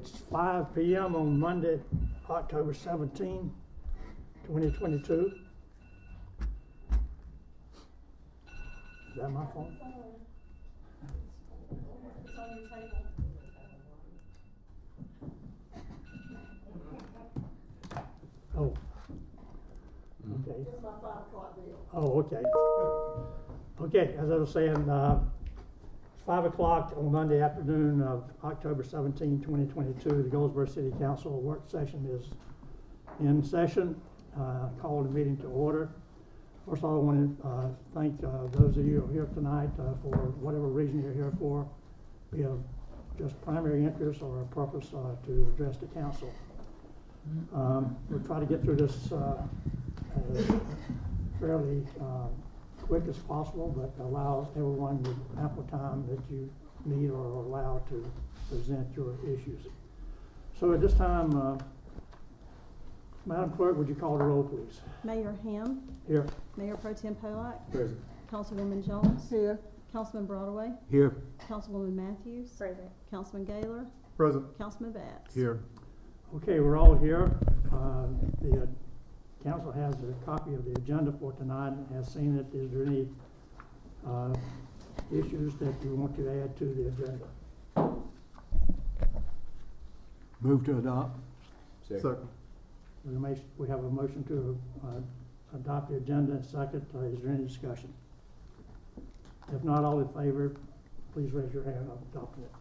It's 5 p.m. on Monday, October 17, 2022. Is that my phone? It's on your table. Oh. Okay. It's my 5 o'clock deal. Oh, okay. Okay, as I was saying, it's 5 o'clock on Monday afternoon of October 17, 2022. The Goldsboro City Council work session is in session. Call the meeting to order. First of all, I want to thank those of you who are here tonight for whatever reason you're here for, be of just primary interest or a purpose to address the council. We'll try to get through this as fairly quick as possible, but allow everyone the ample time that you need or are allowed to present your issues. So at this time, Madam Clerk, would you call the roll, please? Mayor Ham. Here. Mayor Pro Tem Polak. Present. Councilwoman Jones. Here. Councilman Broadway. Here. Councilwoman Matthews. Present. Councilman Gaylor. Present. Councilman Batts. Here. Okay, we're all here. The council has a copy of the agenda for tonight and has seen it. Is there any issues that you want to add to the agenda? Move to adopt. Second. We have a motion to adopt the agenda and second. Is there any discussion? If not, all in favor, please raise your hand on adopting it.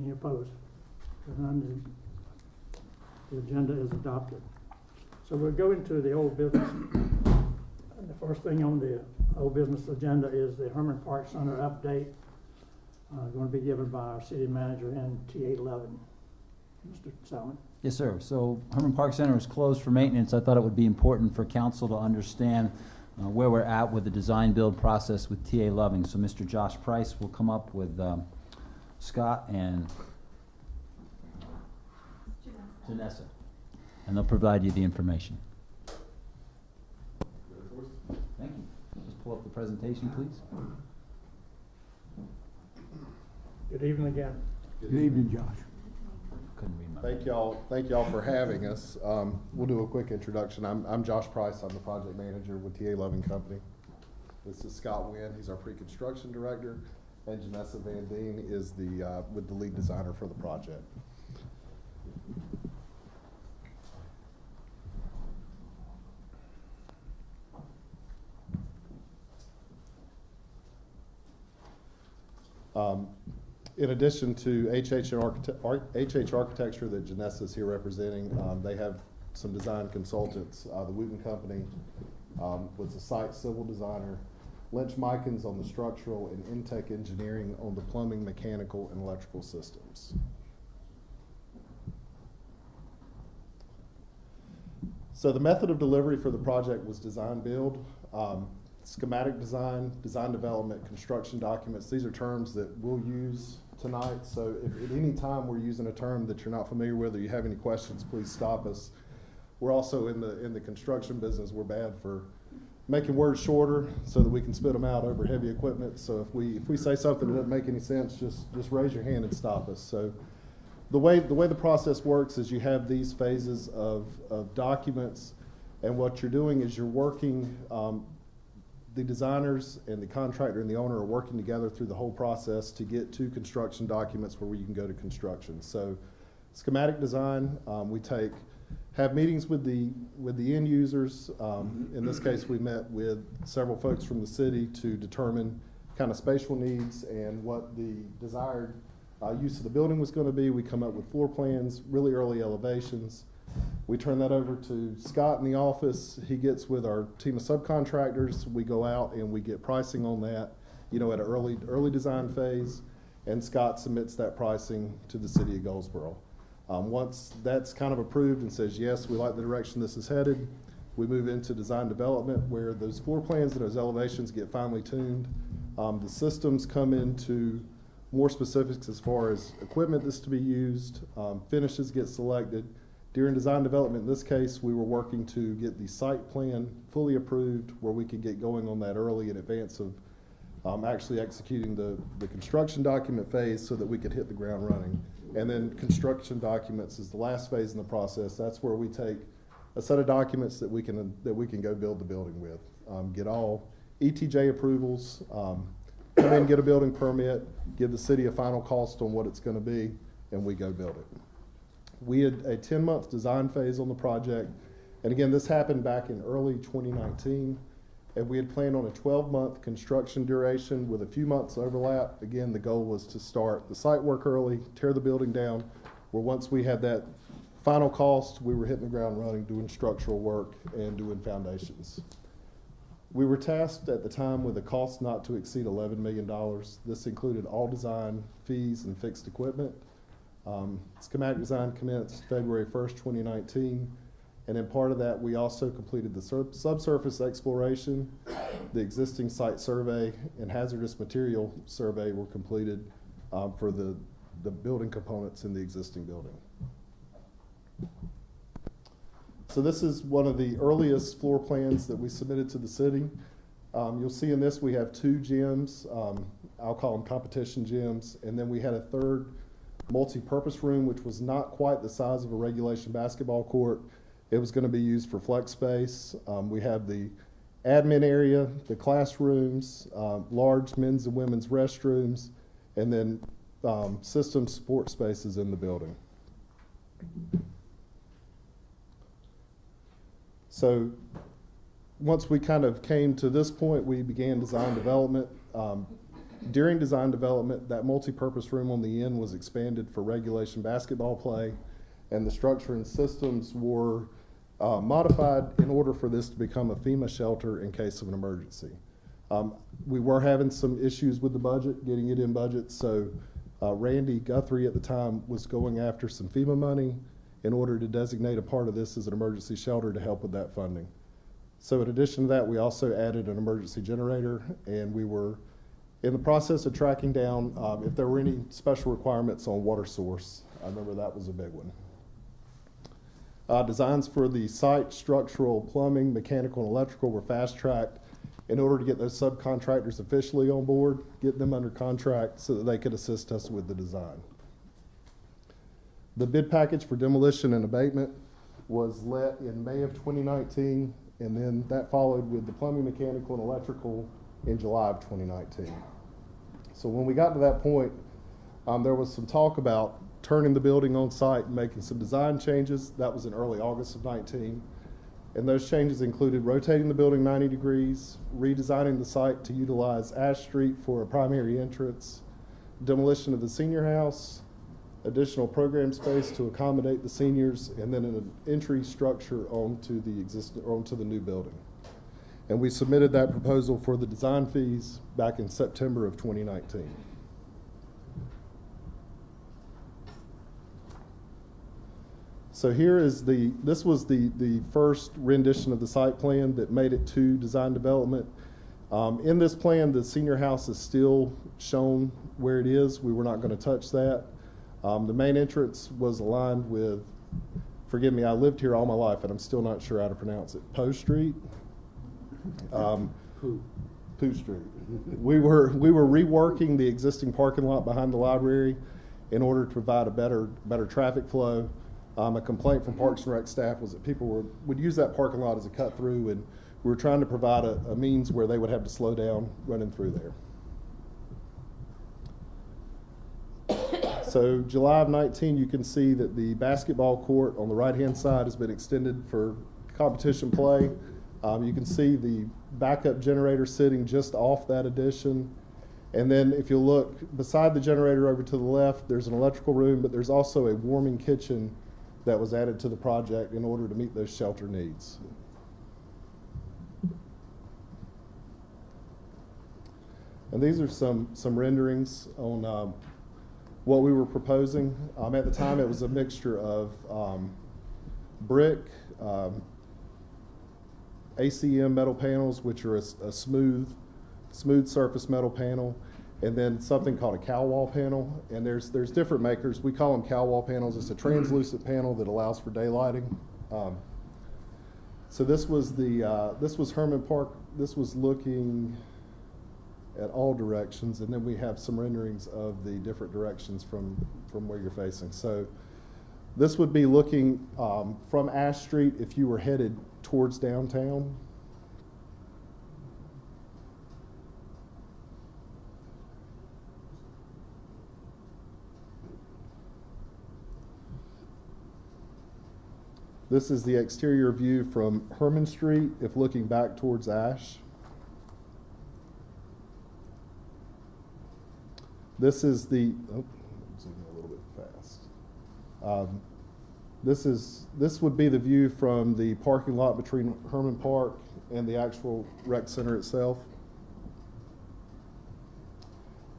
Any opposed? If none, the agenda is adopted. So we'll go into the old business. And the first thing on the old business agenda is the Herman Park Center update. Going to be given by our city manager and TA 11, Mr. Salmon. Yes, sir. So Herman Park Center is closed for maintenance. I thought it would be important for council to understand where we're at with the design build process with TA Loving. So Mr. Josh Price will come up with Scott and Janessa, and they'll provide you the information. Thank you. Just pull up the presentation, please. Good evening again. Good evening, Josh. Couldn't read my. Thank y'all for having us. We'll do a quick introduction. I'm Josh Price. I'm the project manager with TA Loving Company. This is Scott Wynn. He's our pre-construction director, and Janessa Van Deen is the lead designer for the project. In addition to HH Architecture that Janessa is here representing, they have some design consultants. The Wooten Company was a site civil designer, Lynch Mikens on the structural, and Intech Engineering on the plumbing, mechanical, and electrical systems. So the method of delivery for the project was design build. Schematic design, design development, construction documents. These are terms that we'll use tonight. So if at any time we're using a term that you're not familiar with or you have any questions, please stop us. We're also in the construction business. We're bad for making words shorter so that we can spit them out over heavy equipment. So if we say something that doesn't make any sense, just raise your hand and stop us. So the way the process works is you have these phases of documents, and what you're doing is you're working. The designers and the contractor and the owner are working together through the whole process to get to construction documents where you can go to construction. So schematic design, we have meetings with the end users. In this case, we met with several folks from the city to determine kind of spatial needs and what the desired use of the building was going to be. We come up with floor plans, really early elevations. We turn that over to Scott in the office. He gets with our team of subcontractors. We go out and we get pricing on that, at an early design phase, and Scott submits that pricing to the city of Goldsboro. Once that's kind of approved and says, yes, we like the direction this is headed, we move into design development where those floor plans and those elevations get finely tuned. The systems come into more specifics as far as equipment that's to be used, finishes get selected. During design development, in this case, we were working to get the site plan fully approved where we could get going on that early in advance of actually executing the construction document phase so that we could hit the ground running. And then construction documents is the last phase in the process. That's where we take a set of documents that we can go build the building with. Get all ETJ approvals, come in, get a building permit, give the city a final cost on what it's gonna be, and we go build it. We had a 10-month design phase on the project, and again, this happened back in early 2019, and we had planned on a 12-month construction duration with a few months overlap. Again, the goal was to start the site work early, tear the building down, where once we had that final cost, we were hitting the ground running, doing structural work and doing foundations. We were tasked at the time with a cost not to exceed $11 million. This included all design fees and fixed equipment. Schematic design commenced February 1st, 2019. And in part of that, we also completed the subsurface exploration. The existing site survey and hazardous material survey were completed for the building components in the existing building. So this is one of the earliest floor plans that we submitted to the city. You'll see in this we have 2 gyms. I'll call them competition gyms. And then we had a third multi-purpose room, which was not quite the size of a regulation basketball court. It was going to be used for flex space. We have the admin area, the classrooms, large men's and women's restrooms, and then system support spaces in the building. So once we kind of came to this point, we began design development. During design development, that multi-purpose room on the end was expanded for regulation basketball play, and the structure and systems were modified in order for this to become a FEMA shelter in case of an emergency. We were having some issues with the budget, getting it in budget, so Randy Guthrie at the time was going after some FEMA money in order to designate a part of this as an emergency shelter to help with that funding. So in addition to that, we also added an emergency generator, and we were in the process of tracking down if there were any special requirements on water source. I remember that was a big one. Designs for the site, structural, plumbing, mechanical, and electrical were fast-tracked in order to get those subcontractors officially on board, get them under contract so that they could assist us with the design. The bid package for demolition and abatement was let in May of 2019, and then that followed with the plumbing, mechanical, and electrical in July of 2019. So when we got to that point, there was some talk about turning the building on site and making some design changes. That was in early August of 19. And those changes included rotating the building 90 degrees, redesigning the site to utilize Ash Street for a primary entrance, demolition of the senior house, additional program space to accommodate the seniors, and then an entry structure onto the new building. And we submitted that proposal for the design fees back in September of 2019. So here is this was the first rendition of the site plan that made it to design development. In this plan, the senior house is still shown where it is. We were not going to touch that. The main entrance was aligned with, forgive me, I lived here all my life and I'm still not sure how to pronounce it, Poe Street? Poe Street. We were reworking the existing parking lot behind the library in order to provide a better traffic flow. A complaint from Parks and Rec staff was that people would use that parking lot as a cut through, and we were trying to provide a means where they would have to slow down running through there. So July of 19, you can see that the basketball court on the right-hand side has been extended for competition play. You can see the backup generator sitting just off that addition. And then if you look beside the generator over to the left, there's an electrical room, but there's also a warming kitchen that was added to the project in order to meet those shelter needs. And these are some renderings on what we were proposing. At the time, it was a mixture of brick, ACM metal panels, which are a smooth surface metal panel, and then something called a cow wall panel. And there's different makers. We call them cow wall panels. It's a translucent panel that allows for daylighting. So this was Herman Park. This was looking at all directions, and then we have some renderings of the different directions from where you're facing. So this would be looking from Ash Street if you were headed towards downtown. This is the exterior view from Herman Street if looking back towards Ash. This is the, oh, I'm zooming a little bit fast. This would be the view from the parking lot between Herman Park and the actual rec center itself.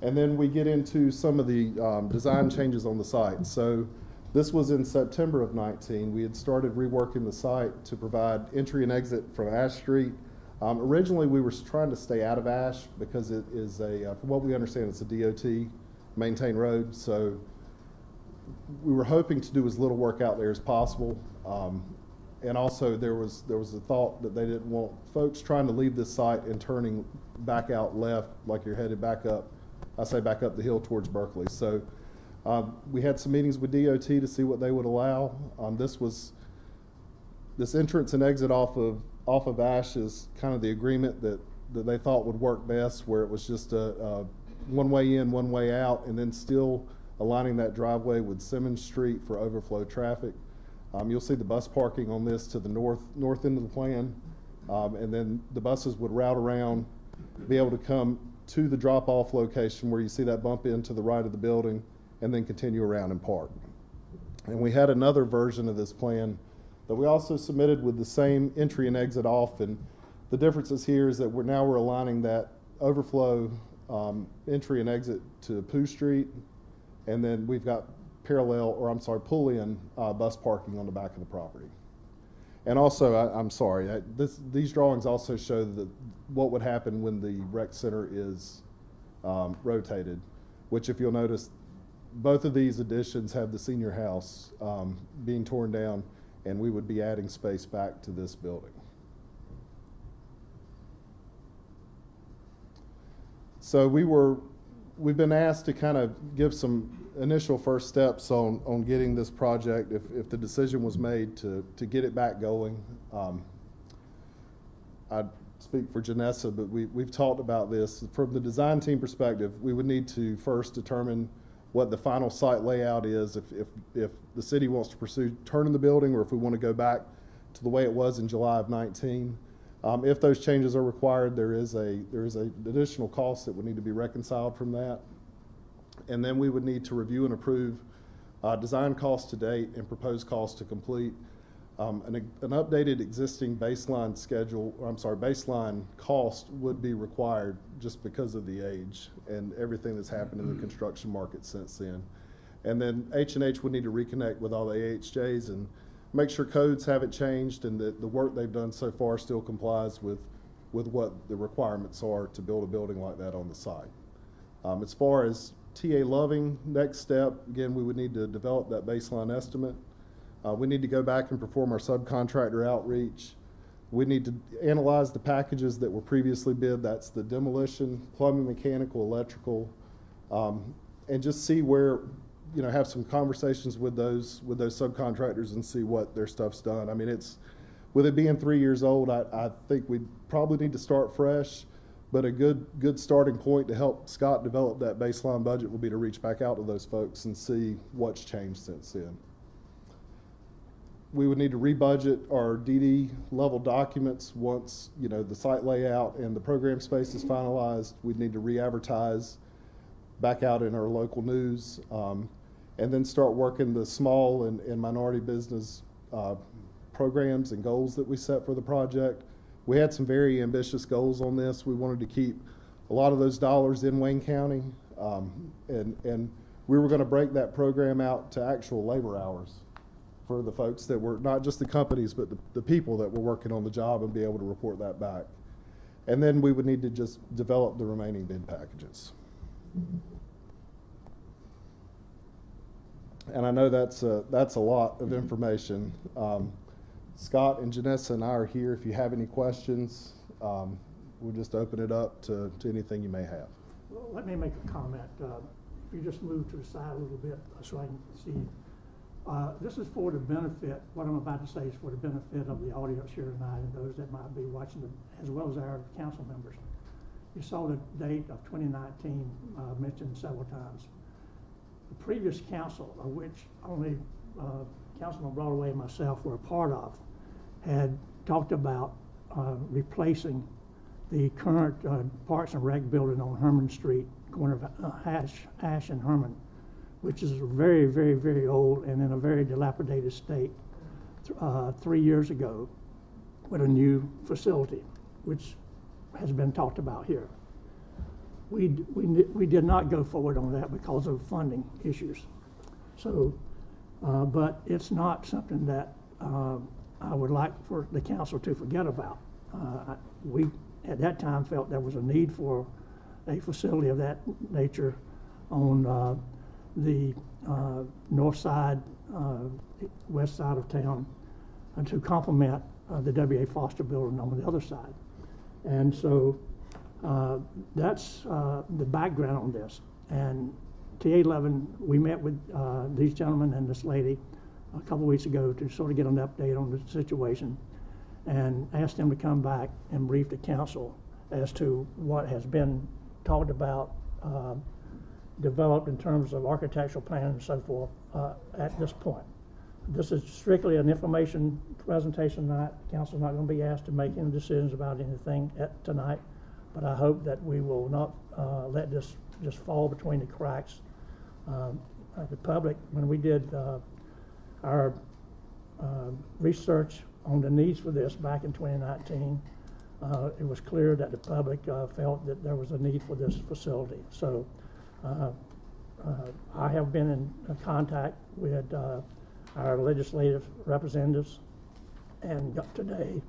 And then we get into some of the design changes on the site. So this was in September of 19. We had started reworking the site to provide entry and exit from Ash Street. Originally, we were trying to stay out of Ash because it is from what we understand, it's a DOT maintained road. So we were hoping to do as little work out there as possible. And also there was a thought that they didn't want folks trying to leave this site and turning back out left like you're headed back up, I say back up the hill towards Berkeley. So we had some meetings with DOT to see what they would allow. This entrance and exit off of Ash is kind of the agreement that they thought would work best, where it was just a one way in, one way out, and then still aligning that driveway with Simmons Street for overflow traffic. You'll see the bus parking on this to the north end of the plan, and then the buses would route around, be able to come to the drop-off location where you see that bump in to the right of the building, and then continue around and park. And we had another version of this plan that we also submitted with the same entry and exit off, and the differences here is that we're aligning that overflow entry and exit to Pooh Street, and then we've got pull-in bus parking on the back of the property. And also, these drawings also show what would happen when the rec center is rotated, which if you'll notice, both of these additions have the senior house being torn down, and we would be adding space back to this building. So we've been asked to kind of give some initial first steps on getting this project, if the decision was made to get it back going. I speak for Janessa, but we've talked about this. From the design team perspective, we would need to first determine what the final site layout is, if the city wants to pursue turning the building, or if we want to go back to the way it was in July of 19. If those changes are required, there is an additional cost that would need to be reconciled from that. And then we would need to review and approve design costs to date and proposed costs to complete. An updated existing baseline baseline cost would be required just because of the age and everything that's happened in the construction market since then. And then H&H would need to reconnect with all the AHJs and make sure codes haven't changed and that the work they've done so far still complies with what the requirements are to build a building like that on the site. As far as TA Loving, next step, again, we would need to develop that baseline estimate. We need to go back and perform our subcontractor outreach. We need to analyze the packages that were previously bid. That's the demolition, plumbing, mechanical, electrical, and just see where, have some conversations with those subcontractors and see what their stuff's done. I mean, with it being 3 years old, I think we probably need to start fresh, but a good starting point to help Scott develop that baseline budget will be to reach back out to those folks and see what's changed since then. We would need to rebudget our DD level documents once, the site layout and the program space is finalized. We'd need to re-advertise back out in our local news, and then start working the small and minority business programs and goals that we set for the project. We had some very ambitious goals on this. We wanted to keep a lot of those dollars in Wayne County, and we were going to break that program out to actual labor hours for the folks that were, not just the companies, but the people that were working on the job, and be able to report that back. And then we would need to just develop the remaining bid packages. And I know that's a lot of information. Scott and Janessa and I are here if you have any questions. we'll just open it up to anything you may have. Well, let me make a comment. If you just move to the side a little bit so I can see. This is for the benefit, what I'm about to say is for the benefit of the audience here tonight and those that might be watching, as well as our council members. You saw the date of 2019 mentioned several times. The previous council, of which only Councilman Broadway and myself were a part of, had talked about replacing the current Parks and Rec building on Herman Street, corner of Ash and Herman, which is very, very, very old and in a very dilapidated state, 3 years ago, with a new facility, which has been talked about here. We did not go forward on that because of funding issues. So, but it's not something that I would like for the council to forget about. We, at that time, felt there was a need for a facility of that nature on the north side, west side of town, to complement the W.A. Foster building on the other side. And so that's the background on this. And TA11, we met with these gentlemen and this lady a couple of weeks ago to sort of get an update on the situation and asked them to come back and brief the council as to what has been talked about, developed in terms of architectural plan and so forth at this point. This is strictly an information presentation tonight. The council's not going to be asked to make any decisions about anything tonight, but I hope that we will not let this just fall between the cracks. The public, when we did our research on the needs for this back in 2019, it was clear that the public felt that there was a need for this facility. So I have been in contact with our legislative representatives, and today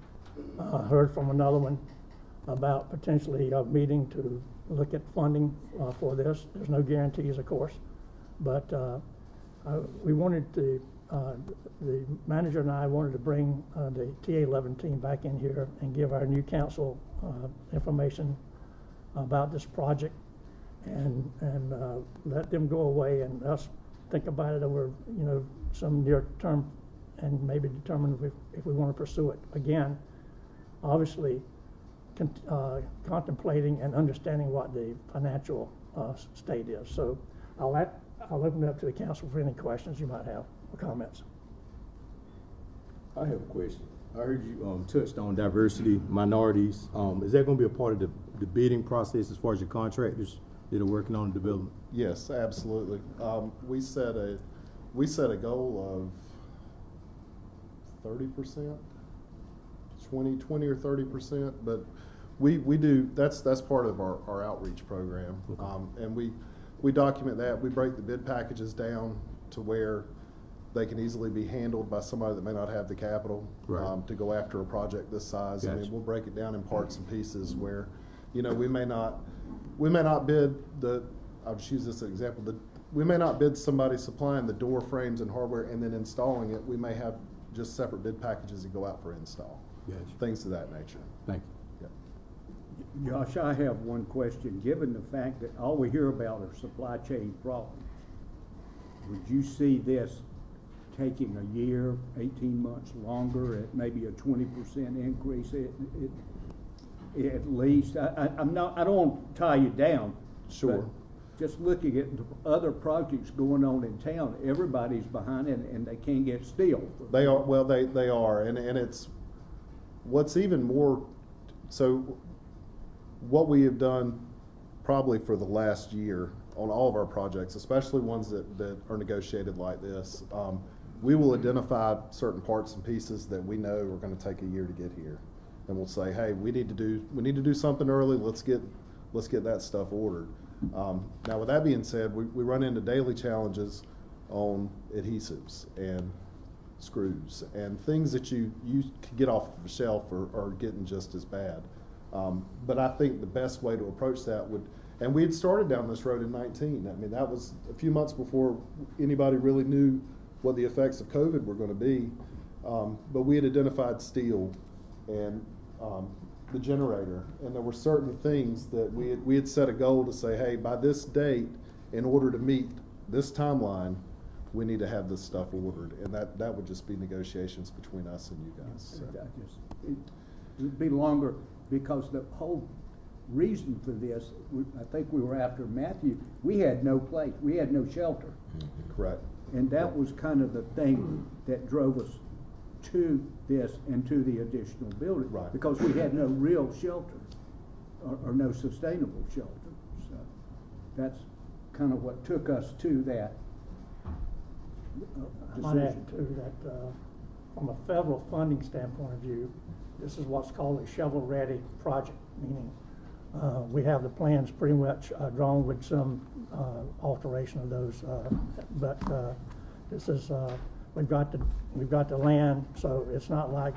heard from another one about potentially a meeting to look at funding for this. There's no guarantees, of course, but we wanted to, the manager and I wanted to bring the TA11 team back in here and give our new council information about this project, and let them go away and us think about it over, some near term, and maybe determine if we want to pursue it again. Obviously, contemplating and understanding what the financial state is. So I'll open it up to the council for any questions you might have or comments. I have a question. I heard you touched on diversity, minorities. Is that going to be a part of the bidding process as far as your contractors that are working on the development? Yes, absolutely. We set a goal of 30%, 20 or 30%, but we do, that's part of our outreach program. Okay. And we document that. We break the bid packages down to where they can easily be handled by somebody that may not have the capital Right. to go after a project this size. I Gotcha. mean, we'll break it down in parts and pieces where, we may not bid I'll just use this as an example. We may not bid somebody supplying the door frames and hardware and then installing it. We may have just separate bid packages that go out for install. Gotcha. Things of that nature. Thank you. Yeah. Josh, I have one question. Given the fact that all we hear about are supply chain problems, would you see this taking a year, 18 months longer at maybe a 20% increase at least? I don't want to tie you down. Sure. but just looking at the other projects going on in town, everybody's behind it and they can't get steel. They are, well, they are, and it's, what's even more, so what we have done probably for the last year on all of our projects, especially ones that are negotiated like this, we will identify certain parts and pieces that we know are gonna take a year to get here. And we'll say, hey, we need to do something early, let's get that stuff ordered. Now, with that being said, we run into daily challenges on adhesives and screws and things that you can get off the shelf are getting just as bad. But I think the best way to approach that and we had started down this road in 19. I mean, that was a few months before anybody really knew what the effects of COVID were going to be. But we had identified steel and the generator, and there were certain things that we had set a goal to say, hey, by this date, in order to meet this timeline, we need to have this stuff ordered, and that would just be negotiations between us and you guys. So. It would be longer because the whole reason for this, I think we were after Matthew, we had no place, we had no shelter. Correct. And that was kind of the thing that drove us to this and to the additional building. Right. Because we had no real shelter or no sustainable shelter. So that's kind of what took us to that I might add too that from a federal funding standpoint of view, this is what's called a shovel-ready project, meaning we have the plans pretty much drawn with some alteration of those, but this is we've got the land, so it's not like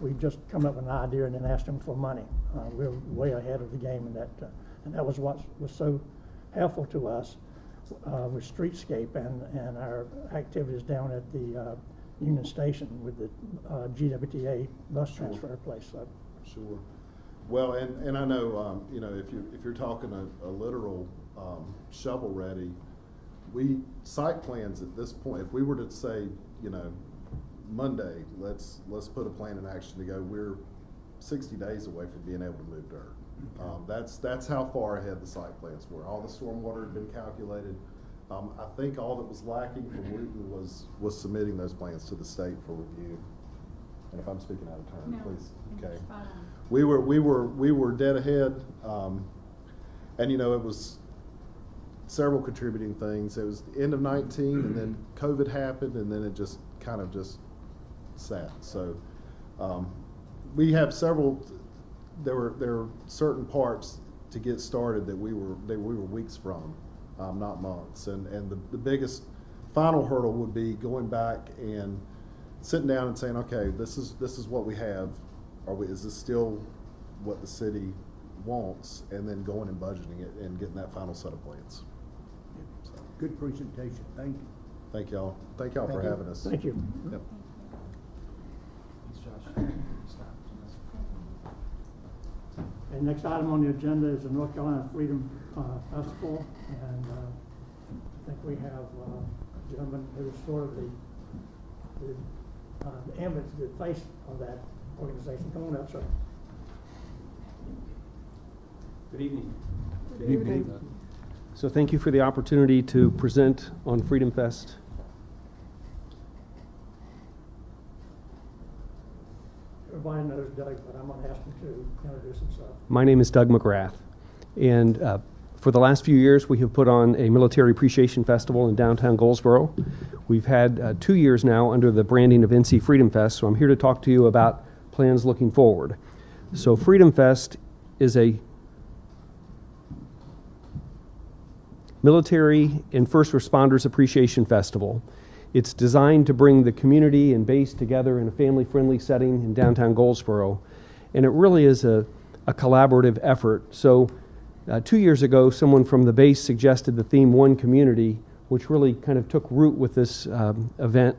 we just come up with an idea and then ask them for money. We're way ahead of the game in that, and that was what was so helpful to us with streetscape and our activities down at the Union Station with the GWTA bus transfer place. So. Sure. Well, and I know you know, if you're talking a literal shovel ready, site plans at this point. If we were to say, you know, Monday, let's put a plan in action to go. We're 60 days away from being able to move dirt. That's how far ahead the site plans were. All the stormwater had been calculated. I think all that was lacking from Wooten was submitting those plans to the state for review. And if I'm speaking out of turn, No, please. Okay. it's fine. We were dead ahead, and you know, it was several contributing things. It was the end of 19, and then COVID happened, and then it just kind of just sat. So we have several. There were certain parts to get started that we were weeks from, not months. And the biggest final hurdle would be going back and sitting down and saying, okay, this is what we have. Is this still what the city wants? And then going and budgeting it and getting that final set of plans. So, good presentation. Thank you. thank y'all. Thank y'all for having us. Thank you. Yep. And next item on the agenda is the North Carolina Freedom Festival, and I think we have a gentleman who's sort of the image, the face of that organization. Come on up, sir. Good evening. Good evening. So thank you for the opportunity to present on Freedom Fest. Everybody knows Doug, but I'm going to ask him to introduce himself. My name is Doug McGrath, and for the last few years we have put on a Military Appreciation Festival in downtown Goldsboro. We've had 2 years now under the branding of NC Freedom Fest, so I'm here to talk to you about plans looking forward. So Freedom Fest is a Military and First Responders Appreciation Festival. It's designed to bring the community and base together in a family-friendly setting in downtown Goldsboro. And it really is a collaborative effort. So 2 years ago, someone from the base suggested the theme One Community, which really kind of took root with this event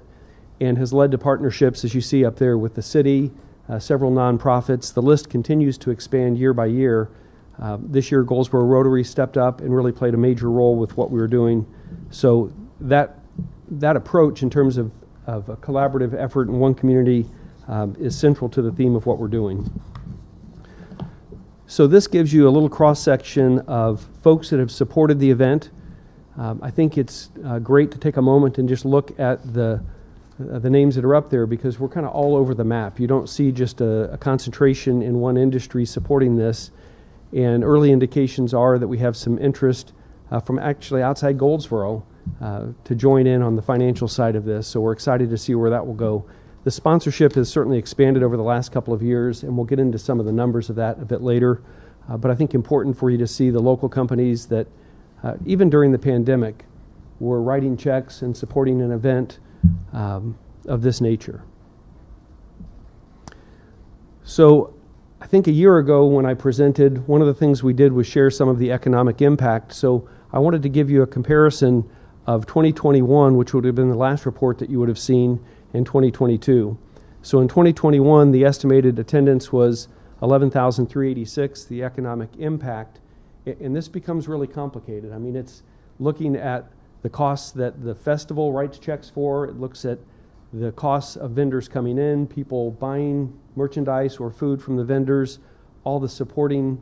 and has led to partnerships, as you see up there, with the city, several nonprofits. The list continues to expand year by year. This year, Goldsboro Rotary stepped up and really played a major role with what we were doing. So that approach in terms of a collaborative effort in one community is central to the theme of what we're doing. So this gives you a little cross-section of folks that have supported the event. I think it's great to take a moment and just look at the names that are up there, because we're kind of all over the map. You don't see just a concentration in one industry supporting this. And early indications are that we have some interest from actually outside Goldsboro to join in on the financial side of this. So we're excited to see where that will go. The sponsorship has certainly expanded over the last couple of years, and we'll get into some of the numbers of that a bit later. But I think important for you to see the local companies that, even during the pandemic, were writing checks and supporting an event of this nature. So I think a year ago when I presented, one of the things we did was share some of the economic impact. So I wanted to give you a comparison of 2021, which would have been the last report that you would have seen, in 2022. So in 2021, the estimated attendance was $11,386. The economic impact, and this becomes really complicated. I mean, it's looking at the costs that the festival writes checks for. It looks at the costs of vendors coming in, people buying merchandise or food from the vendors, all the supporting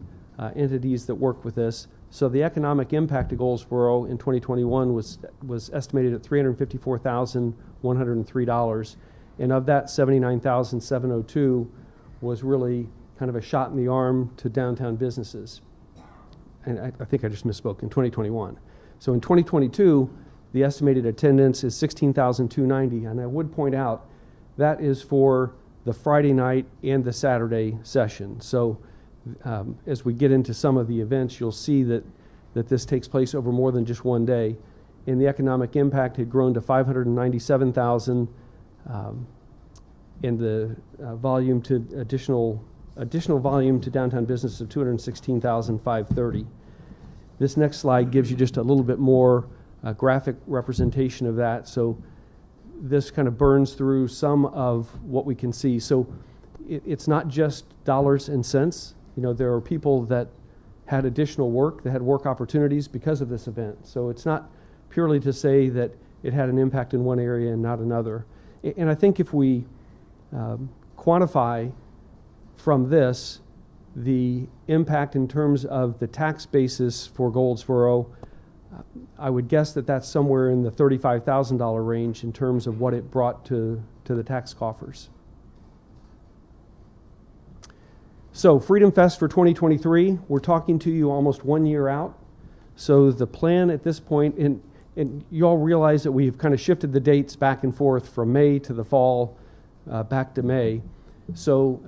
entities that work with this. So the economic impact of Goldsboro in 2021 was estimated at $354,103, and of that, $79,702 was really kind of a shot in the arm to downtown businesses. And I think I just misspoke, in 2021. So in 2022, the estimated attendance is 16,290, and I would point out that is for the Friday night and the Saturday session. So as we get into some of the events, you'll see that this takes place over more than just one day. And the economic impact had grown to 597,000, and the volume to additional volume to downtown business of 216,530. This next slide gives you just a little bit more graphic representation of that. So this kind of burns through some of what we can see. So it's not just dollars and cents. You know, there are people that had additional work, that had work opportunities because of this event. So it's not purely to say that it had an impact in one area and not another. And I think if we quantify from this the impact in terms of the tax basis for Goldsboro, I would guess that that's somewhere in the $35,000 range in terms of what it brought to the tax coffers. So Freedom Fest for 2023, we're talking to you almost 1 year out. So the plan at this point, and you all realize that we've kind of shifted the dates back and forth from May to the fall, back to May. So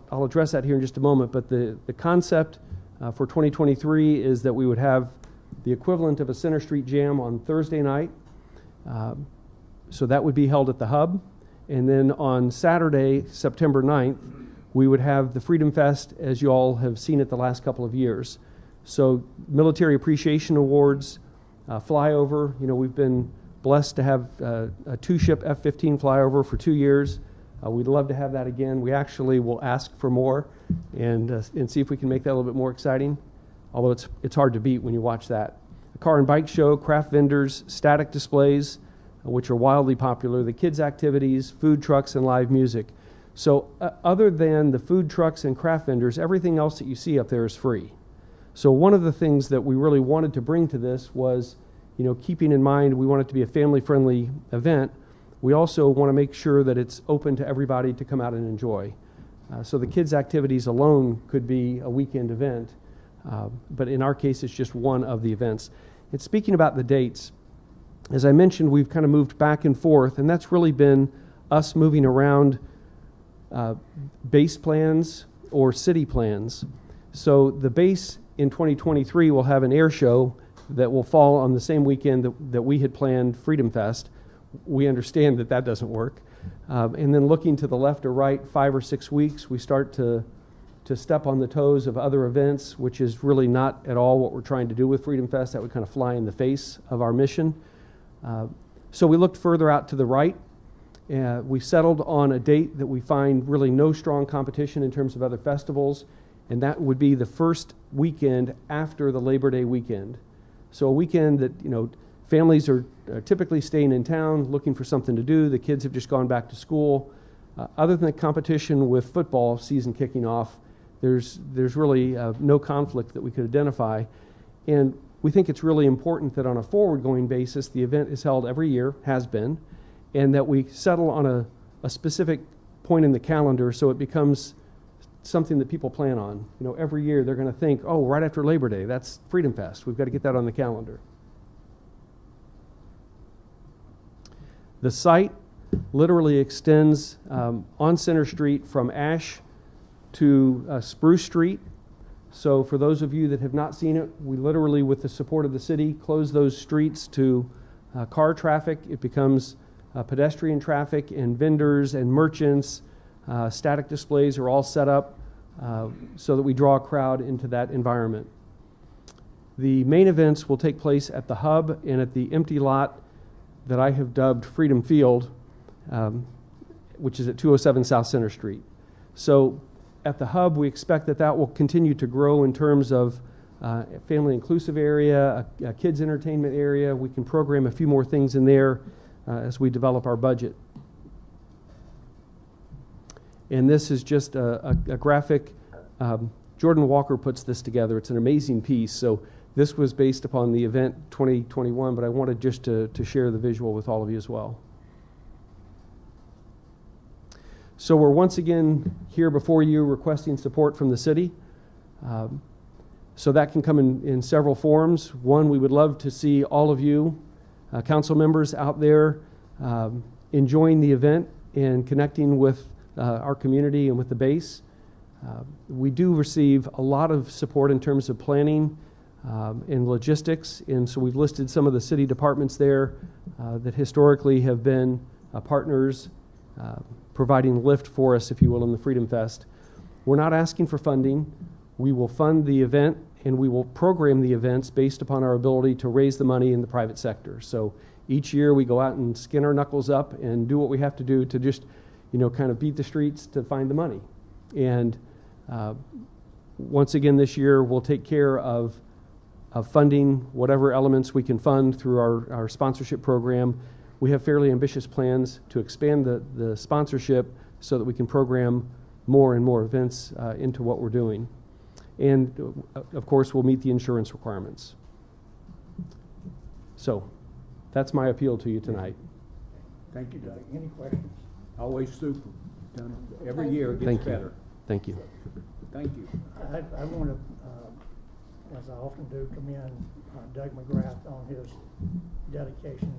I'll address that here in just a moment, but the concept for 2023 is that we would have the equivalent of a Center Street Jam on Thursday night. So that would be held at the Hub. And then on Saturday, September 9th, we would have the Freedom Fest as you all have seen it the last couple of years. So Military Appreciation Awards, flyover. You know, we've been blessed to have a two-ship F-15 flyover for 2 years. We'd love to have that again. We actually will ask for more and see if we can make that a little bit more exciting, although it's hard to beat when you watch that. A car and bike show, craft vendors, static displays, which are wildly popular, the kids' activities, food trucks, and live music. So other than the food trucks and craft vendors, everything else that you see up there is free. So one of the things that we really wanted to bring to this was, you know, keeping in mind we want it to be a family-friendly event, we also want to make sure that it's open to everybody to come out and enjoy. So the kids' activities alone could be a weekend event, but in our case, it's just one of the events. And speaking about the dates, as I mentioned, we've kind of moved back and forth, and that's really been us moving around base plans or city plans. So the base in 2023 will have an air show that will fall on the same weekend that we had planned Freedom Fest. We understand that doesn't work. And then looking to the left or right, 5 or 6 weeks, we start to step on the toes of other events, which is really not at all what we're trying to do with Freedom Fest. That would kind of fly in the face of our mission. So we looked further out to the right. We settled on a date that we find really no strong competition in terms of other festivals, and that would be the first weekend after the Labor Day weekend. So a weekend that, you know, families are typically staying in town, looking for something to do. The kids have just gone back to school. Other than the competition with football season kicking off, there's really no conflict that we could identify. And we think it's really important that on a forward-going basis, the event is held every year, has been, and that we settle on a specific point in the calendar so it becomes something that people plan on. You know, every year they're going to think, oh, right after Labor Day, that's Freedom Fest. We've got to get that on the calendar. The site literally extends on Center Street from Ash to Spruce Street. So for those of you that have not seen it, we literally, with the support of the city, close those streets to car traffic. It becomes pedestrian traffic, and vendors and merchants, static displays are all set up so that we draw a crowd into that environment. The main events will take place at the Hub and at the empty lot that I have dubbed Freedom Field, which is at 207 South Center Street. So At the hub, we expect that that will continue to grow in terms of family inclusive area, a kids entertainment area. We can program a few more things in there as we develop our budget. And this is just a graphic. Jordan Walker puts this together. It's an amazing piece. So this was based upon the event 2021, but I wanted just to share the visual with all of you as well. So we're once again here before you requesting support from the city. So that can come in several forms. One, we would love to see all of you, council members out there, enjoying the event and connecting with our community and with the base. We do receive a lot of support in terms of planning and logistics, and so we've listed some of the city departments there that historically have been partners providing lift for us, if you will, in the Freedom Fest. We're not asking for funding. We will fund the event and we will program the events based upon our ability to raise the money in the private sector. So each year we go out and skin our knuckles up and do what we have to do to just, kind of beat the streets to find the money. And once again this year we'll take care of funding whatever elements we can fund through our sponsorship program. We have fairly ambitious plans to expand the sponsorship so that we can program more and more events into what we're doing. And of course, we'll meet the insurance requirements. So that's my appeal to you tonight. Thank you, Doug. Any questions? Always super. Done every year it gets Thank you. better. Thank you. Thank you. I want to, as I often do, commend Doug McGrath on his dedication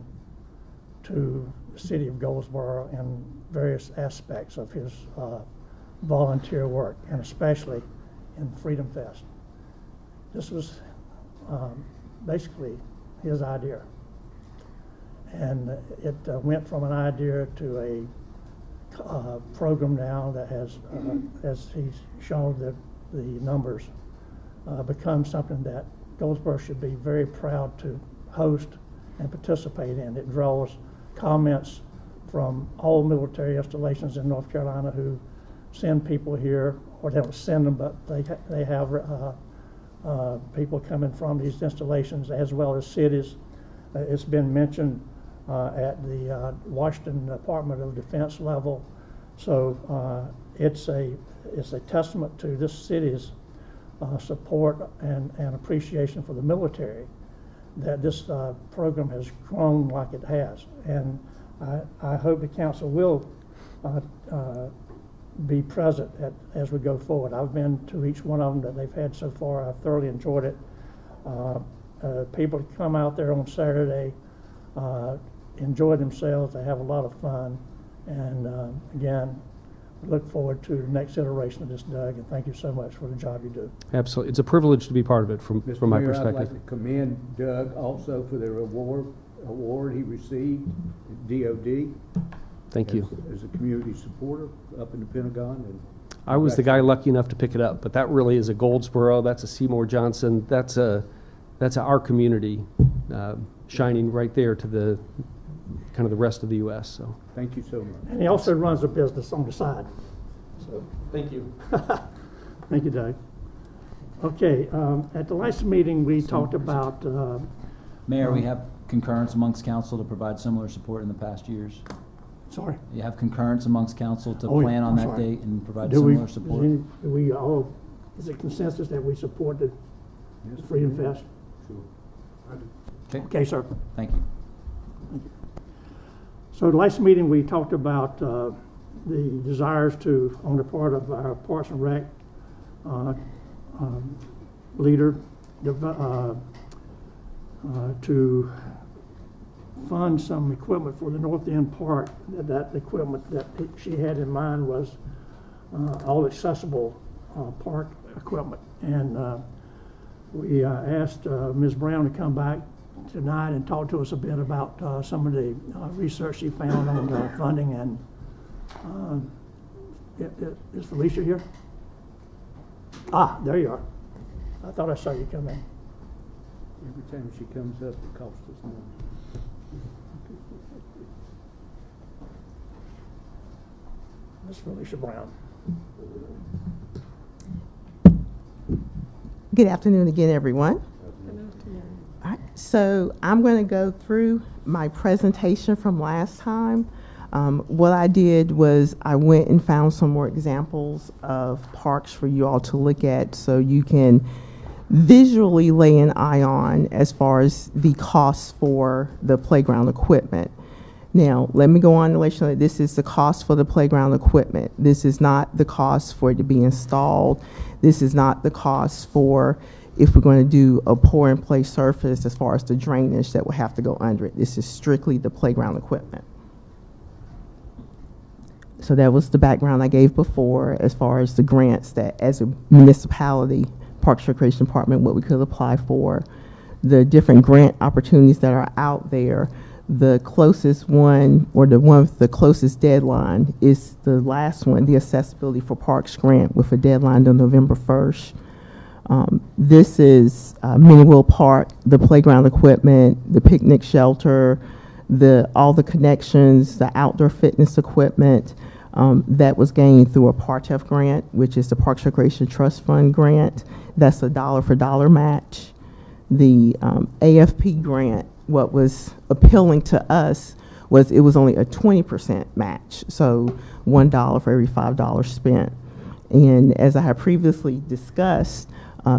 to the city of Goldsboro and various aspects of his volunteer work, and especially in Freedom Fest. This was basically his idea. And it went from an idea to a program now that has, as he's shown the numbers, become something that Goldsboro should be very proud to host and participate in. It draws comments from all military installations in North Carolina who send people here, or they don't send them, but they have people coming from these installations as well as cities. It's been mentioned at the Washington Department of Defense level. So it's a testament to this city's support and appreciation for the military that this program has grown like it has. And I hope the council will be present as we go forward. I've been to each one of them that they've had so far. I've thoroughly enjoyed it. People come out there on Saturday, enjoy themselves. They have a lot of fun. And again, we look forward to the next iteration of this, Doug, and thank you so much for the job you do. Absolutely. It's a privilege to be part of it from my Mayor, perspective. I'd like to commend Doug also for the award he received at DOD. Thank you. As a community supporter up in the Pentagon. And I was the guy lucky enough to pick it up, but that really is a Goldsboro. That's a Seymour Johnson. That's our community shining right there to the kind of the rest of the U.S. So thank you so much. And he also runs a business on the side. So thank you. thank you, Doug. Okay, at the last meeting we talked about. Mayor, we have concurrence amongst council to provide similar support in the past years. Sorry. You have concurrence amongst council to Oh, yeah, plan on I'm that sorry. date and provide Do we, similar support. is it consensus that we support the Yes, Freedom Fest? Sure. Okay, Okay, sir. thank you. So the last meeting, we talked about the desires to, on the part of our Parks and Rec leader, to fund some equipment for the North End Park. That equipment that she had in mind was all accessible park equipment. And we asked Ms. Brown to come back tonight and talk to us a bit about some of the research she found on funding. And is Felicia here? Ah, there you are. I thought I saw you come in. Every time she comes up, it costs us money. Miss Felicia Brown. Good afternoon again, everyone. All right, so I'm going to go through my presentation from last time. What I did was I went and found some more examples of parks for you all to look at so you can visually lay an eye on as far as the costs for the playground equipment. Now, let me go on to let you know that this is the cost for the playground equipment. This is not the cost for it to be installed. This is not the cost for if we're going to do a pour-and-play surface as far as the drainage that will have to go under it. This is strictly the playground equipment. So that was the background I gave before as far as the grants that as a municipality, Parks and Recreation Department, what we could apply for, the different grant opportunities that are out there. The closest one, or the one with the closest deadline, is the last one, the Accessibility for Parks grant, with a deadline on November 1st. This is Minnie Park, the playground equipment, the picnic shelter, all the connections, the outdoor fitness equipment that was gained through a PARTEF grant, which is the Parks and Recreation Trust Fund grant. That's a dollar-for-dollar match. The AFP grant, what was appealing to us was it was only a 20% match, so $1 for every $5 spent. And as I had previously discussed,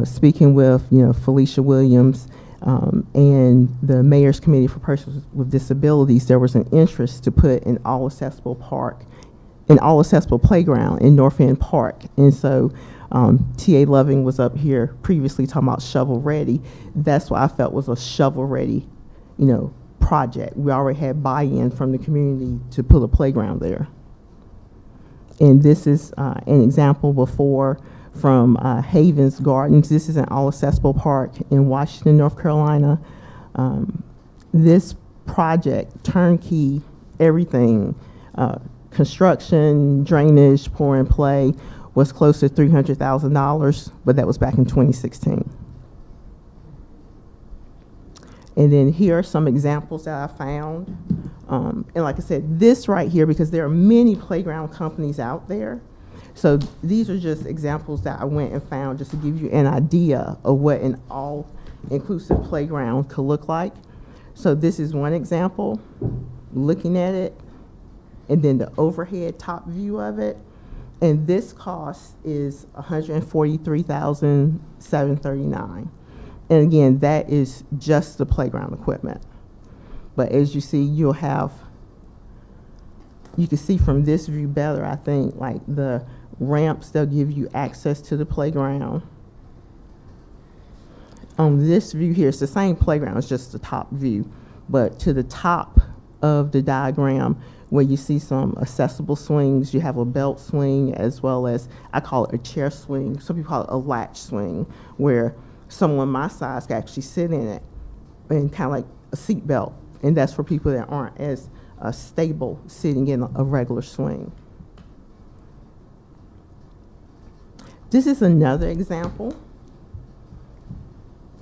speaking with Felicia Williams and the Mayor's Committee for Persons with Disabilities, there was an interest to put an all-accessible playground in North End Park. And so T.A. Loving was up here previously talking about shovel-ready. That's what I felt was a shovel-ready project. We already had buy-in from the community to put a playground there. And this is an example before from Havens Gardens. This is an all-accessible park in Washington, North Carolina. This project, turnkey, everything, construction, drainage, pour and play, was close to $300,000, but that was back in 2016. And then here are some examples that I found. And like I said, this right here, because there are many playground companies out there. So these are just examples that I went and found just to give you an idea of what an all-inclusive playground could look like. So this is one example, looking at it, and then the overhead top view of it. And this cost is $143,739. And again, that is just the playground equipment. But as you see, you can see from this view better, I think, like the ramps, they'll give you access to the playground. On this view here, it's the same playground, it's just the top view. But to the top of the diagram, where you see some accessible swings, you have a belt swing as well as, I call it a chair swing. Some people call it a latch swing, where someone my size can actually sit in it and kind of like a seat belt. And that's for people that aren't as stable sitting in a regular swing. This is another example.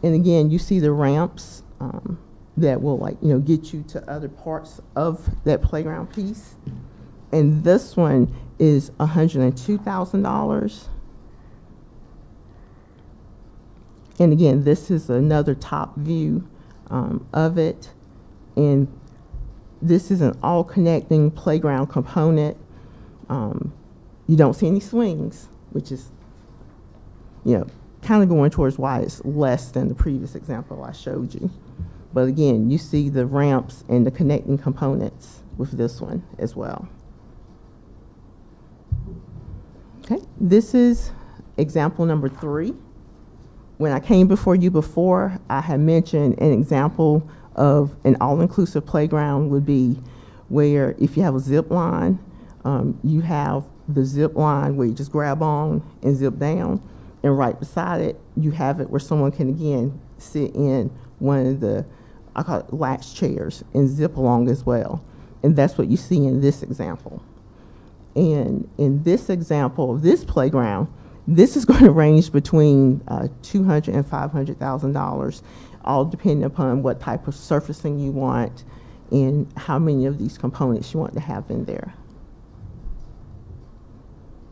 And again, you see the ramps that will get you to other parts of that playground piece. And this one is $102,000. And again, this is another top view of it. And this is an all-connecting playground component. You don't see any swings, which is, kind of going towards why it's less than the previous example I showed you. But again, you see the ramps and the connecting components with this one as well. Okay, this is example number 3. When I came before you before, I had mentioned an example of an all-inclusive playground would be where if you have a zip line, you have the zip line where you just grab on and zip down, and right beside it, you have it where someone can, again, sit in one of the, I call it latch chairs, and zip along as well. And that's what you see in this example. And in this example of this playground, this is going to range between $200,000 and $500,000, all depending upon what type of surfacing you want and how many of these components you want to have in there.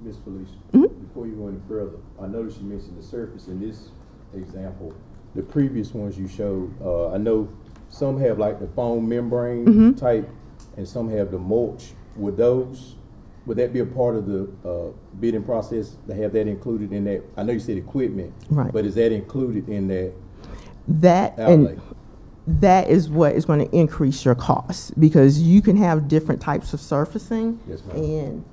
Ms. Felicia, Mhm. before you go any further, I noticed you mentioned the surface in this example. The previous ones you showed, I know some have like the foam membrane Mhm. type, and some have the mulch. Would that be a part of the bidding process to have that included in that? I know you said equipment, Right. but is that included in that That outlay? and that is what is going to increase your costs, because you can have different types of surfacing. Yes, ma'am. And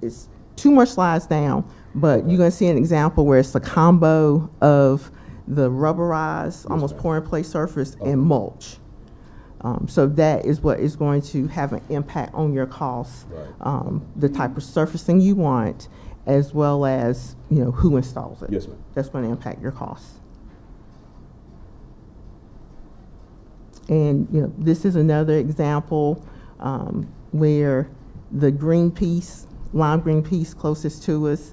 it's two more slides down, but you're going to see an example where it's a combo of the rubberized, almost ma'am. pour in place surface Okay. and mulch. So that is what is going to have an impact on your costs, Right. the type of surfacing you want, as well as, you know, who installs it. Yes, ma'am. That's going to impact your costs. And, you know, this is another example where the green piece, lime green piece closest to us,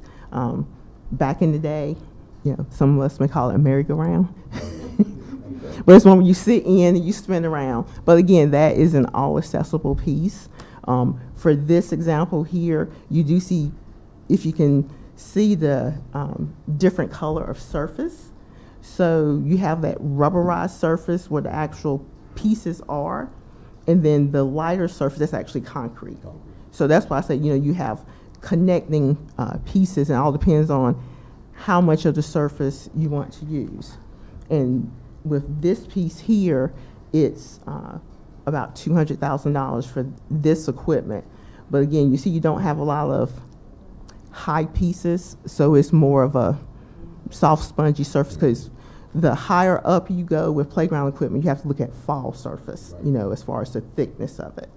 back in the day, you know, some of us may call it a merry-go-round. But it's one where you sit in and you spin around. But again, that is an all-accessible piece. For this example here, you do see, if you can see the different color of surface. So you have that rubberized surface where the actual pieces are, and then the lighter surface, that's actually concrete. So that's why I say, you know, you have connecting pieces, and it all depends on how much of the surface you want to use. And with this piece here, it's about $200,000 for this equipment. But again, you see you don't have a lot of high pieces, so it's more of a soft, spongy surface, because the higher up you go with playground equipment, you have to look at fall surface, you know, as far as the thickness of it.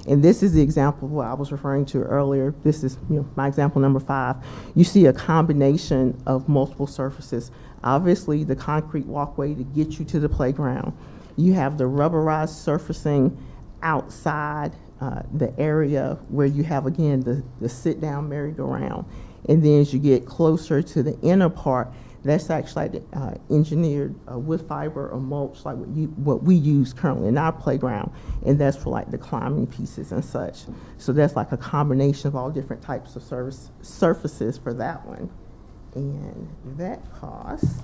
And this is the example of what I was referring to earlier. This is, you know, my example number 5. You see a combination of multiple surfaces. Obviously, the concrete walkway to get you to the playground. You have the rubberized surfacing outside the area where you have, again, the sit-down merry-go-round. And then as you get closer to the inner part, that's actually like engineered wood fiber or mulch, like what we use currently in our playground, and that's for like the climbing pieces and such. So that's like a combination of all different types of surfaces for that one. And that cost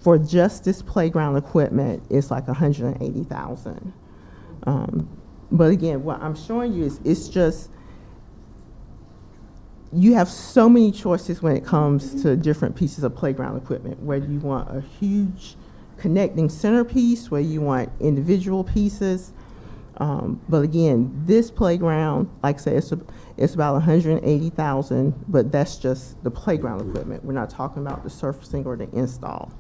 for just this playground equipment is like $180,000. But again, what I'm showing you is it's just, you have so many choices when it comes to different pieces of playground equipment, whether you want a huge connecting centerpiece, whether you want individual pieces. But again, this playground, like I said, it's about $180,000, but that's just the playground equipment. We're not talking about the surfacing or the install.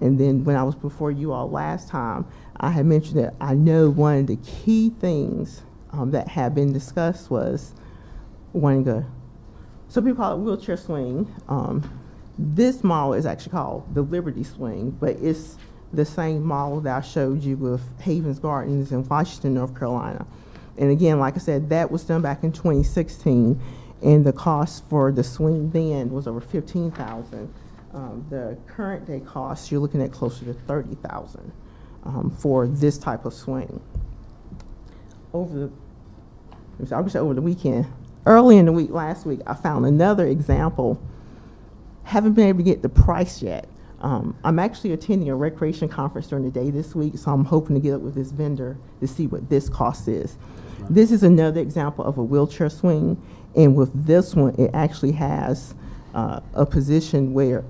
And then when I was before you all last time, I had mentioned that I know one of the key things that had been discussed was wanting to, some people call it wheelchair swing. This model is actually called the Liberty Swing, but it's the same model that I showed you with Havens Gardens in Washington, North Carolina. And again, like I said, that was done back in 2016, and the cost for the swing then was over $15,000. The current day cost, you're looking at closer to $30,000 for this type of swing. I would say over the weekend, early in the week, last week, I found another example. Haven't been able to get the price yet. I'm actually attending a recreation conference during the day this week, so I'm hoping to get up with this vendor to see what this cost is. This is another example of a wheelchair swing, and with this one, it actually has a position where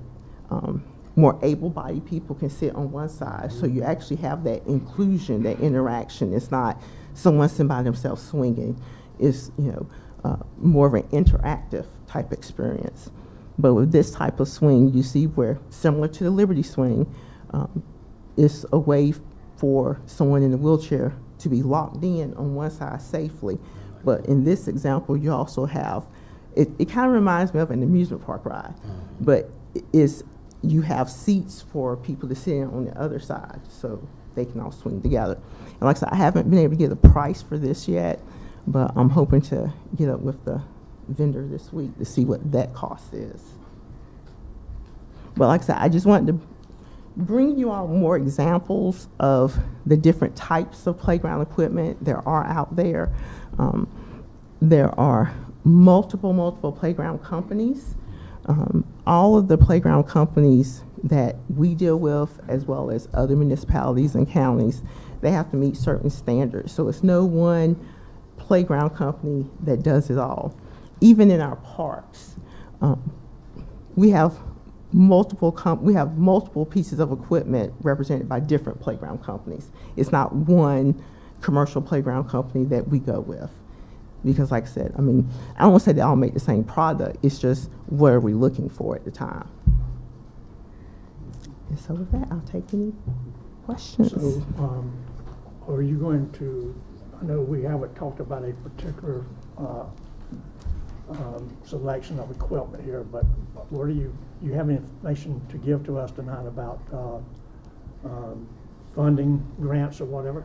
more able-bodied people can sit on one side, so you actually have that inclusion, that interaction. It's not someone sitting by themselves swinging. It's, you know, more of an interactive type experience. But with this type of swing, you see where, similar to the Liberty Swing, it's a way for someone in a wheelchair to be locked in on one side safely. But in this example, you also have, it kind of reminds me of an amusement park ride, but you have seats for people to sit in on the other side, so they can all swing together. And like I said, I haven't been able to get a price for this yet, but I'm hoping to get up with the vendor this week to see what that cost is. But like I said, I just wanted to bring you all more examples of the different types of playground equipment there are out there. There are multiple playground companies. All of the playground companies that we deal with, as well as other municipalities and counties, they have to meet certain standards. So it's no one playground company that does it all. Even in our parks, we have multiple pieces of equipment represented by different playground companies. It's not one commercial playground company that we go with. Because like I said, I mean, I don't want to say they all make the same product. It's just what are we looking for at the time. And so with that, I'll take any questions. So, are you going to, I know we haven't talked about a particular selection of equipment here, but what do you have any information to give to us tonight about funding, grants, or whatever?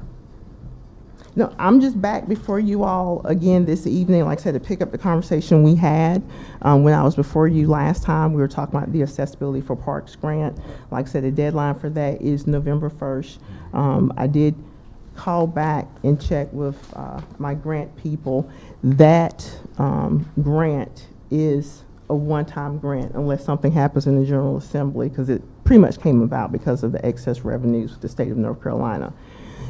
No, I'm just back before you all again this evening, like I said, to pick up the conversation we had when I was before you last time. We were talking about the Accessibility for Parks grant. Like I said, the deadline for that is November 1st. I did call back and check with my grant people. That grant is a one-time grant unless something happens in the General Assembly, because it pretty much came about because of the excess revenues with the state of North Carolina.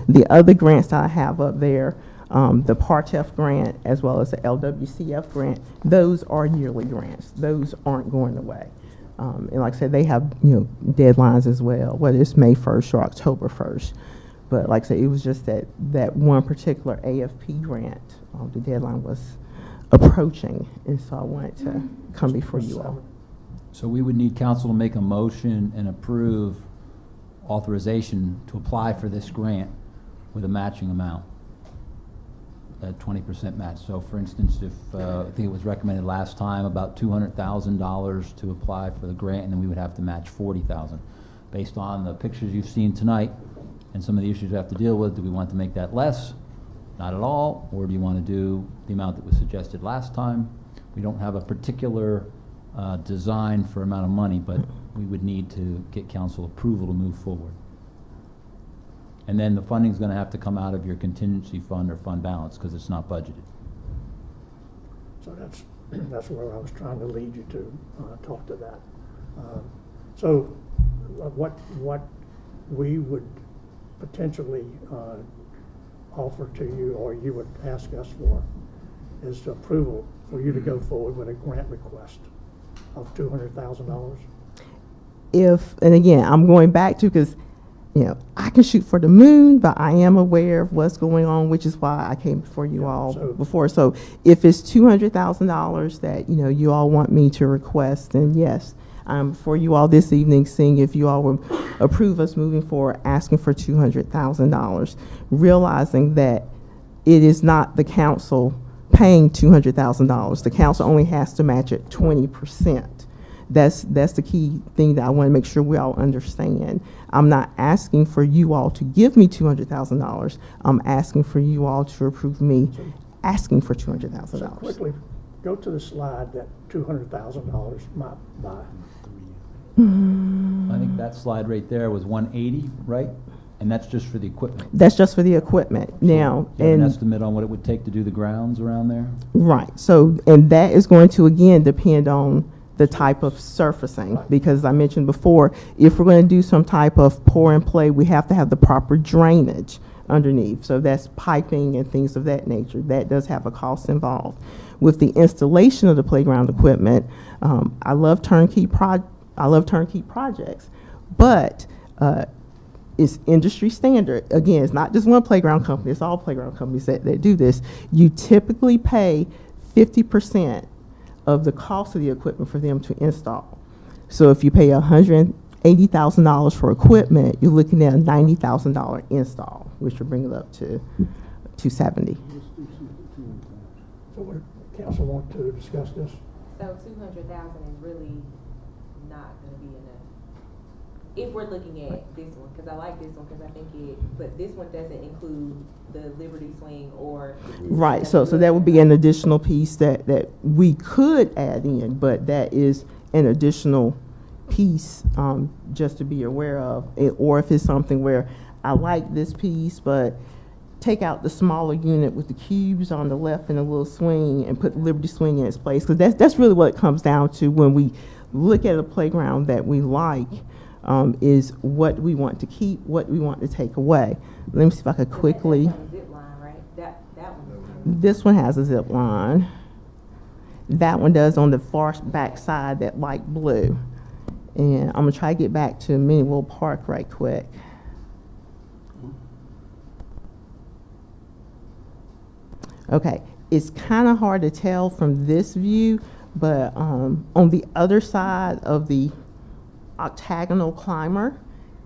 The other grants that I have up there, the PARTEF grant as well as the LWCF grant, those are yearly grants. Those aren't going away. And like I said, they have deadlines as well, whether it's May 1st or October 1st. But like I said, it was just that one particular AFP grant, the deadline was approaching, and so I wanted to come before you all. So we would need council to make a motion and approve authorization to apply for this grant with a matching amount, that 20% match. So for instance, if I think it was recommended last time about $200,000 to apply for the grant, and then we would have to match $40,000. Based on the pictures you've seen tonight and some of the issues we have to deal with, do we want to make that less? Not at all. Or do you want to do the amount that was suggested last time? We don't have a particular design for amount of money, but we would need to get council approval to move forward. And then the funding is going to have to come out of your contingency fund or fund balance because it's not budgeted. So that's where I was trying to lead you to talk to that. So what we would potentially offer to you, or you would ask us for, is to approval for you to go forward with a grant request of $200,000. And again, I'm going back to, because I can shoot for the moon, but I am aware of what's going on, which is why I came before you all before. So if it's $200,000 that you all want me to request, then yes, I'm before you all this evening, seeing if you all will approve us moving forward, asking for $200,000, realizing that it is not the council paying $200,000. The council only has to match it 20%. That's the key thing that I want to make sure we all understand. I'm not asking for you all to give me $200,000. I'm asking for you all to approve me asking for $200,000. So quickly, go to the slide that $200,000 might buy. I think that slide right there was 180, right? And that's just for the equipment. That's just for the equipment. Now, Do you have an estimate on what it would take to do the grounds around there? Right. So, and that is going to again depend on the type of surfacing, because I mentioned before, if we're going to do some type of pour and play, we have to have the proper drainage underneath. So that's piping and things of that nature. That does have a cost involved. With the installation of the playground equipment, I love turnkey projects, but it's industry standard. Again, it's not just one playground company, it's all playground companies that do this. You typically pay 50% of the cost of the equipment for them to install. So if you pay $180,000 for equipment, you're looking at a $90,000 install, which will bring it up to $270,000. So would council want to discuss this? So 200,000 is really not going to be enough. If we're looking at this one, because I like this one, because I think but this one doesn't include the Liberty Swing or. Right, so that would be an additional piece that we could add in, but that is an additional piece, just to be aware of, or if it's something where I like this piece, but take out the smaller unit with the cubes on the left and a little swing and put Liberty Swing in its place. Because that's really what it comes down to when we look at a playground that we like, is what we want to keep, what we want to take away. Let me see if I could quickly. That's on the zip line, right? That one. This one has a zip line. That one does on the far back side, that light blue. And I'm gonna try to get back to Minnieville Park right quick. Okay, it's kind of hard to tell from this view, but on the other side of the octagonal climber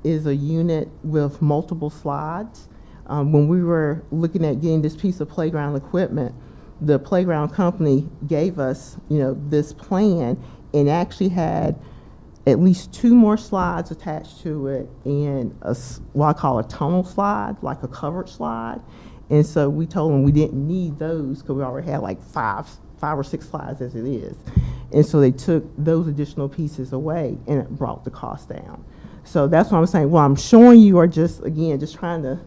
is a unit with multiple slides. When we were looking at getting this piece of playground equipment, the playground company gave us, this plan, and actually had at least 2 more slides attached to it, and what I call a tunnel slide, like a covered slide. And so we told them we didn't need those because we already had like five or 6 slides as it is. And so they took those additional pieces away, and it brought the cost down. So that's what I'm saying. What I'm showing you are just trying to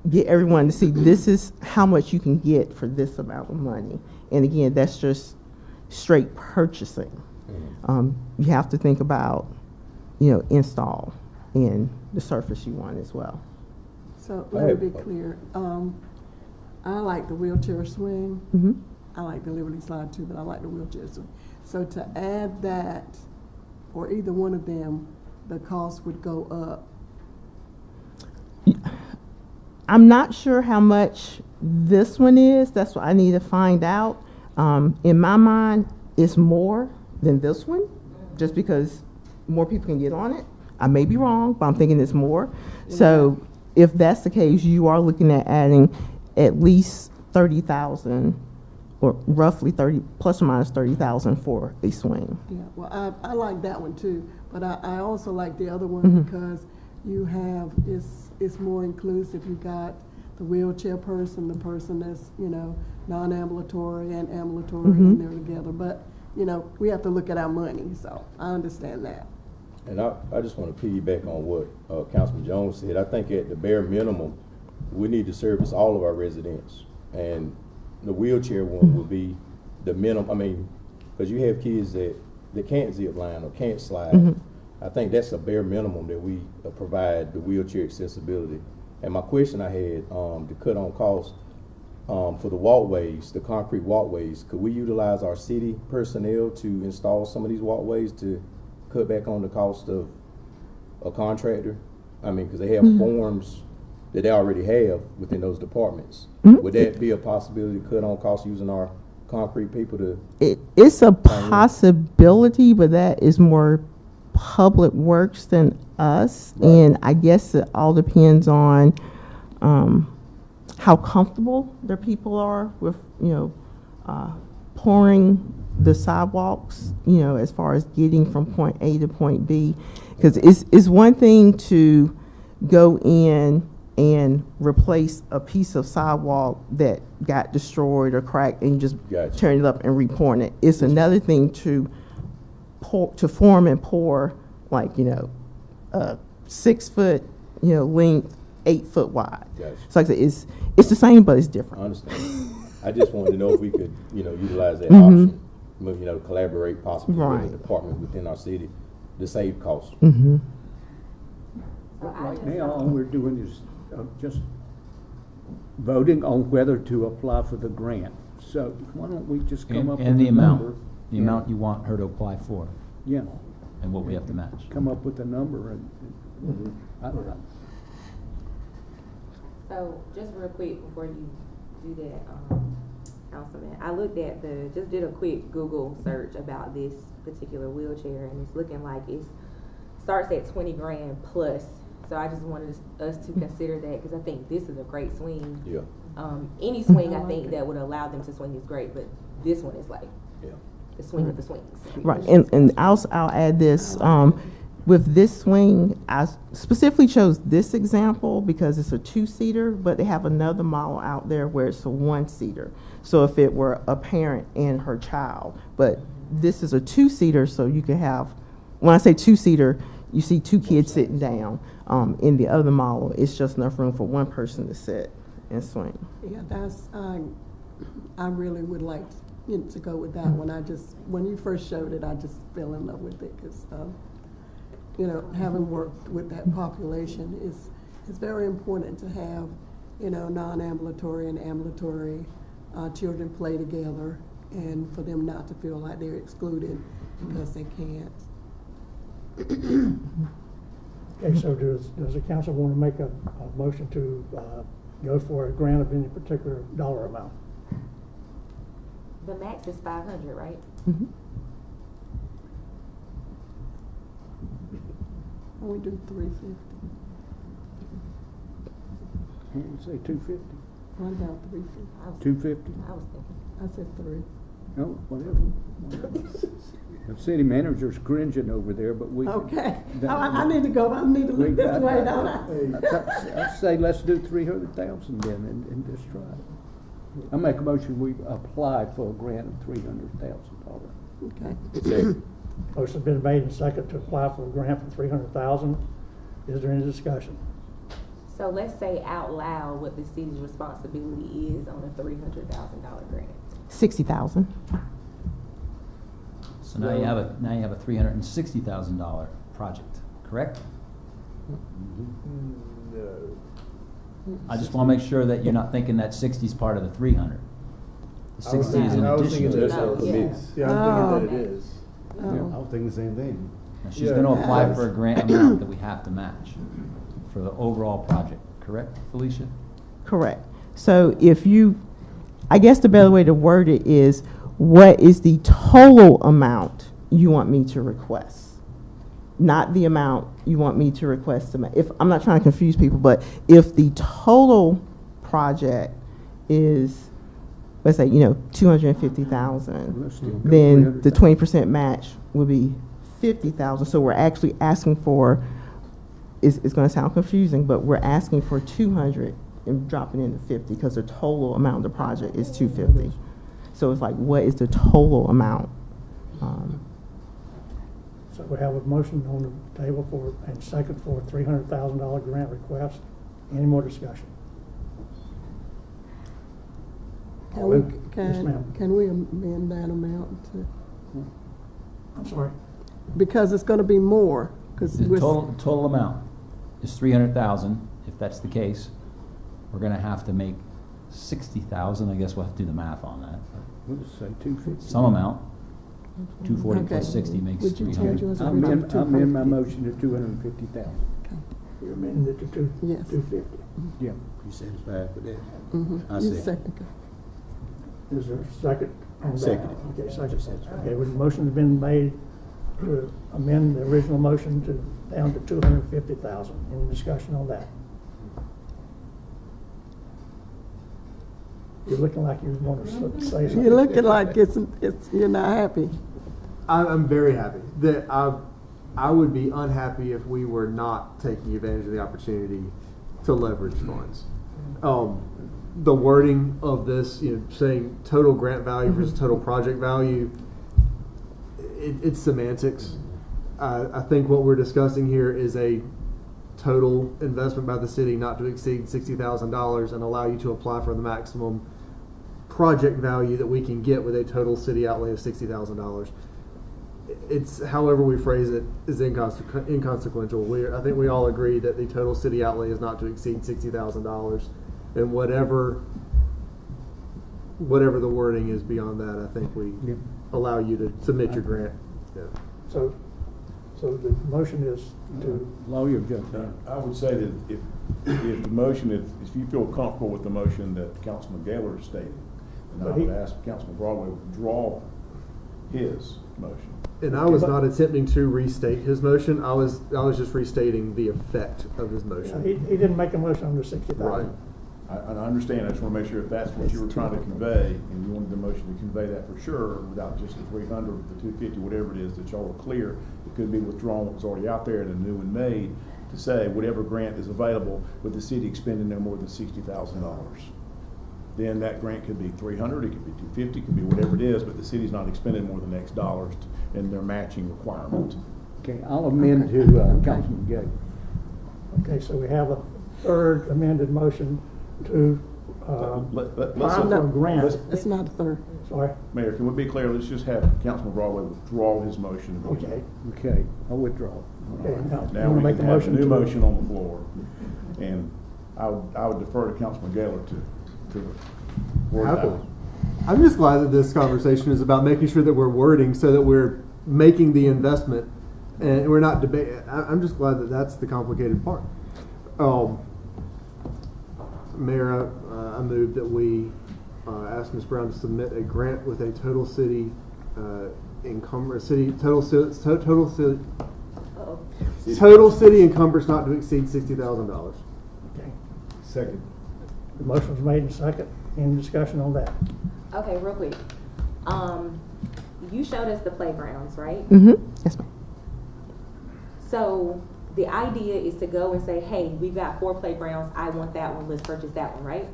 get everyone to see this is how much you can get for this amount of money. And again, that's just straight purchasing. You have to think about, install and the surface you want as well. So let me be clear. I like the wheelchair swing. Mm-hmm. I like the Liberty Slide too, but I like the wheelchair swing. So to add that, or either one of them, the cost would go up. I'm not sure how much this one is. That's what I need to find out. In my mind, it's more than this one, just because more people can get on it. I may be wrong, but I'm thinking it's more. Yeah. So if that's the case, you are looking at adding at least 30,000, or roughly 30, plus or minus 30,000 for a swing. Yeah, well, I like that one too, but I also like the other one Mm-hmm. because you have, it's more inclusive. You got the wheelchair person, the person that's, non-ambulatory and ambulatory, Mm-hmm. and they're together. But, we have to look at our money, so I understand that. And I just want to piggyback on what Councilman Jones said. I think at the bare minimum, we need to service all of our residents. And the wheelchair one would be the minimum. Because you have kids that can't zip line or can't slide. Mm-hmm. I think that's the bare minimum that we provide the wheelchair accessibility. And my question I had, to cut on cost, for the walkways, the concrete walkways, could we utilize our city personnel to install some of these walkways to cut back on the cost of a contractor? Because they have forms that they already have within those departments. Mm-hmm. Would that be a possibility to cut on cost using our concrete people to? It's a possibility, but that is more public works than us. Right. And I guess it all depends on how comfortable their people are with, pouring the sidewalks, as far as getting from point A to point B. Because it's one thing to go in and replace a piece of sidewalk that got destroyed or cracked and just turn it up and re-pour it. It's another thing to form and pour, like, 6 foot, length, 8 foot wide. Gotcha. So like I said, it's the same, but it's different. I understand. I just wanted to know if we could, utilize that option, collaborate possibly with a department within our city to save costs. Mm-hmm. Right now, all we're doing is just voting on whether to apply for the grant. So why don't we just come up with the a amount, number? the amount you want her to apply for, Yeah, and what we have to match. come up with a number and. So just real quick before you do that, Councilman, I looked at just did a quick Google search about this particular wheelchair, and it's looking like it starts at 20 grand plus. So I just wanted us to consider that, because I think this is a great swing. Yeah. Any swing I think that would allow them to swing is great, but this one is like the swing of the swings. Right, and I'll add this. With this swing, I specifically chose this example because it's a 2-seater, but they have another model out there where it's a 1-seater. So if it were a parent and her child, but this is a 2-seater, so you can have when I say two-seater, you see two kids sitting down. In the other model, it's just enough room for one person to sit and swing. Yeah, that's, I really would like to go with that one. When you first showed it, I just fell in love with it because, having worked with that population it's very important to have, non-ambulatory and ambulatory children play together and for them not to feel like they're excluded because they can't. Okay, so does the council want to make a motion to go for a grant of any particular dollar amount? The max is 500, right? Mm-hmm. We do 350. Say 250, What about 350? 250? I was thinking. I said 3. No, whatever. The city manager's cringing over there, but we. Okay. that- I need to go. I need to we look this got- way, don't I? I say let's do 300,000 then and just try it. I make a motion, we apply for a grant of $300,000. Okay. Motion's been made and second to apply for a grant for $300,000. Is there any discussion? So let's say out loud what the city's responsibility is on a $300,000 grant. 60,000. So now you have a $360,000 project, correct? No. I just want to make sure that you're not thinking that 60 is part of the 300. The 60 is in I was addition thinking to that. that. Yeah, I'm thinking that it Okay. is. Oh. I was thinking the same thing. Now, she's Yeah. going to apply for a grant amount that we have to match for the overall project, correct, Felicia? Correct. So I guess the better way to word it is, what is the total amount you want me to request? Not the amount you want me to request. If I'm not trying to confuse people, but if the total project is, let's say, $250,000, Let's still go then the 300,000. 20% match would be $50,000. So we're actually asking for, it's going to sound confusing, but we're asking for 200 and dropping into 50 because the total amount of the project is 250. So it's like, what is the total amount? So we have a motion on the table and second for a $300,000 grant request. Any more discussion? Can we, Yes, ma'am. can we amend that amount to, I'm sorry. because it's gonna be more, because The total amount is 300,000. If that's the case, we're going to have to make 60,000. I guess we'll have to do the math on that. We'll just say 250. Some amount. 240 plus Okay. 60 makes Would you change 300. yours? I amend my motion to 250,000. You're amending it to Yes. 250. Yeah. You satisfied with that? Mm-hmm. I You see. second. Is there a second on that? Second. Okay, second. Okay, well, the motion's been made to amend the original motion down to 250,000. Any discussion on that? You're looking like you want to say something. You're looking like you're not happy. I'm very happy that I would be unhappy if we were not taking advantage of the opportunity to leverage funds. The wording of this, saying total grant value versus total project value, it's semantics. I think what we're discussing here is a total investment by the city not to exceed $60,000 and allow you to apply for the maximum project value that we can get with a total city outlay of $60,000. It's however we phrase it is inconsequential. I think we all agree that the total city outlay is not to exceed $60,000, and whatever the wording is beyond that, I think we allow you to submit your grant. Yeah. So the motion is to, Lawyer jump in. I would say that if the motion, if you feel comfortable with the motion that Councilman Gaylor stated, then I would ask Councilman Broadway to withdraw his motion. And I was not attempting to restate his motion. I was just restating the effect of his motion. he didn't make a motion under 60,000. Right. I understand, I just want to make sure if that's what you were trying to convey, and you wanted the motion to convey that for sure, without just the 300, the 250, whatever it is, that y'all are clear, it could be withdrawn what was already out there and a new one made, to say whatever grant is available with the city expending no more than $60,000. Then that grant could be 300, it could be 250, it could be whatever it is, but the city's not expending more than X dollars in their matching requirement. Okay, I'll amend to, Councilman Gay. Okay, so we have a third amended motion to, Let's, apply for a grant. It's not a third. Sorry, Mayor, can we be clear? Let's just have Councilman Broadway withdraw his motion. okay. Okay, I'll withdraw. Okay, now, you Now wanna we make can the have a motion new to? motion on the floor. And I would defer to Councilman Gaylor to word it Happily. out. I'm just glad that this conversation is about making sure that we're wording so that we're making the investment and we're not debating. I'm just glad that that's the complicated part. Mayor, I move that we ask Ms. Brown to submit a grant with a total city encumbrance not to exceed $60,000. Okay. Second. The motion was made and second. Any discussion on that? Okay, real quick. You showed us the playgrounds, right? Mm-hmm. Yes, ma'am. So the idea is to go and say, hey, we've got 4 playgrounds. I want that one. Let's purchase that one, right?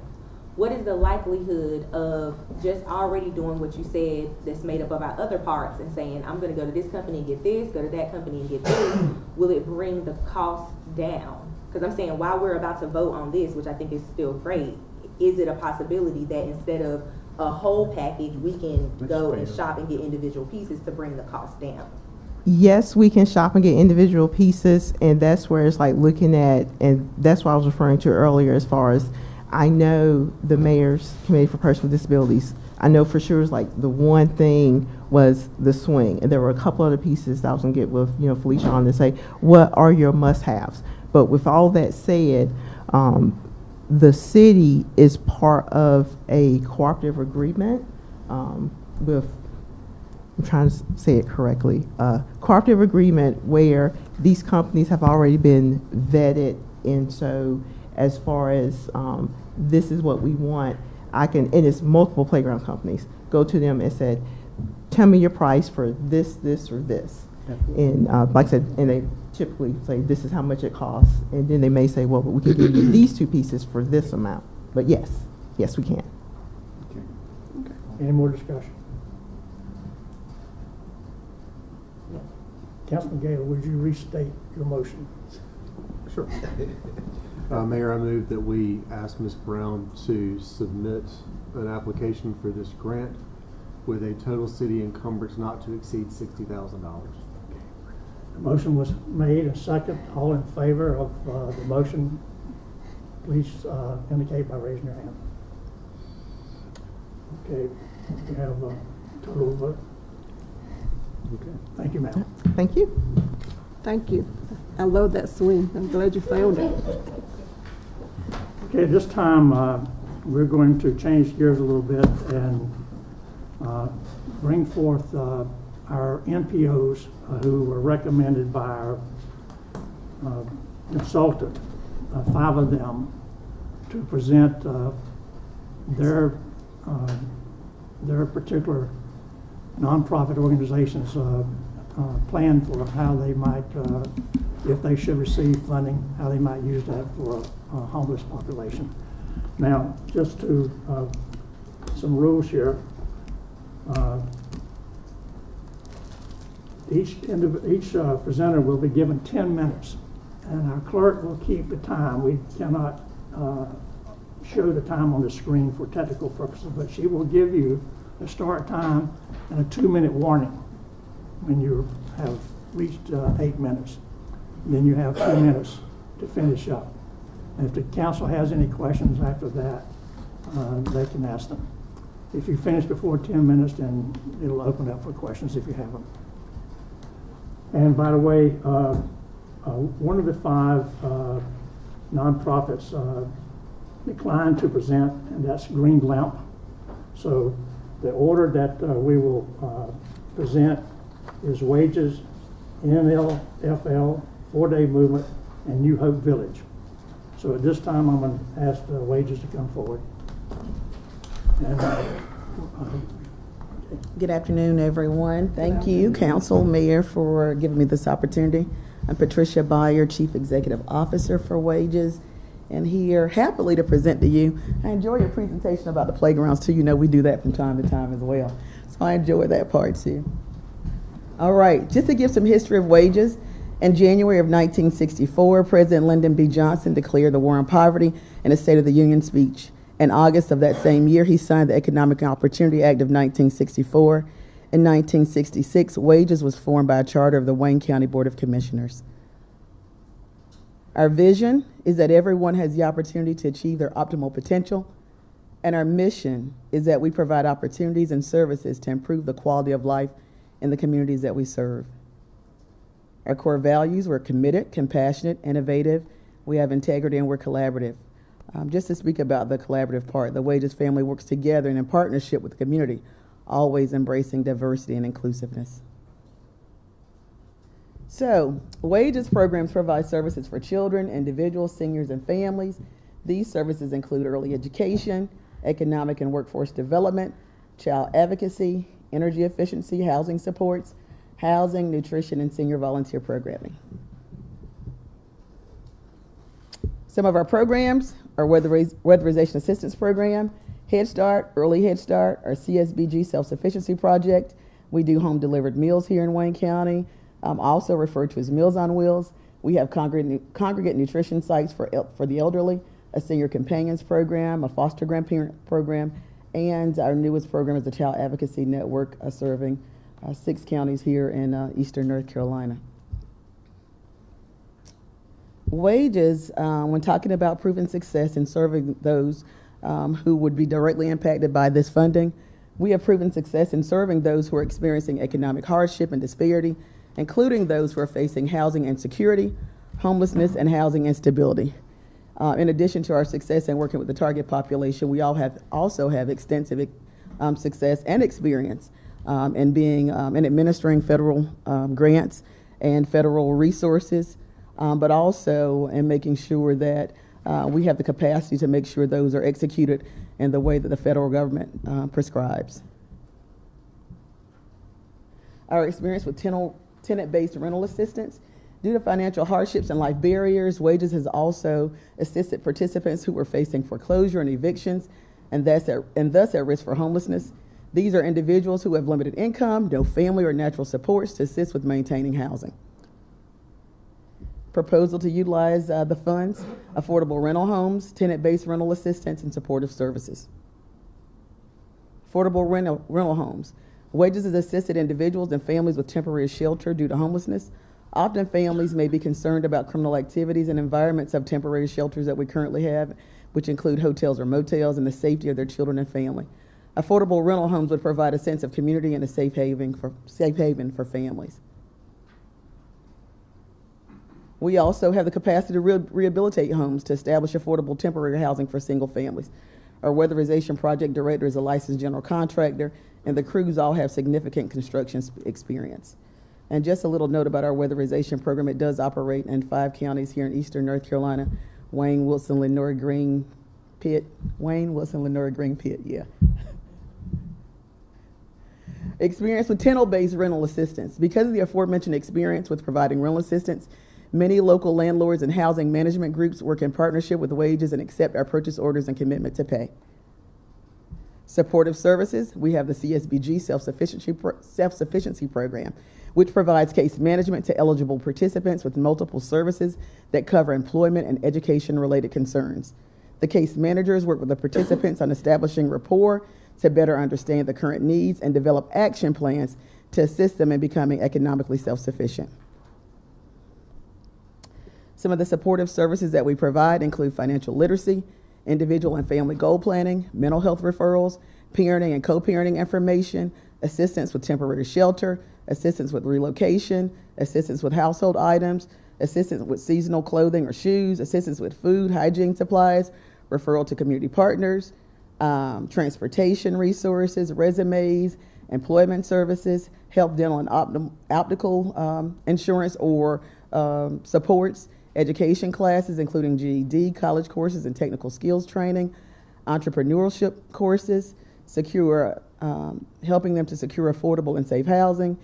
What is the likelihood of just already doing what you said that's made up of our other parks and saying, I'm going to go to this company and get this, go to that company and get this? Will it bring the cost down? Because I'm saying while we're about to vote on this, which I think is still great, is it a possibility that instead of a whole package, we can go and shop and get individual pieces to bring the cost down? Yes, we can shop and get individual pieces, and that's where it's like looking at, and that's what I was referring to earlier as far as I know the Mayor's Committee for Persons with Disabilities, I know for sure it's like the one thing was the swing, and there were a couple other pieces that I was gonna get with, you know, Felicia on to say, what are your must-haves? But with all that said, the city is part of a cooperative agreement with, I'm trying to say it correctly, cooperative agreement where these companies have already been vetted, and so as far as this is what we want, I can, and it's multiple playground companies, go to them and said, tell me your price for this, this, or this. And like I said, and they typically say, this is how much it costs. And then they may say, well, but we can give you these 2 pieces for this amount. But yes, yes, we can. Okay. Any more discussion? Councilman Gaylor, would you restate your motion? Sure. Mayor, I move that we ask Ms. Brown to submit an application for this grant with a total city encumbrance not to exceed $60,000. The motion was made and second. All in favor of the motion, please indicate by raising your hand. Okay, we have a total vote. Okay. Thank you, ma'am. Thank you. Thank you. I love that swing. I'm glad you found it. Okay, this time we're going to change gears a little bit and bring forth our NPOs who were recommended by our consultant, 5 of them, to present their particular nonprofit organizations plan for how they might, if they should receive funding, how they might use that for a homeless population. Now, just to some rules here. Each presenter will be given 10 minutes, and our clerk will keep the time. We cannot show the time on the screen for technical purposes, but she will give you a start time and a 2-minute warning when you have reached 8 minutes. Then you have 2 minutes to finish up. And if the council has any questions after that, they can ask them. If you finish before 10 minutes, then it'll open up for questions if you have them. And by the way, one of the 5 nonprofits declined to present, and that's Green Lamp. So the order that we will present is Wages, NLFL, 4-Day Movement, and New Hope Village. So at this time, I'm going to ask Wages to come forward. And, Good afternoon, everyone. Thank you, Council, Mayor, for giving me this opportunity. I'm Patricia Beyer, Chief Executive Officer for Wages, and here happily to present to you. I enjoy your presentation about the playgrounds too. You know, we do that from time to time as well. So I enjoy that part too. All right, just to give some history of wages, in January of 1964, President Lyndon B. Johnson declared the war on poverty in a State of the Union speech. In August of that same year, he signed the Economic Opportunity Act of 1964. In 1966, Wages was formed by a charter of the Wayne County Board of Commissioners. Our vision is that everyone has the opportunity to achieve their optimal potential, and our mission is that we provide opportunities and services to improve the quality of life in the communities that we serve. Our core values: we're committed, compassionate, innovative, we have integrity, and we're collaborative. Just to speak about the collaborative part, the Wages family works together and in partnership with the community, always embracing diversity and inclusiveness. So, Wages programs provide services for children, individuals, seniors, and families. These services include early education, economic and workforce development, child advocacy, energy efficiency, housing supports, housing, nutrition, and senior volunteer programming. Some of our programs are Weatherization Assistance Program, Head Start, Early Head Start, our CSBG Self-Sufficiency Project. We do home delivered meals here in Wayne County, also referred to as Meals on Wheels. We have congregate nutrition sites for the elderly, a senior companions program, a foster grandparent program, and our newest program is the Child Advocacy Network, serving 6 counties here in eastern North Carolina. Wages, when talking about proven success in serving those who would be directly impacted by this funding, we have proven success in serving those who are experiencing economic hardship and disparity, including those who are facing housing insecurity, homelessness, and housing instability. In addition to our success in working with the target population, we also have extensive success and experience in being in administering federal grants and federal resources, but also in making sure that we have the capacity to make sure those are executed in the way that the federal government prescribes. Our experience with tenant-based rental assistance. Due to financial hardships and life barriers, Wages has also assisted participants who were facing foreclosure and evictions and thus at risk for homelessness. These are individuals who have limited income, no family or natural supports to assist with maintaining housing. Proposal to utilize the funds: affordable rental homes, tenant-based rental assistance, and supportive services. Affordable rental homes. Wages has assisted individuals and families with temporary shelter due to homelessness. Often families may be concerned about criminal activities and environments of temporary shelters that we currently have, which include hotels or motels, and the safety of their children and family. Affordable rental homes would provide a sense of community and a safe haven for families. We also have the capacity to rehabilitate homes to establish affordable temporary housing for single families. Our weatherization project director is a licensed general contractor, and the crews all have significant construction experience. And just a little note about our weatherization program: it does operate in 5 counties here in eastern North Carolina: Wayne, Wilson, Lenore, Green, Pitt. Wayne, Wilson, Lenore, Green, Pitt, yeah. Experience with tenant-based rental assistance. Because of the aforementioned experience with providing rental assistance, many local landlords and housing management groups work in partnership with Wages and accept our purchase orders and commitment to pay. Supportive services. We have the CSBG Self-Sufficiency Program, which provides case management to eligible participants with multiple services that cover employment and education-related concerns. The case managers work with the participants on establishing rapport to better understand the current needs and develop action plans to assist them in becoming economically self-sufficient. Some of the supportive services that we provide include financial literacy, individual and family goal planning, mental health referrals, parenting and co-parenting information, assistance with temporary shelter, assistance with relocation, assistance with household items, assistance with seasonal clothing or shoes, assistance with food, hygiene supplies, referral to community partners, transportation resources, resumes, employment services, health, dental, and optical insurance or supports, education classes including GED, college courses, and technical skills training, entrepreneurship courses, helping them to secure affordable and safe housing,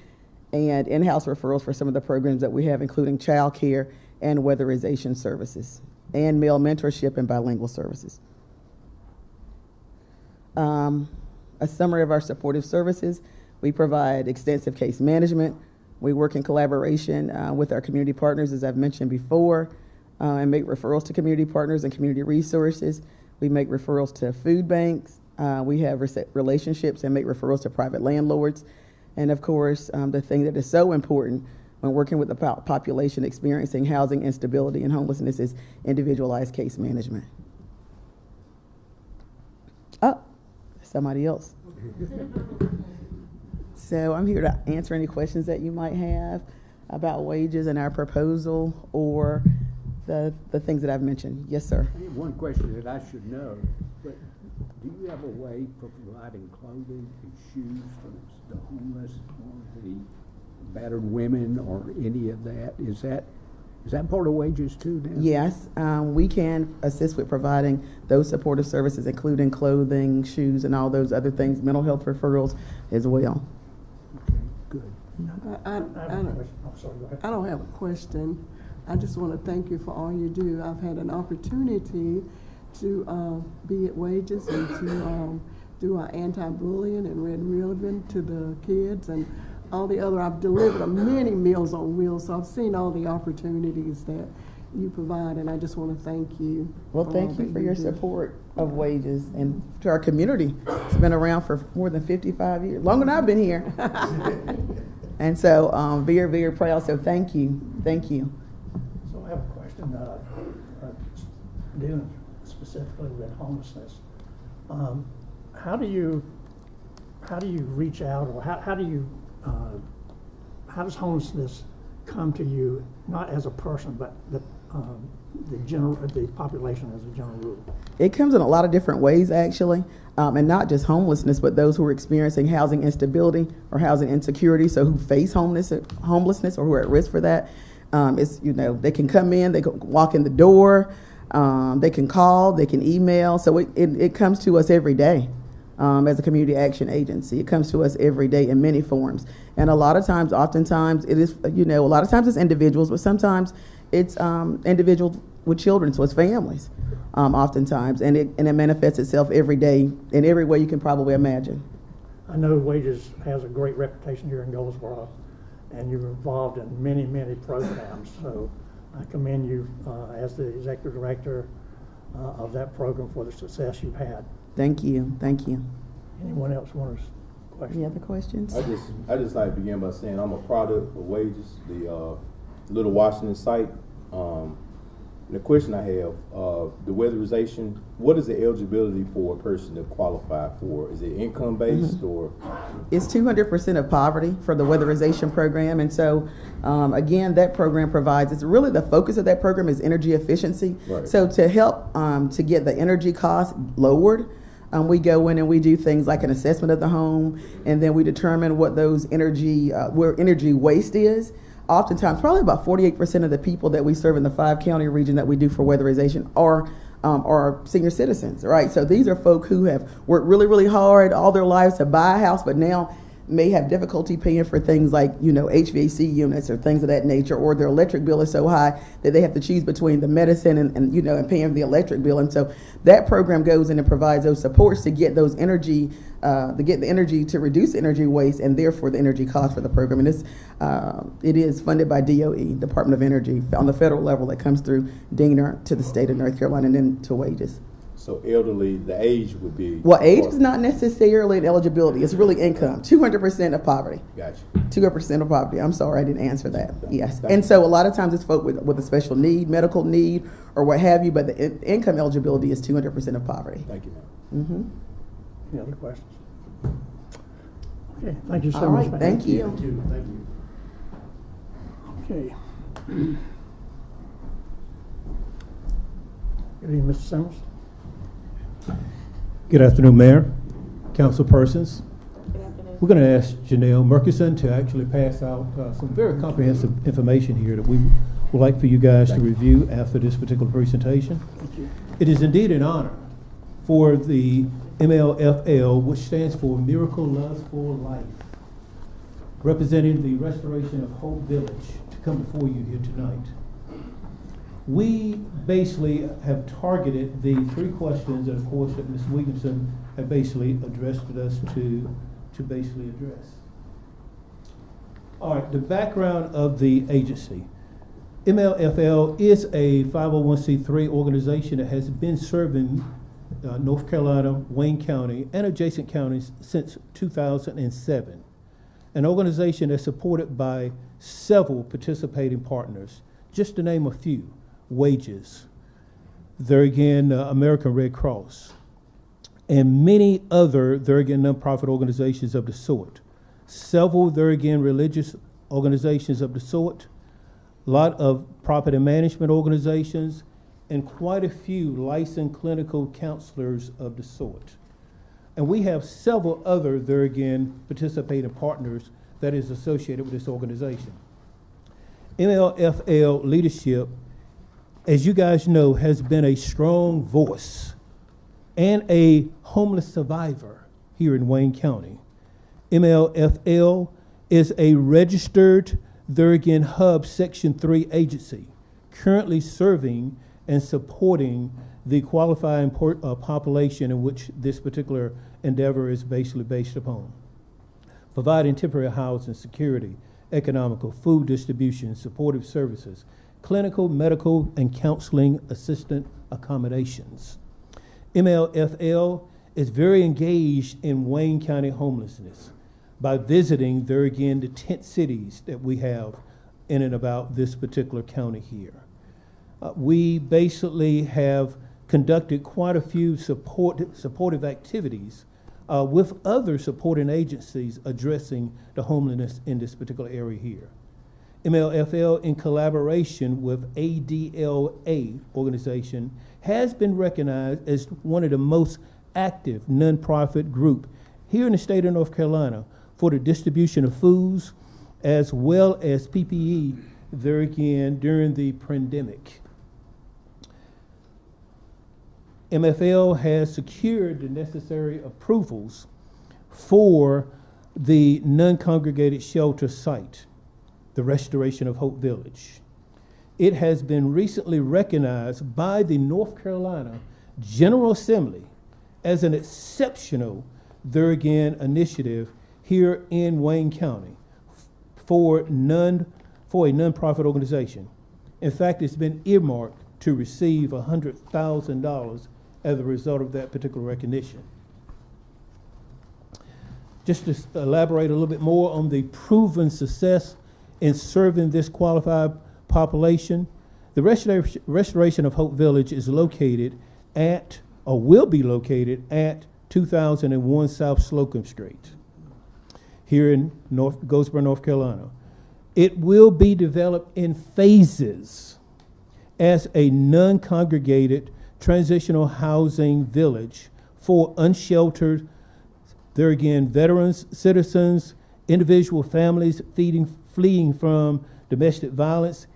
and in-house referrals for some of the programs that we have, including child care and weatherization services, and male mentorship and bilingual services. A summary of our supportive services: we provide extensive case management, We work in collaboration with our community partners, as I've mentioned before, and make referrals to community partners and community resources. We make referrals to food banks. We have relationships and make referrals to private landlords. And of course, the thing that is so important when working with the population experiencing housing instability and homelessness is individualized case management. Oh, somebody else. So I'm here to answer any questions that you might have about wages and our proposal or the things that I've mentioned. Yes, sir. I have one question that I should know, but do you have a way for providing clothing and shoes for the homeless or the battered women or any of that? Is that part of wages too now? Yes, we can assist with providing those supportive services, including clothing, shoes, and all those other things, mental health referrals as well. Okay, good. I have a question. Oh, sorry, go ahead. I don't have a question. I just want to thank you for all you do. I've had an opportunity to be at Wages and to do our anti-bullying and red ribbon to the kids and all the other. I've delivered many Meals on Wheels, so I've seen all the opportunities that you provide, and I just want to thank you. Well, thank you for your support of Wages and to our community. It's been around for more than 55 years, longer than I've been here. And so very, very proud, so thank you. Thank you. So I have a question, dealing specifically with homelessness. How do you reach out, or how does homelessness come to you, not as a person, but the population as a general rule? It comes in a lot of different ways, actually, and not just homelessness, but those who are experiencing housing instability or housing insecurity, so who face homelessness or who are at risk for that. They can come in, they can walk in the door, they can call, they can email. So it comes to us every day as a community action agency. It comes to us every day in many forms. And oftentimes it is, a lot of times it's individuals, but sometimes it's individuals with children, so it's families oftentimes. And it manifests itself every day in every way you can probably imagine. I know Wages has a great reputation here in Goldsboro, and you're involved in many, many programs. So I commend you as the executive director of that program for the success you've had. Thank you. Thank you. Anyone else want to question? Any other questions? I just like to begin by saying I'm a product of Wages, the Little Washington site. The question I have, the weatherization, what is the eligibility for a person to qualify for? Is it income based or? It's 200% of poverty for the weatherization program. And so, again, that program provides, it's really the focus of that program is energy efficiency. Right. So to help to get the energy costs lowered, we go in and we do things like an assessment of the home, and then we determine what those where energy waste is. Oftentimes, probably about 48% of the people that we serve in the 5-county region that we do for weatherization are senior citizens, right? So these are folk who have worked really, really hard all their lives to buy a house, but now may have difficulty paying for things like, HVAC units or things of that nature, or their electric bill is so high that they have to choose between the medicine and paying the electric bill. And so that program goes in and provides those supports to get those energy, to reduce energy waste and therefore the energy cost for the program. And it is funded by DOE, Department of Energy, on the federal level that comes through DENR to the state of North Carolina and then to Wages. So elderly, the age would be? Well, age is not necessarily an eligibility. It's really income. 200% of poverty. Gotcha. 200% of poverty. I'm sorry, I didn't answer that. Yes. And so a lot of times it's folk with a special need, medical need, or what have you, but the income eligibility is 200% of poverty. Thank you, ma'am. Any other questions? Okay, thank you so All much. right, thank you. Thank you. Okay. Good evening, Mr. Simmons. Good afternoon, Mayor, council persons. We're going to ask Janelle Murkison to actually pass out some very comprehensive information here that we would like for you guys to review after this particular presentation. Thank you. It is indeed an honor for the MLFL, which stands for Miracle Love for Life, representing the Restoration of Hope Village, to come before you here tonight. We basically have targeted the 3 questions, and of course, that Ms. Williamson had basically addressed us to basically address. All right, the background of the agency. MLFL is a 501c3 organization that has been serving North Carolina, Wayne County, and adjacent counties since 2007. An organization that's supported by several participating partners. Just to name a few: Wages, there again, American Red Cross, and many other, there again, nonprofit organizations of the sort. Several, there again, religious organizations of the sort, a lot of property management organizations, and quite a few licensed clinical counselors of the sort. And we have several other, there again, participating partners that is associated with this organization. MLFL leadership, as you guys know, has been a strong voice and a homeless survivor here in Wayne County. MLFL is a registered, there again, Hub Section 3 agency, currently serving and supporting the qualifying population in which this particular endeavor is basically based upon. Providing temporary housing, security, economical, food distribution, supportive services, clinical, medical, and counseling assistant accommodations. MLFL is very engaged in Wayne County homelessness by visiting, there again, the tent cities that we have in and about this particular county here. We basically have conducted quite a few supportive activities with other supporting agencies addressing the homelessness in this particular area here. MLFL, in collaboration with ADLA organization, has been recognized as one of the most active nonprofit group here in the state of North Carolina for the distribution of foods as well as PPE, there again, during the pandemic. MFL has secured the necessary approvals for the non-congregated shelter site, the restoration of Hope Village. It has been recently recognized by the North Carolina General Assembly as an exceptional, there again, initiative here in Wayne County for a nonprofit organization. In fact, it's been earmarked to receive $100,000 as a result of that particular recognition. Just to elaborate a little bit more on the proven success in serving this qualified population, the restoration of Hope Village is located at, or will be located at 2001 South Slocum Street here in Goldsboro, North Carolina. It will be developed in phases as a non-congregated transitional housing village for unsheltered, there again, veterans, citizens, individual families fleeing from domestic violence,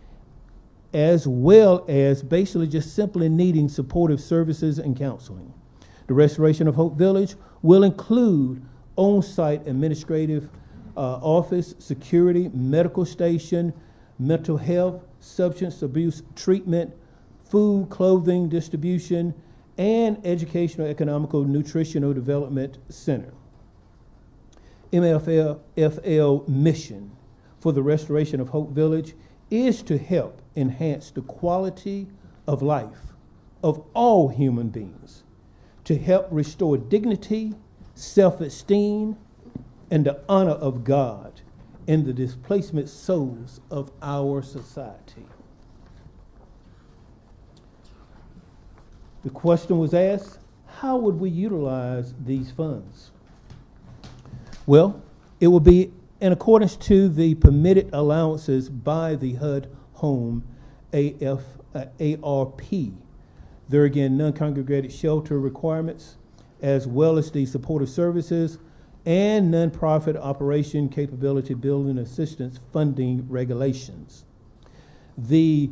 as well as basically just simply needing supportive services and counseling. The restoration of Hope Village will include on-site administrative office, security, medical station, mental health, substance abuse treatment, food, clothing distribution, and educational, economical, nutritional development center. MLFL mission for the restoration of Hope Village is to help enhance the quality of life of all human beings, to help restore dignity, self-esteem, and the honor of God in the displacement souls of our society. The question was asked, how would we utilize these funds? Well, it will be in accordance to the permitted allowances by the HUD Home ARP. There again, non-congregated shelter requirements, as well as the supportive services and nonprofit operation capability building assistance funding regulations. The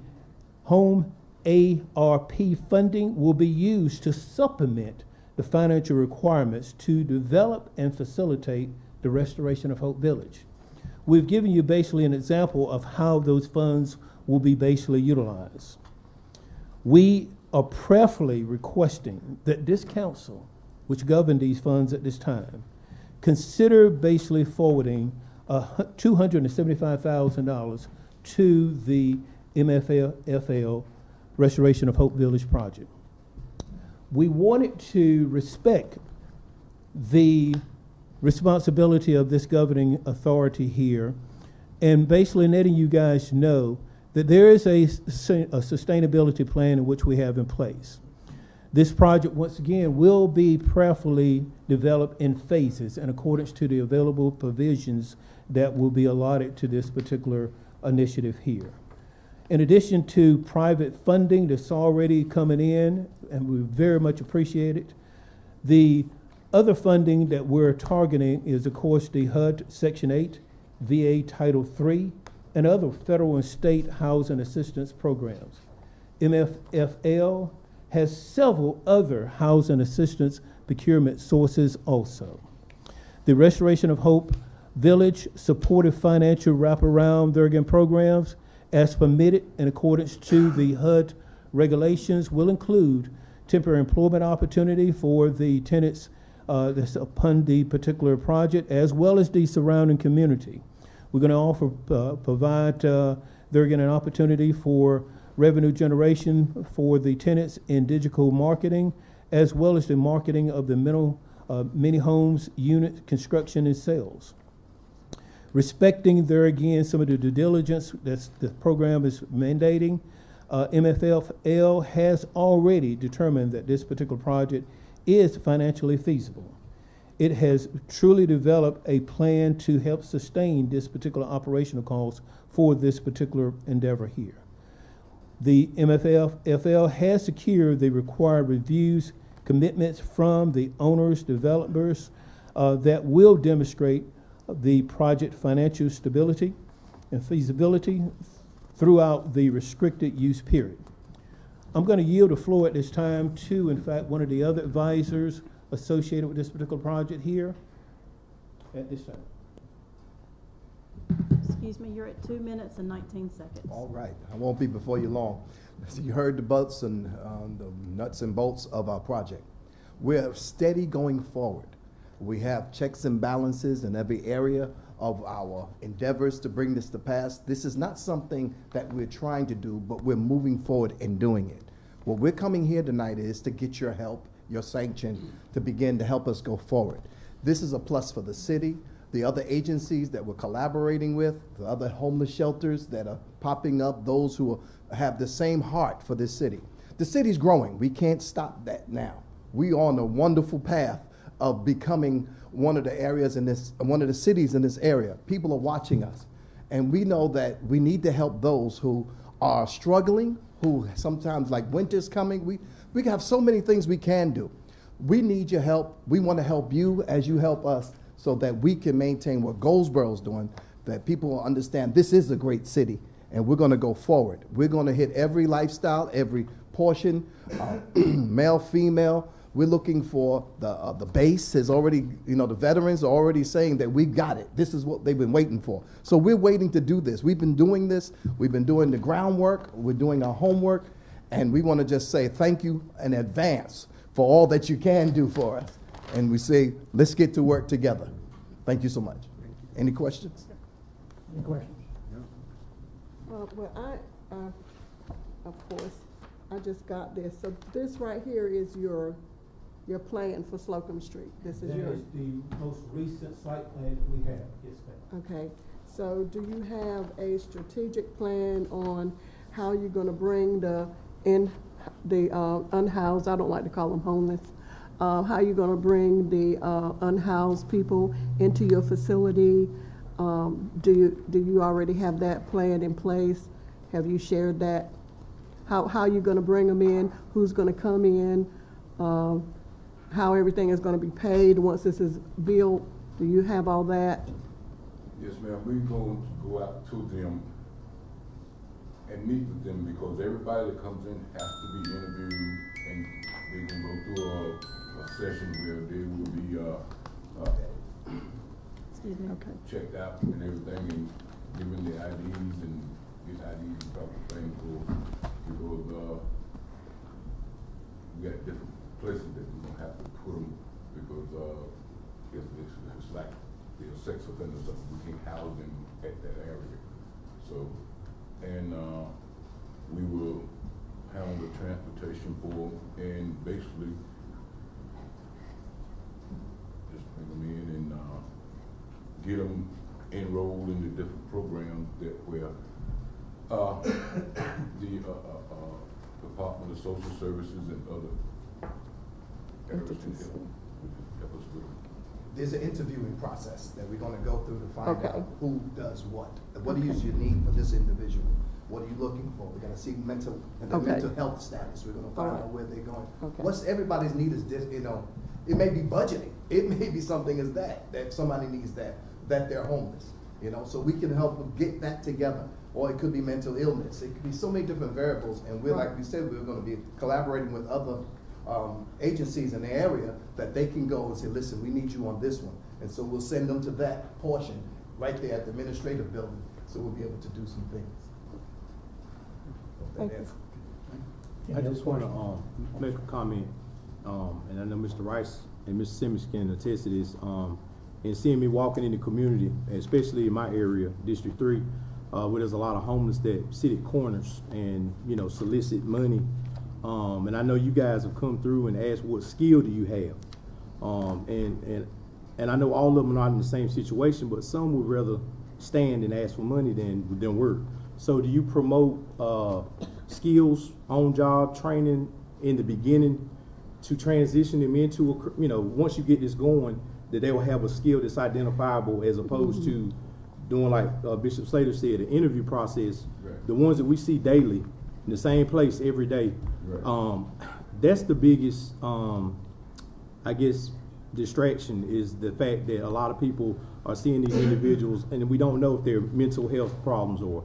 Home ARP funding will be used to supplement the financial requirements to develop and facilitate the restoration of Hope Village. We've given you basically an example of how those funds will be basically utilized. We are prayerfully requesting that this council, which govern these funds at this time, consider basically forwarding $275,000 to the MFL Restoration of Hope Village project. We wanted to respect the responsibility of this governing authority here and basically letting you guys know that there is a sustainability plan in which we have in place. This project, once again, will be prayerfully developed in phases in accordance to the available provisions that will be allotted to this particular initiative here. In addition to private funding that's already coming in, and we very much appreciate it, the other funding that we're targeting is, of course, the HUD Section 8, VA Title III, and other federal and state housing assistance programs. MFFL has several other housing assistance procurement sources also. The Restoration of Hope Village supportive financial wraparound Durgan programs, as permitted in accordance to the HUD regulations, will include temporary employment opportunity for the tenants that's upon the particular project, as well as the surrounding community. We're going to offer, provide Durgan an opportunity for revenue generation for the tenants in digital marketing, as well as the marketing of the many homes, unit construction, and sales. Respecting there again some of the due diligence that the program is mandating, MFFL has already determined that this particular project is financially feasible. It has truly developed a plan to help sustain this particular operational cost for this particular endeavor here. The MFFL has secured the required reviews, commitments from the owners, developers that will demonstrate the project financial stability and feasibility throughout the restricted use period. I'm going to yield the floor at this time to, in fact, one of the other advisors associated with this particular project here at this time. Excuse me, you're at 2 minutes and 19 seconds. All right, I won't be before you long. So you heard the bolts and the nuts and bolts of our project. We're steady going forward. We have checks and balances in every area of our endeavors to bring this to pass. This is not something that we're trying to do, but we're moving forward and doing it. What we're coming here tonight is to get your help, your sanction, to begin to help us go forward. This is a plus for the city, the other agencies that we're collaborating with, the other homeless shelters that are popping up, those who have the same heart for this city. The city's growing. We can't stop that now. We are on a wonderful path of becoming one of the areas in this, one of the cities in this area. People are watching us. And we know that we need to help those who are struggling, who sometimes, like winter's coming, we have so many things we can do. We need your help. We want to help you as you help us so that we can maintain what Goldsboro is doing, that people will understand this is a great city and we're going to go forward. We're going to hit every lifestyle, every portion, male, female. We're looking for the base has already, the veterans are already saying that we got it. This is what they've been waiting for. So we're waiting to do this. We've been doing this. We've been doing the groundwork. We're doing our homework. And we want to just say thank you in advance for all that you can do for us. And we say, let's get to work together. Thank you so much. Any questions? Any questions? Well, of course, I just got this. So this right here is your plan for Slocum Street. This is That your. is the most recent site plan that we have, yes, ma'am. Okay, so do you have a strategic plan on how you're gonna bring the unhoused, I don't like to call them homeless, how you're gonna bring the unhoused people into your facility? Do you already have that plan in place? Have you shared that? How you gonna bring them in? Who's gonna come in? How everything is gonna be paid once this is built? Do you have all that? Yes, ma'am. We're going to go out to them and meet with them because everybody that comes in has to be interviewed, and they're going to go through a session where they will be Excuse me. Okay. checked out and everything, and given their IDs and get IDs and proper thing for, because we got different places that we're going to have to put them because it's like they're sex offenders, so we can house them at that area. So, and we will handle the transportation for them and basically just bring them in and get them enrolled in the different programs that where the Department of Social Services and other areas can help us with them. There's an interviewing process that we're gonna go through to find Okay. out who does what. What is your need for this individual? What are you looking for? We're gonna see mental, and the Okay. mental health status. We're gonna find Alright. out where they're going. Okay. What's everybody's need is this, you know, it may be budgeting. It may be something as that somebody needs that they're homeless, you know, so we can help them get that together. Or it could be mental illness. It could be so many different variables, and we're, like we said, we're gonna be collaborating with other agencies in the area that they can go and say, listen, we need you on this one. And so we'll send them to that portion right there at the administrative building, so we'll be able to do some things. Thank you. I just want to make a comment, and I know Mr. Rice and Mr. Simmons can attest to this. And seeing me walking in the community, especially in my area, District 3, where there's a lot of homeless that sit at corners and solicit money. And I know you guys have come through and asked, what skill do you have? And I know all of them are not in the same situation, but some would rather stand and ask for money than work. So do you promote skills, on-job training in the beginning to transition them into, once you get this going, that they will have a skill that's identifiable as opposed to doing like Bishop Slater said, an interview process, Right. the ones that we see daily in the same place every day. Right. That's the biggest, I guess, distraction is the fact that a lot of people are seeing these individuals and we don't know if they're mental health problems or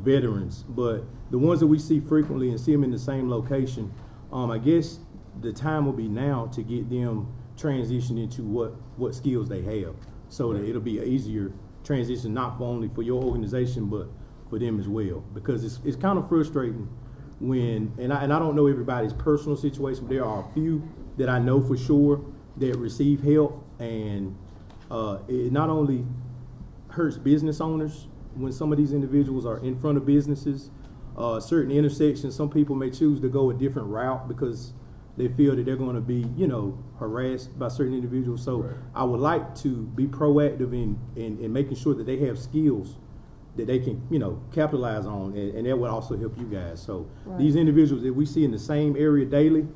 veterans, but the ones that we see frequently and see them in the same location, I guess the time will be now to get them transitioned into what skills they have, so that it'll be an easier transition, not only for your organization, but for them as well. Because it's kind of frustrating when, and I don't know everybody's personal situation, but there are a few that I know for sure that receive help, and it not only hurts business owners when some of these individuals are in front of businesses, certain intersections, some people may choose to go a different route because they feel that they're going to be, harassed by certain individuals. So Right. I would like to be proactive in making sure that they have skills that they can, capitalize on, and that would also help you guys. So these individuals that we see in the same area daily,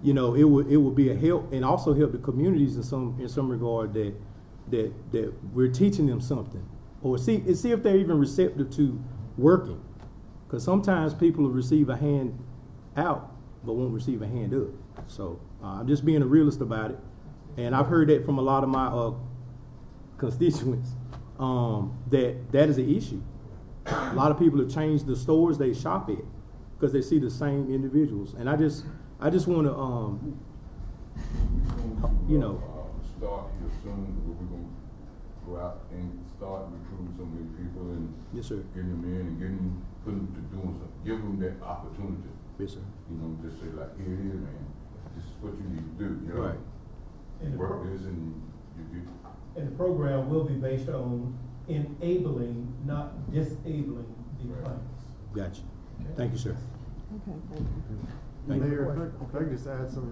it would be a help, and also help the communities in some regard that we're teaching them something, or see if they're even receptive to working, because sometimes people will receive a hand out but won't receive a hand up. So I'm just being a realist about it, and I've heard that from a lot of my constituents, that is an issue. A lot of people have changed the stores they shop at because they see the same individuals, and I just want to start here soon, but we're gonna go out and start recruiting some of these people and Yes, sir. getting them in and putting them to doing something, give them that opportunity. Yes, sir. Just say like, here it is, man. This is what you need to do. Right. And the Work pro- this and you get. And the program will be based on enabling, not disabling the Right. clients. Gotcha. Thank you, sir. Okay, thank you. Thank you. Mayor, if I could just add some,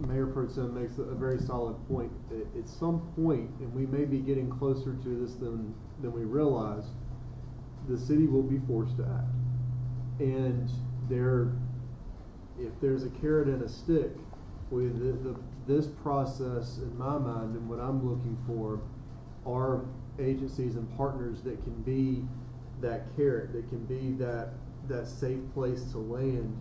Mayor Pro Tem makes a very solid point. At some point, and we may be getting closer to this than we realize, the city will be forced to act. And if there's a carrot and a stick with this process, in my mind, and what I'm looking for are agencies and partners that can be that carrot, that can be that safe place to land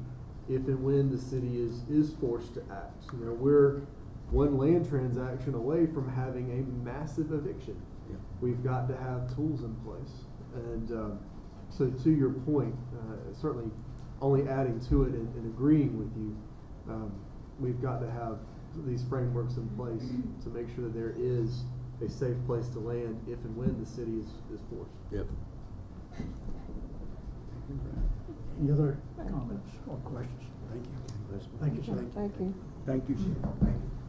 if and when the city is forced to act. We're one land transaction away from having a massive eviction. Yeah. We've got to have tools in place. And so to your point, certainly only adding to it and agreeing with you, we've got to have these frameworks in place to make sure that there is a safe place to land if and when the city is forced. Yep. Any other comments or questions? Thank you. Thank you, sir. Thank you. Thank you, sir.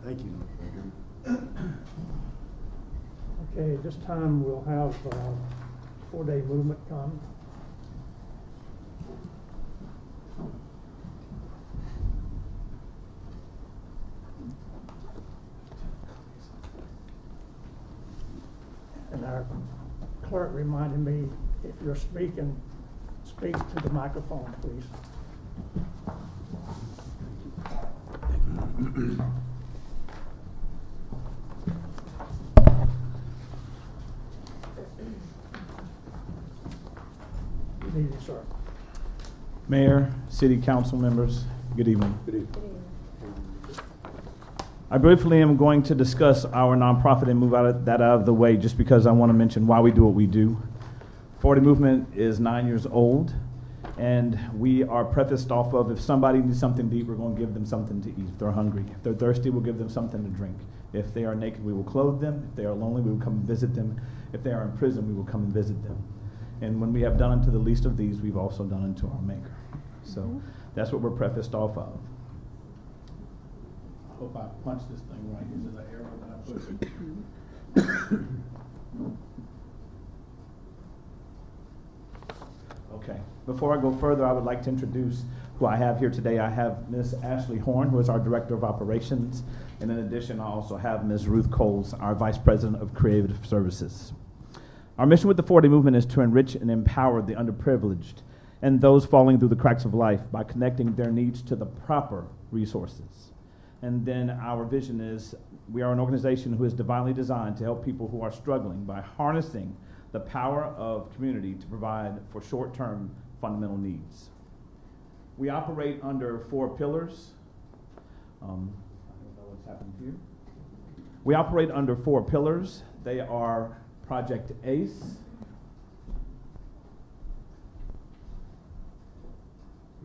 Thank you. Okay, at this time, we'll have 4-day movement come. And our clerk reminded me, if you're speaking, speak to the microphone, please. Good evening, sir. Mayor, city council members, good evening. Good evening. I briefly am going to discuss our nonprofit and move that out of the way just because I want to mention why we do what we do. 40 Movement is 9 years old, and we are prefaced off of if somebody needs something to eat, we're going to give them something to eat. If they're hungry, if they're thirsty, we'll give them something to drink. If they are naked, we will clothe them. If they are lonely, we will come and visit them. If they are in prison, we will come and visit them. And when we have done unto the least of these, we've also done unto our Maker. So that's what we're prefaced off of. I hope I punch this thing right. This is an arrow that I put. Okay. Before I go further, I would like to introduce who I have here today. I have Ms. Ashley Horn, who is our Director of Operations. And in addition, I also have Ms. Ruth Coles, our Vice President of Creative Services. Our mission with the 4-Day Movement is to enrich and empower the underprivileged and those falling through the cracks of life by connecting their needs to the proper resources. And then our vision is we are an organization who is divinely designed to help people who are struggling by harnessing the power of community to provide for short-term fundamental needs. We operate under 4 pillars. I don't know what's happened here. We operate under 4 pillars. They are Project ACE.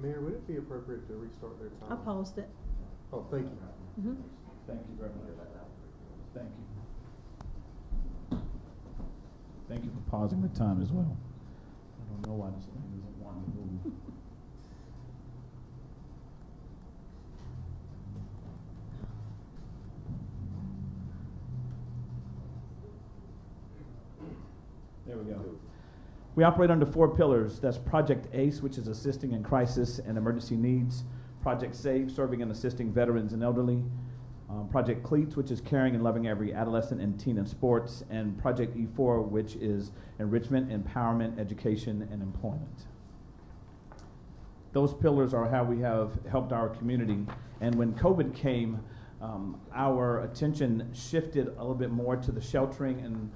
Mayor, would it be appropriate to restart their time? I paused it. Oh, thank you. Mm-hmm. Thank you very much. Thank you. Thank you for pausing the time as well. I don't know why this thing doesn't want to move. There we go. We operate under 4 pillars. That's Project ACE, which is assisting in crisis and emergency needs. Project SAVE, serving and assisting veterans and elderly. Project CLEATS, which is caring and loving every adolescent and teen in sports. And Project E4, which is enrichment, empowerment, education, and employment. Those pillars are how we have helped our community. And when COVID came, our attention shifted a little bit more to the sheltering and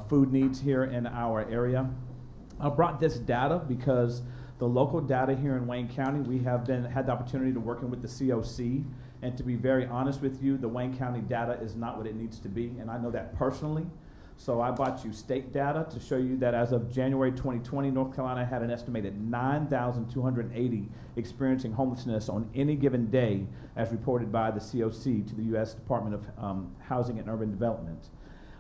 food needs here in our area. I brought this data because the local data here in Wayne County, we have had the opportunity to work with the COC, and to be very honest with you, the Wayne County data is not what it needs to be, and I know that personally. So I brought you state data to show you that as of January 2020, North Carolina had an estimated 9,280 experiencing homelessness on any given day, as reported by the COC to the U.S. Department of Housing and Urban Development.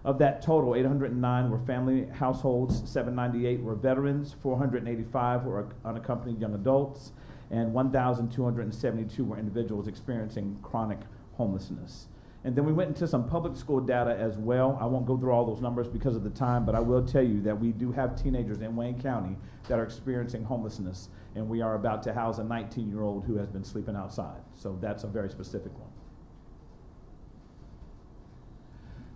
Of that total, 809 were family households, 798 were veterans, 485 were unaccompanied young adults, and 1,272 were individuals experiencing chronic homelessness. And then we went into some public school data as well. I won't go through all those numbers because of the time, but I will tell you that we do have teenagers in Wayne County that are experiencing homelessness, and we are about to house a 19-year-old who has been sleeping outside. So that's a very specific one.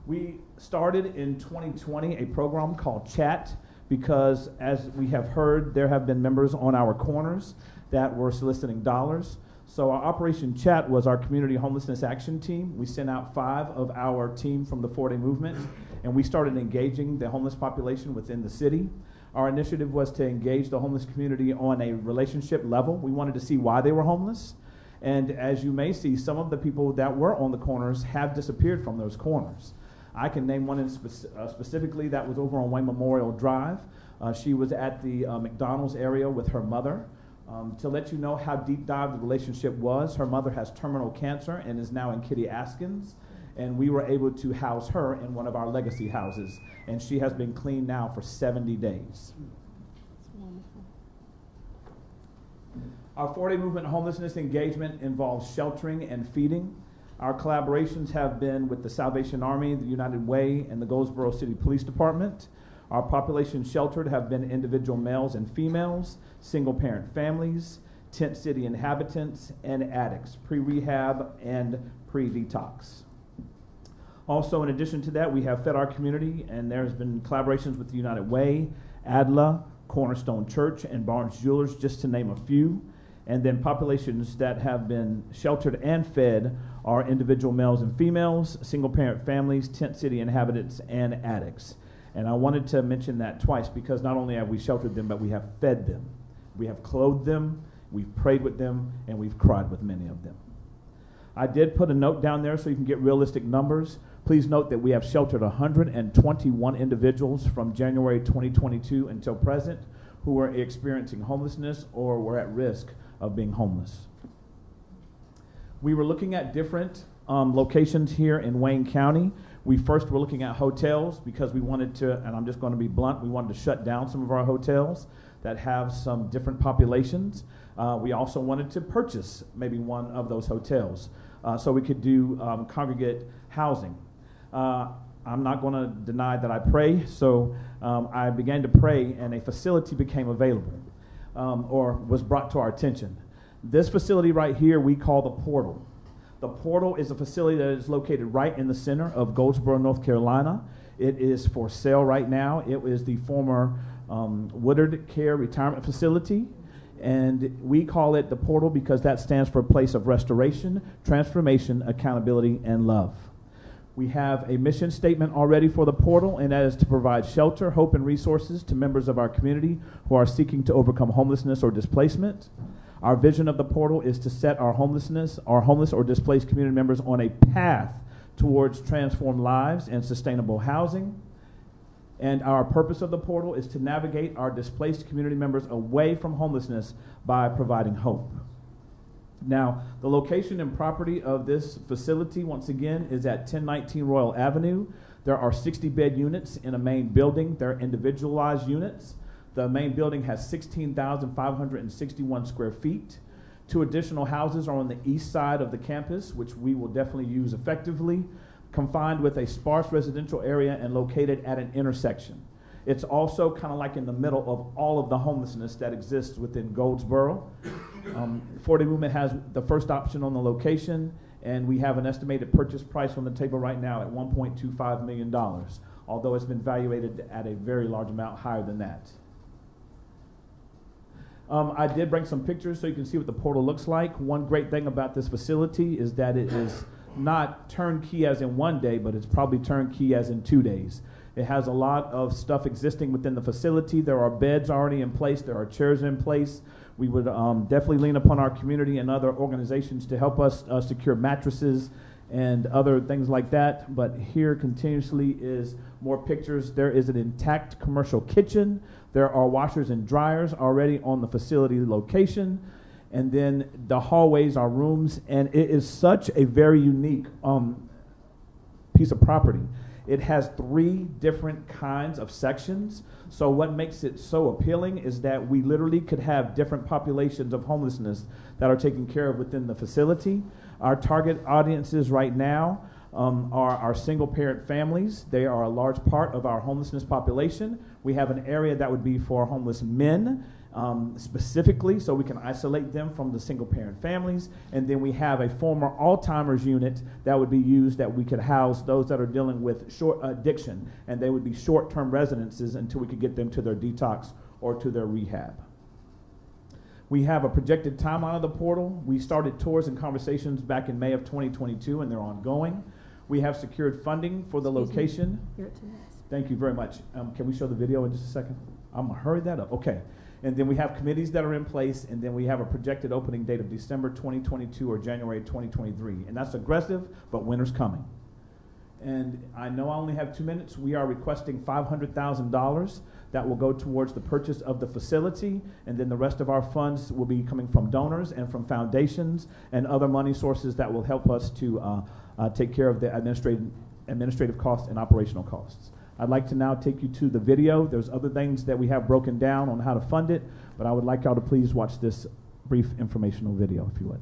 We started in 2020 a program called Chat because, as we have heard, there have been members on our corners that were soliciting dollars. So our Operation Chat was our community homelessness action team. We sent out 5 of our team from the 4-Day Movement, and we started engaging the homeless population within the city. Our initiative was to engage the homeless community on a relationship level. We wanted to see why they were homeless. And as you may see, some of the people that were on the corners have disappeared from those corners. I can name one specifically that was over on Wayne Memorial Drive. She was at the McDonald's area with her mother. To let you know how deep dive the relationship was, her mother has terminal cancer and is now in Kitty Askins, and we were able to house her in one of our legacy houses, and she has been clean now for 70 days. Our 4-Day Movement homelessness engagement involves sheltering and feeding. Our collaborations have been with the Salvation Army, the United Way, and the Goldsboro City Police Department. Our populations sheltered have been individual males and females, single-parent families, tent city inhabitants, and addicts, pre-rehab and pre-detox. Also, in addition to that, we have fed our community, and there's been collaborations with the United Way, ADLA, Cornerstone Church, and Barnes Jewelers, just to name a few. And then populations that have been sheltered and fed are individual males and females, single-parent families, tent city inhabitants, and addicts. And I wanted to mention that twice because not only have we sheltered them, but we have fed them. We have clothed them, we've prayed with them, and we've cried with many of them. I did put a note down there so you can get realistic numbers. Please note that we have sheltered 121 individuals from January 2022 until present who are experiencing homelessness or were at risk of being homeless. We were looking at different locations here in Wayne County. We first were looking at hotels because we wanted to, and I'm just going to be blunt, we wanted to shut down some of our hotels that have some different populations. We also wanted to purchase maybe one of those hotels so we could do congregate housing. I'm not going to deny that I pray, so I began to pray and a facility became available or was brought to our attention. This facility right here we call the Portal. The Portal is a facility that is located right in the center of Goldsboro, North Carolina. It is for sale right now. It is the former Woodard Care Retirement Facility, and we call it the Portal because that stands for a place of restoration, transformation, accountability, and love. We have a mission statement already for the Portal, and that is to provide shelter, hope, and resources to members of our community who are seeking to overcome homelessness or displacement. Our vision of the Portal is to set our homeless or displaced community members on a path towards transformed lives and sustainable housing. And our purpose of the Portal is to navigate our displaced community members away from homelessness by providing hope. Now, the location and property of this facility, once again, is at 1019 Royal Avenue. There are 60 bed units in a main building. They're individualized units. The main building has 16,561 square feet. 2 additional houses are on the east side of the campus, which we will definitely use effectively, confined with a sparse residential area and located at an intersection. It's also kind of like in the middle of all of the homelessness that exists within Goldsboro. 40 Movement has the first option on the location, and we have an estimated purchase price on the table right now at $1.25 million, although it's been valuated at a very large amount higher than that. I did bring some pictures so you can see what the Portal looks like. One great thing about this facility is that it is not turnkey as in 1 day, but it's probably turnkey as in 2 days. It has a lot of stuff existing within the facility. There are beds already in place. There are chairs in place. We would definitely lean upon our community and other organizations to help us secure mattresses and other things like that. But here continuously is more pictures. There is an intact commercial kitchen. There are washers and dryers already on the facility location. And then the hallways are rooms. And it is such a very unique piece of property. It has 3 different kinds of sections. So what makes it so appealing is that we literally could have different populations of homelessness that are taken care of within the facility. Our target audiences right now are our single parent families. They are a large part of our homelessness population. We have an area that would be for homeless men, specifically, so we can isolate them from the single parent families. And then we have a former Alzheimer's unit that would be used that we could house those that are dealing with short addiction, and they would be short-term residences until we could get them to their detox or to their rehab. We have a projected timeline of the Portal. We started tours and conversations back in May of 2022, and they're ongoing. We have secured funding for the location. You're at 2 minutes. Thank you very much. Can we show the video in just a second? I'm gonna hurry that up. Okay. And then we have committees that are in place, and then we have a projected opening date of December 2022 or January 2023. And that's aggressive, but winter's coming. And I know I only have 2 minutes. We are requesting $500,000 that will go towards the purchase of the facility, and then the rest of our funds will be coming from donors and from foundations and other money sources that will help us to take care of the administrative costs and operational costs. I'd like to now take you to the video. There's other things that we have broken down on how to fund it, but I would like y'all to please watch this brief informational video, if you would.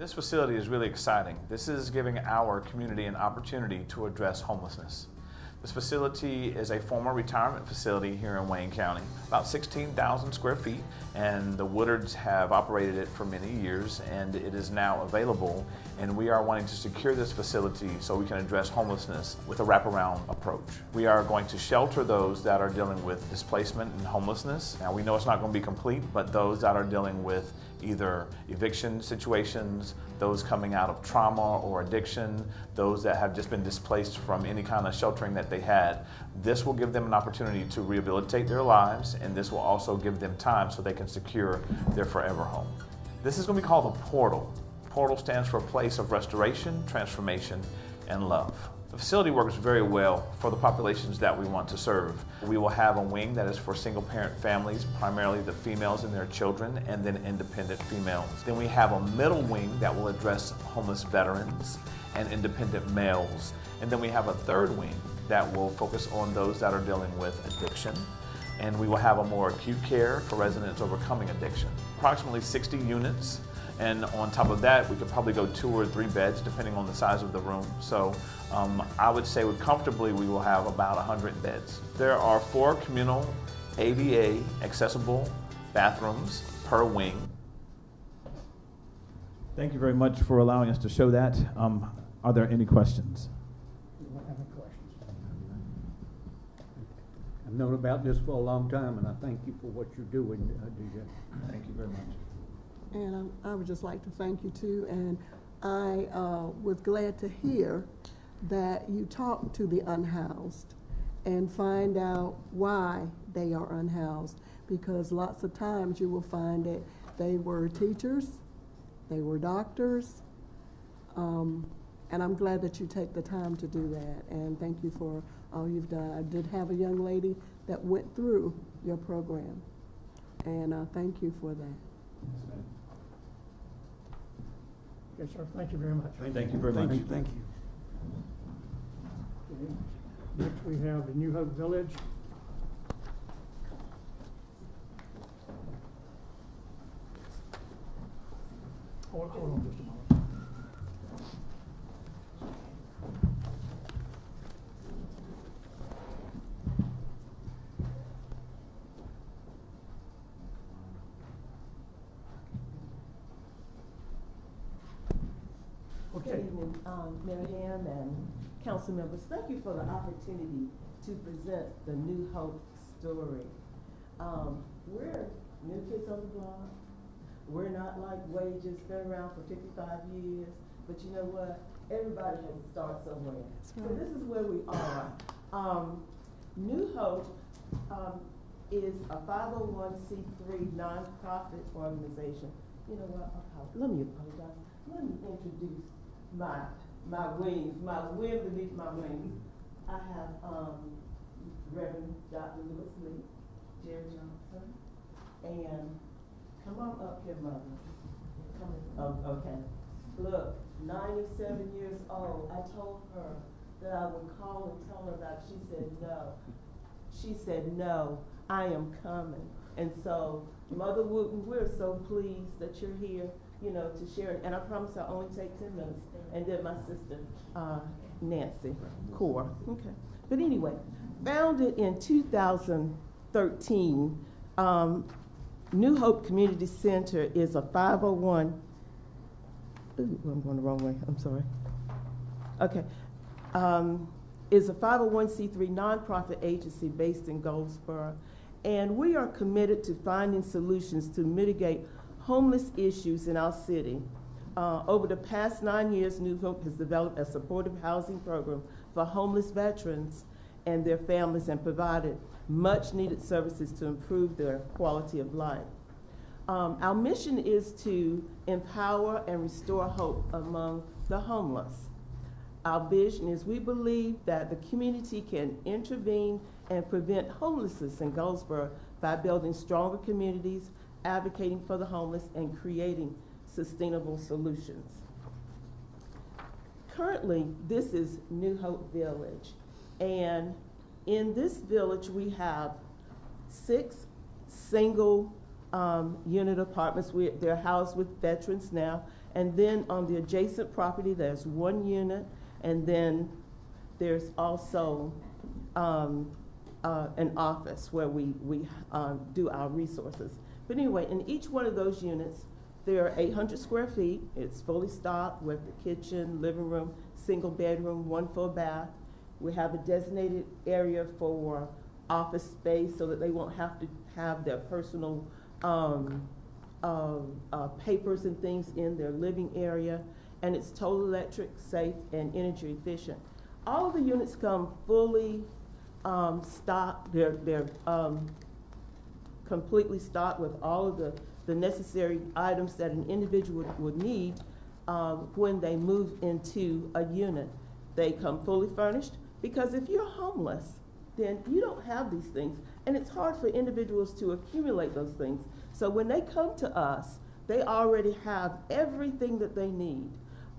This facility is really exciting. This is giving our community an opportunity to address homelessness. This facility is a former retirement facility here in Wayne County, about 16,000 square feet, and the Woodards have operated it for many years, and it is now available, and we are wanting to secure this facility so we can address homelessness with a wraparound approach. We are going to shelter those that are dealing with displacement and homelessness. Now, we know it's not going to be complete, but those that are dealing with either eviction situations, those coming out of trauma or addiction, those that have just been displaced from any kind of sheltering that they had. This will give them an opportunity to rehabilitate their lives, and this will also give them time so they can secure their forever home. This is going to be called the Portal. Portal stands for a place of restoration, transformation, and love. The facility works very well for the populations that we want to serve. We will have a wing that is for single-parent families, primarily the females and their children, and then independent females. Then we have a middle wing that will address homeless veterans and independent males. And then we have a third wing that will focus on those that are dealing with addiction. And we will have a more acute care for residents overcoming addiction. Approximately 60 units. And on top of that, we could probably go 2 or 3 beds depending on the size of the room. So I would say comfortably we will have about 100 beds. There are 4 communal ADA accessible bathrooms per wing. Thank you very much for allowing us to show that. Are there any questions? Anyone have any questions? I've known about this for a long time, and I thank you for what you're doing, DJ. Thank you very much. And I would just like to thank you too, and I was glad to hear that you talked to the unhoused and find out why they are unhoused, because lots of times you will find that they were teachers, they were doctors, and I'm glad that you take the time to do that, and thank you for all you've done. I did have a young lady that went through your program, and thank you for that. Yes, sir. Thank you very much. Thank you very much. Thank you. Okay. Next, we have the New Hope Village. Hold on just a moment. Good evening, Mayor Ham and council members. Thank you for the opportunity to present the New Hope story. We're new kids on the block. We're not like Wages, been around for 55 years, but you know what? Everybody has to start somewhere. So this is where we are. New Hope is a 501c3 nonprofit organization. You know what? Let me apologize. Let me introduce my wings, my wind beneath my wings. I have Reverend Dr. Lewis Lee, Jerry Johnson, and come on up here, Mother. Okay. Look, 97 years old. I told her that I would call and tell her that. She said no. She said no, I am coming. And so, Mother Wooten, we're so pleased that you're here, you know, to share. And I promise I'll only take 10 minutes. And then my sister, Nancy Core. Okay. But anyway, founded in 2013, New Hope Community Center is a 501. Ooh, I'm going the wrong way. I'm sorry. Okay. Is a 501c3 nonprofit agency based in Goldsboro. And we are committed to finding solutions to mitigate homeless issues in our city. Over the past 9 years, New Hope has developed a supportive housing program for homeless veterans and their families and provided much needed services to improve their quality of life. Our mission is to empower and restore hope among the homeless. Our vision is we believe that the community can intervene and prevent homelessness in Goldsboro by building stronger communities, advocating for the homeless, and creating sustainable solutions. Currently, this is New Hope Village, and in this village we have 6 single unit apartments. They're housed with veterans now, And then on the adjacent property, there's 1 unit, and then there's also an office where we do our resources. But anyway, in each one of those units, there are 800 square feet. It's fully stocked with the kitchen, living room, single bedroom, 1 full bath. We have a designated area for office space so that they won't have to have their personal papers and things in their living area. And it's total electric, safe, and energy efficient. All of the units come fully stocked. They're completely stocked with all of the necessary items that an individual would need when they move into a unit. They come fully furnished, because if you're homeless, then you don't have these things, and it's hard for individuals to accumulate those things. So when they come to us, they already have everything that they need.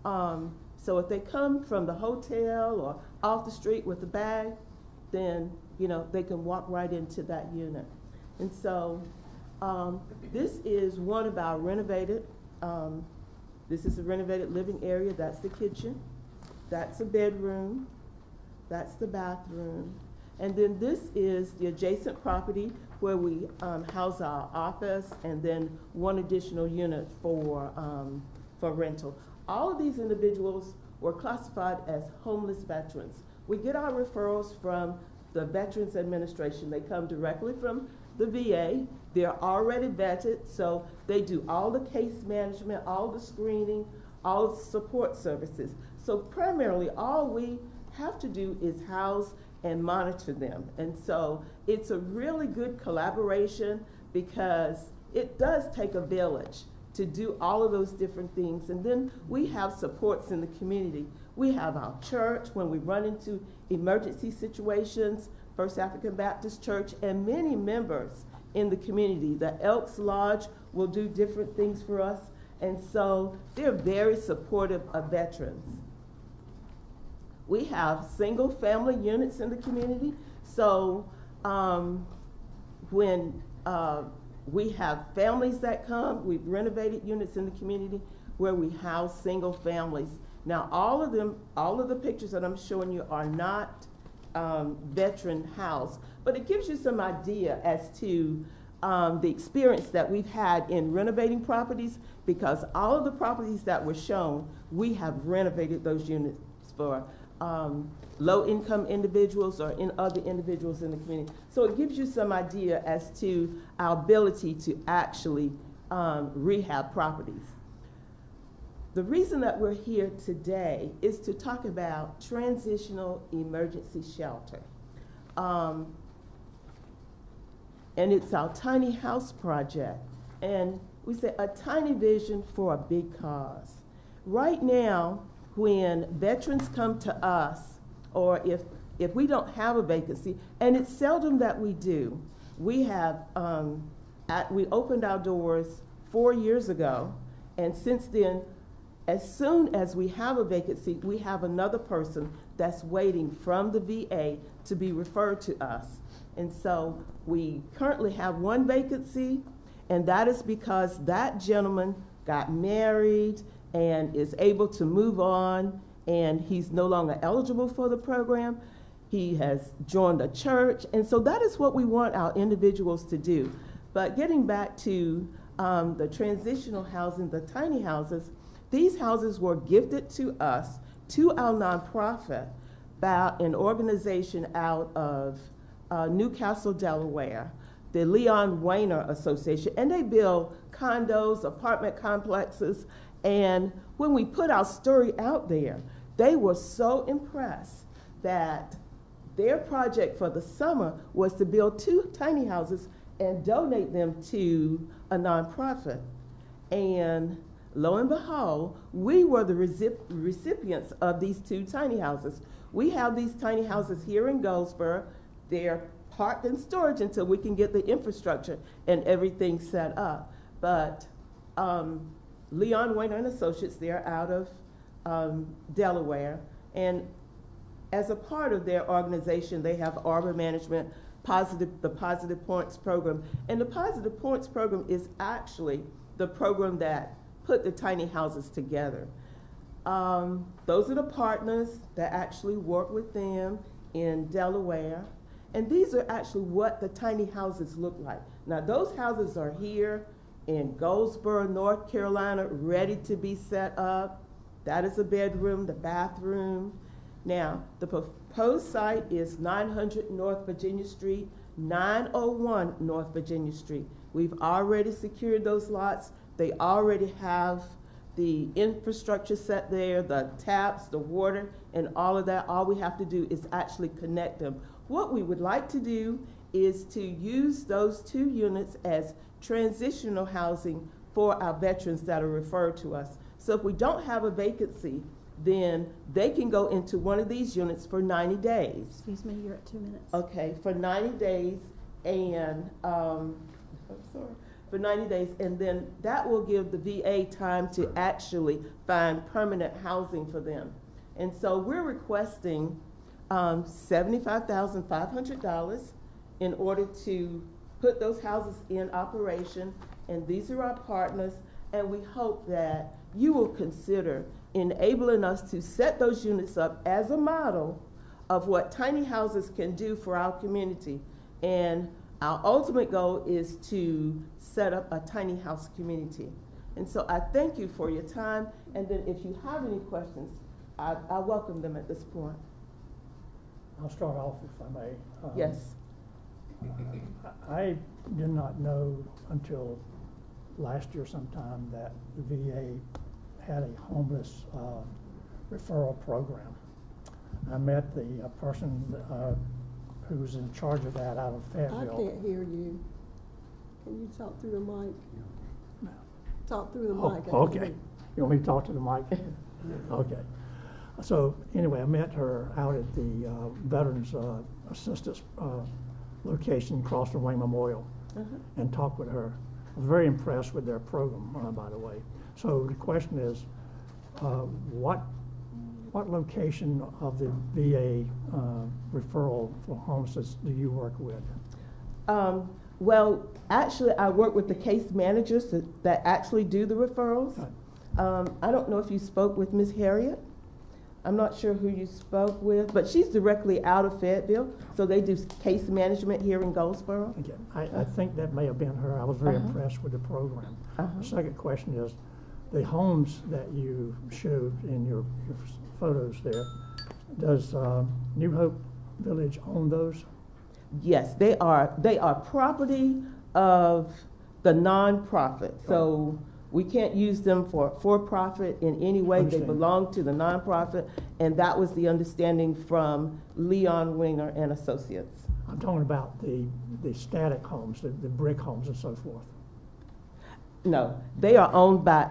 So if they come from the hotel or off the street with a bag, then they can walk right into that unit. And so this is one of our renovated, this is a renovated living area. That's the kitchen, that's a bedroom, that's the bathroom. And then this is the adjacent property where we house our office, and then 1 additional unit for rental. All of these individuals were classified as homeless veterans. We get our referrals from the Veterans Administration. They come directly from the VA. They're already vetted, so they do all the case management, all the screening, all the support services. So primarily all we have to do is house and monitor them. And so it's a really good collaboration, because it does take a village to do all of those different things. And then we have supports in the community. We have our church when we run into emergency situations, First African Baptist Church, and many members in the community. The Elks Lodge will do different things for us. And so they're very supportive of veterans. We have single family units in the community. So when we have families that come, we've renovated units in the community where we house single families. Now all of the pictures that I'm showing you are not veteran house, but it gives you some idea as to the experience that we've had in renovating properties, because all of the properties that were shown, we have renovated those units for low-income individuals or in other individuals in the community. So it gives you some idea as to our ability to actually rehab properties. The reason that we're here today is to talk about transitional emergency shelter. And it's our tiny house project. And we say a tiny vision for a big cause. Right now, when veterans come to us, or if we don't have a vacancy, and it's seldom that we do, we have, we opened our doors 4 years ago, and since then, as soon as we have a vacancy, we have another person that's waiting from the VA to be referred to us. And so we currently have 1 vacancy, and that is because that gentleman got married and is able to move on, and he's no longer eligible for the program. He has joined a church, and so that is what we want our individuals to do. But getting back to the transitional housing, the tiny houses, these houses were gifted to us, to our nonprofit, by an organization out of Newcastle, Delaware, the Leon Weiner Association, and they build condos, apartment complexes. And when we put our story out there, they were so impressed that their project for the summer was to build 2 tiny houses and donate them to a nonprofit. And lo and behold, we were the recipients of these 2 tiny houses. We have these tiny houses here in Goldsboro. They're parked in storage until we can get the infrastructure and everything set up. But Leon Weiner and Associates, they're out of Delaware, and as a part of their organization, they have Arbor Management, the Positive Points Program, and the Positive Points Program is actually the program that put the tiny houses together. Those are the partners that actually work with them in Delaware. And these are actually what the tiny houses look like. Now, those houses are here in Goldsboro, North Carolina, ready to be set up. That is a bedroom, the bathroom. Now, the proposed site is 900 North Virginia Street, 901 North Virginia Street. We've already secured those lots. They already have the infrastructure set there, the taps, the water, and all of that. All we have to do is actually connect them. What we would like to do is to use those 2 units as transitional housing for our veterans that are referred to us. So if we don't have a vacancy, then they can go into one of these units for 90 days. Excuse me, you're at 2 minutes. Okay, for 90 days, and I'm sorry, for 90 days, and then that will give the VA time to actually find permanent housing for them. And so we're requesting $75,500 in order to put those houses in operation, and these are our partners, and we hope that you will consider enabling us to set those units up as a model of what tiny houses can do for our community. And our ultimate goal is to set up a tiny house community. And so I thank you for your time, and then if you have any questions, I welcome them at this point. I'll start off if I may. Yes. I did not know until last year sometime that the VA had a homeless referral program. I met the person who's in charge of that out of I Fayetteville. can't hear you. Can you talk through the mic? No. Talk through the Oh, mic. okay. You want me to talk to the mic? Okay. So anyway, I met her out at the Veterans Assistance location across from Wayne Memorial and talked with her. I was very impressed with their program, by the way. So the question is, what location of the VA referral for homelessness do you work with? Well, actually, I work with the case managers that actually do the referrals. I don't know if you spoke with Ms. Harriet. I'm not sure who you spoke with, but she's directly out of Fayetteville, so they do case management here in Goldsboro. Again, I think that may have been her. I was very impressed with the program. The second question is, the homes that you showed in your photos there, does New Hope Village own those? Yes, they are property of the nonprofit. So we can't use them for profit in any way. They belong to the nonprofit, and that was the understanding from Leon Winger and Associates. I'm talking about the static homes, the brick homes and so forth. No, they are owned by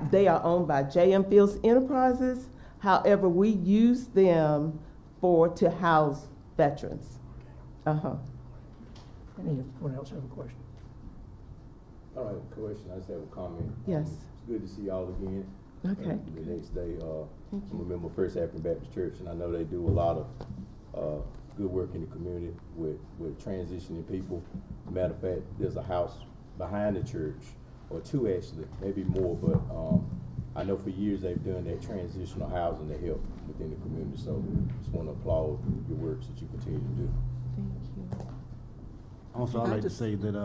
J.M. Fields Enterprises. However, we use them to house veterans. Anyone else have a question? I don't have a question, I just have a comment. Yes. It's good to see y'all again. Okay. The next day, I'm a member of First African Baptist Church, and I know they do a lot of good work in the community with transitioning people. Matter of fact, there's a house behind the church, or 2 actually, maybe more, but I know for years they've done that transitional housing to help within the community. So just want to applaud your works that you continue to do. Thank you. Also, I'd like to say that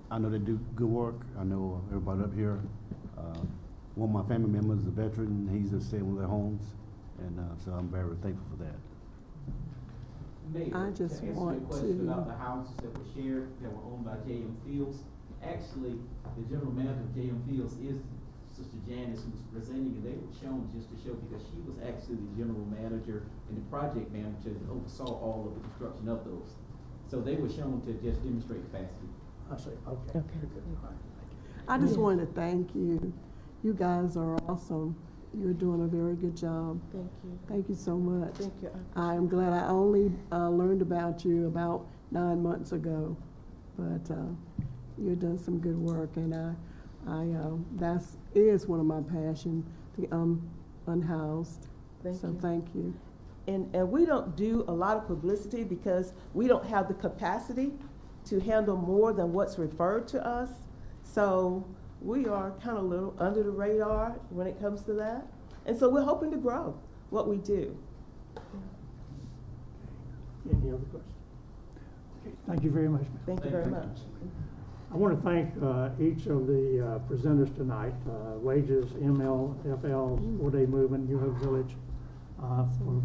I know they do good work. I know everybody up here. One of my family members is a veteran. He's just staying with their homes, and so I'm very thankful for that. Mayor, I just to answer want your question to- about the houses that were shared, that were owned by J.M. Fields. Actually, the general manager of J.M. Fields is Sister Janice, who was presenting, and they were shown just to show because she was actually the general manager and the project manager that oversaw all of the construction of those. So they were shown to just demonstrate capacity. I see, okay. I just wanted to thank you. You guys are awesome. You're doing a very good job. Thank you. Thank you so much. Thank you. I am glad I only learned about you about 9 months ago, but you've done some good work, and that is one of my passions, the unhoused. Thank you. And we don't do a lot of publicity because we don't have the capacity to handle more than what's referred to us. So we are kind of a little under the radar when it comes to that. And so we're hoping to grow what we do. Any other questions? Okay, thank you very much, ma'am. Thank you very much. I want to thank each of the presenters tonight, Wages, ML, FL, 4-Day Movement, New Hope Village, for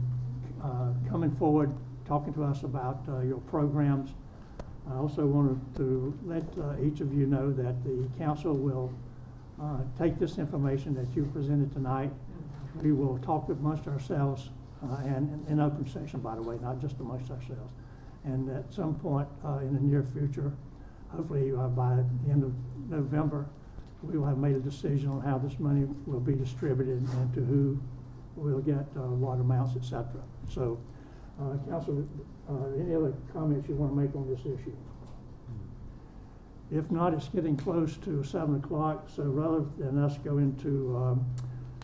coming forward, talking to us about your programs. I also wanted to let each of you know that the council will take this information that you presented tonight. We will talk amongst ourselves and in open session, by the way, not just amongst ourselves. And at some point in the near future, hopefully by the end of November, we will have made a decision on how this money will be distributed and to who will get what amounts, et cetera. So, Council, any other comments you want to make on this issue? If not, it's getting close to 7 o'clock, so rather than us go into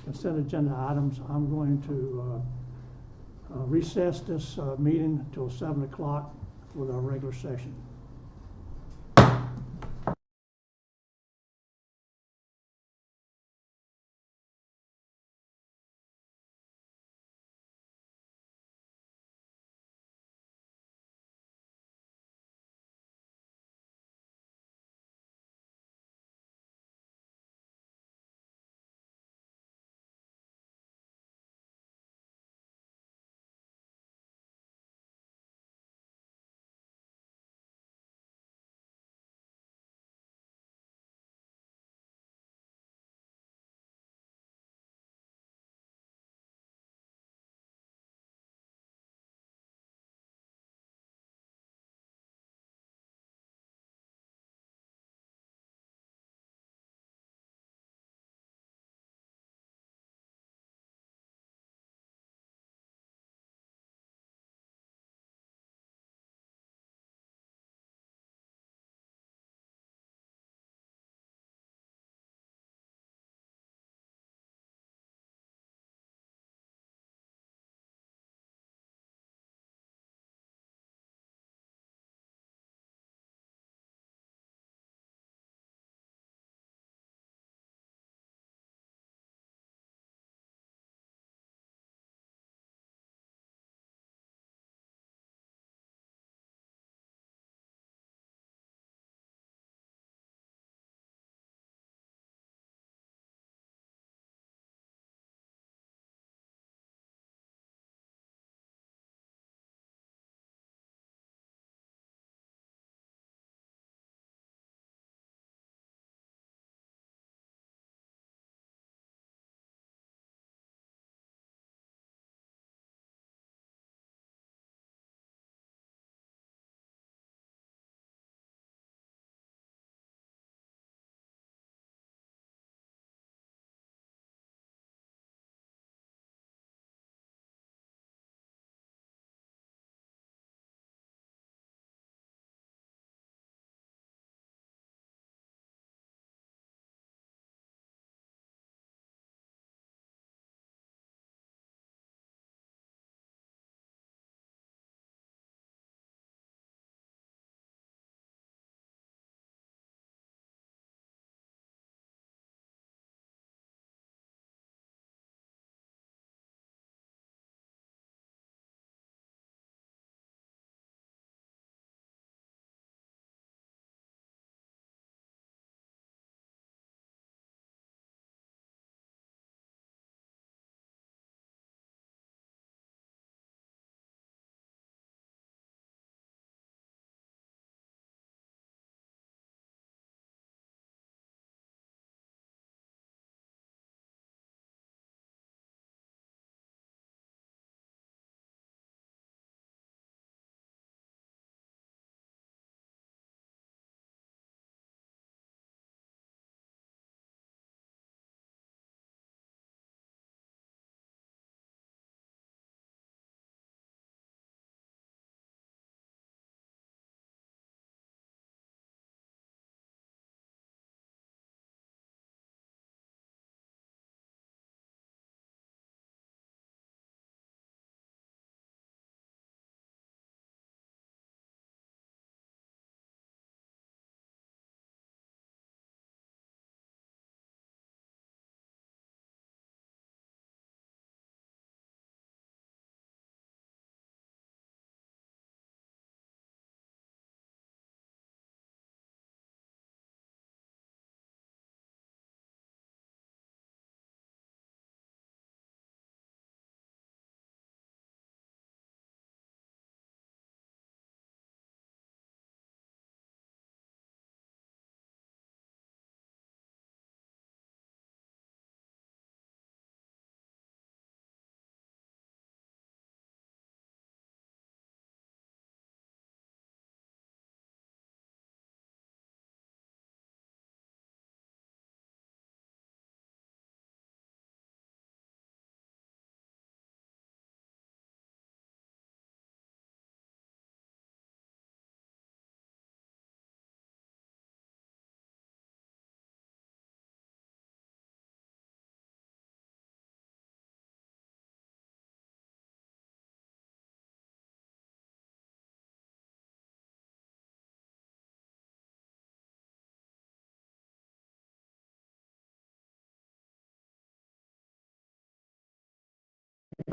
consent agenda items, I'm going to recess this meeting until 7 o'clock for our regular session.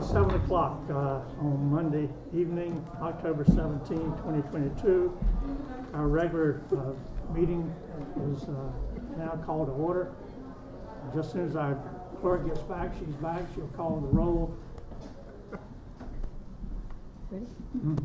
7 o'clock on Monday evening, October 17, 2022. Our regular meeting is now called to order. Just as soon as our clerk gets back, she'll call the roll. Ready?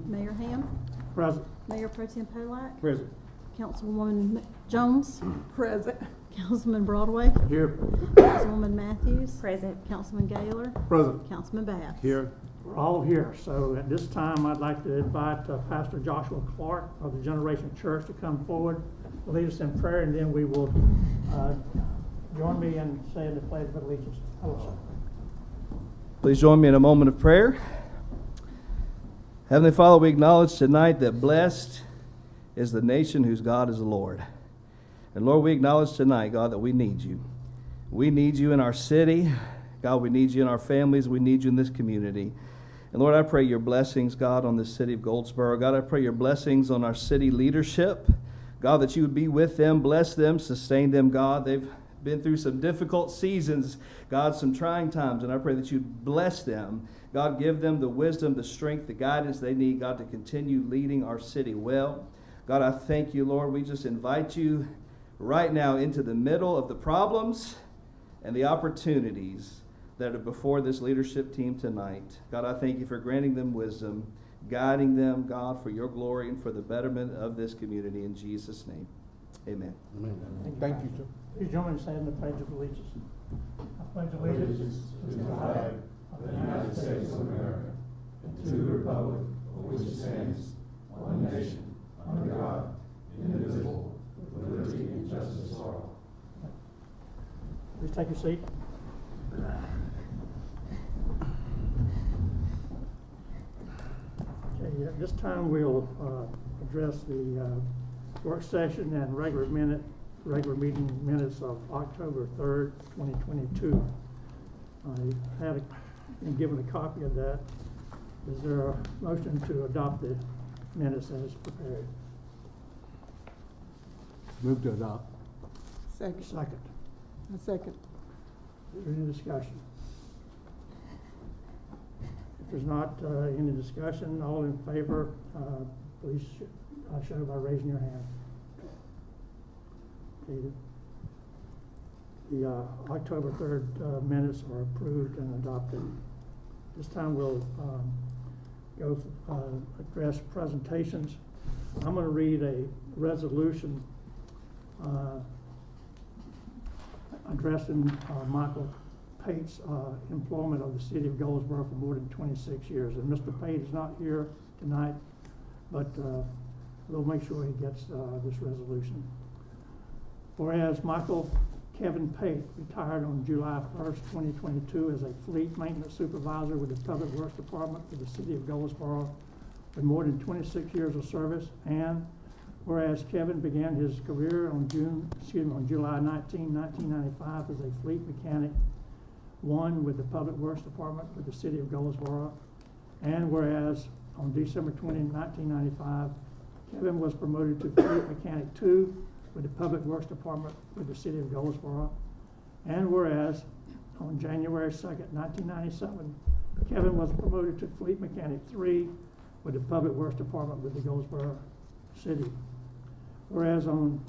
Mayor Ham? Present. Mayor Pro Tem Polak? Present. Councilwoman Jones? Present. Councilman Broadway? Here. Councilwoman Matthews? Present. Councilman Gaylor? Present. Councilman Bass? Here. We're all here. So at this time, I'd like to invite Pastor Joshua Clark of the Generation Church to come forward, lead us in prayer, and then we will join me in saying the Pledge of Allegiance. Hello, sir. Please join me in a moment of prayer. Heavenly Father, we acknowledge tonight that blessed is the nation whose God is the Lord. And Lord, we acknowledge tonight, God, that we need you. We need you in our city. God, we need you in our families. We need you in this community. And Lord, I pray your blessings, God, on this city of Goldsboro. God, I pray your blessings on our city leadership. God, that you would be with them, bless them, sustain them, God. They've been through some difficult seasons, God, some trying times, and I pray that you bless them. God, give them the wisdom, the strength, the guidance they need, God, to continue leading our city well. God, I thank you, Lord. We just invite you right now into the middle of the problems and the opportunities that are before this leadership team tonight. God, I thank you for granting them wisdom, guiding them, God, for your glory and for the betterment of this community. In Jesus' name, amen. Amen. Thank you, sir. Please join me in saying the Pledge of Allegiance. I pledge allegiance to the flag of the United States of America and to the republic for which it stands, one nation, under God, indivisible, with liberty and justice for all. Please take your seat. Okay, at this time we'll address the work session and regular meeting minutes of October 3rd, 2022. I have been given a copy of that. Is there a motion to adopt the minutes as prepared? Move to adopt. Second. Second. A second. Is there any discussion? If there's not any discussion, all in favor, please show by raising your hand. Okay. The October 3rd minutes are approved and adopted. This time we'll go address presentations. I'm going to read a resolution addressing Michael Pate's employment of the city of Goldsboro for more than 26 years. And Mr. Pate is not here tonight, but we'll make sure he gets this resolution. Whereas Michael Kevin Pate retired on July 1st, 2022 as a fleet maintenance supervisor with the Public Works Department for the city of Goldsboro with more than 26 years of service. And whereas Kevin began his career on July 19, 1995 as a fleet mechanic 1 with the Public Works Department with the city of Goldsboro. And whereas on December 20, 1995, Kevin was promoted to fleet mechanic 2 with the Public Works Department with the city of Goldsboro. And whereas on January 2nd, 1997, Kevin was promoted to fleet mechanic 3 with the Public Works Department with the Goldsboro city. Whereas on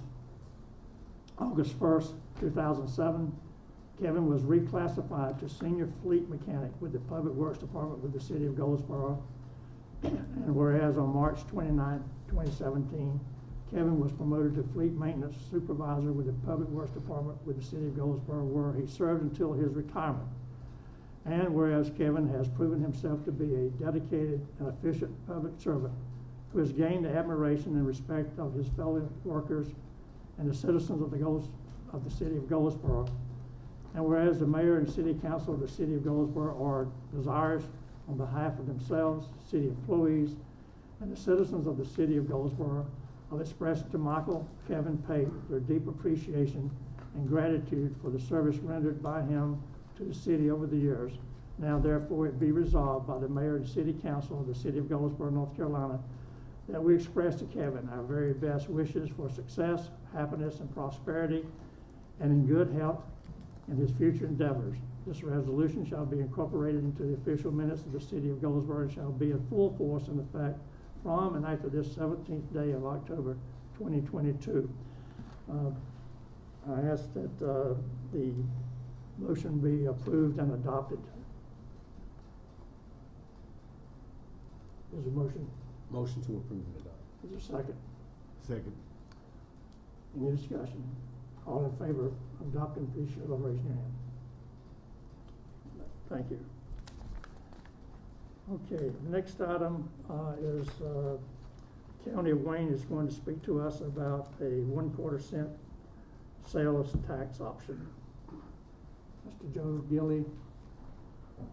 August 1st, 2007, Kevin was reclassified to senior fleet mechanic with the Public Works Department with the city of Goldsboro. And whereas on March 29, 2017, Kevin was promoted to fleet maintenance supervisor with the Public Works Department with the city of Goldsboro, where he served until his retirement. And whereas Kevin has proven himself to be a dedicated and efficient public servant who has gained the admiration and respect of his fellow workers and the citizens of the city of Goldsboro. And whereas the mayor and city council of the city of Goldsboro are desirous on behalf of themselves, city employees, and the citizens of the city of Goldsboro of expressing to Michael Kevin Pate their deep appreciation and gratitude for the service rendered by him to the city over the years. Now therefore it be resolved by the mayor and city council of the city of Goldsboro, North Carolina, that we express to Kevin our very best wishes for success, happiness, and prosperity, and in good health in his future endeavors. This resolution shall be incorporated into the official minutes of the city of Goldsboro and shall be in full force in effect from and after this 17th day of October 2022. I ask that the motion be approved and adopted. Is there a motion? Motion to approve and adopt. Is there a second? Second. Any discussion? All in favor of adopting, please show by raising your hand. Thank you. Okay, the next item is County of Wayne is going to speak to us about a 1/4 cent sales tax option. Mr. Joe Gilly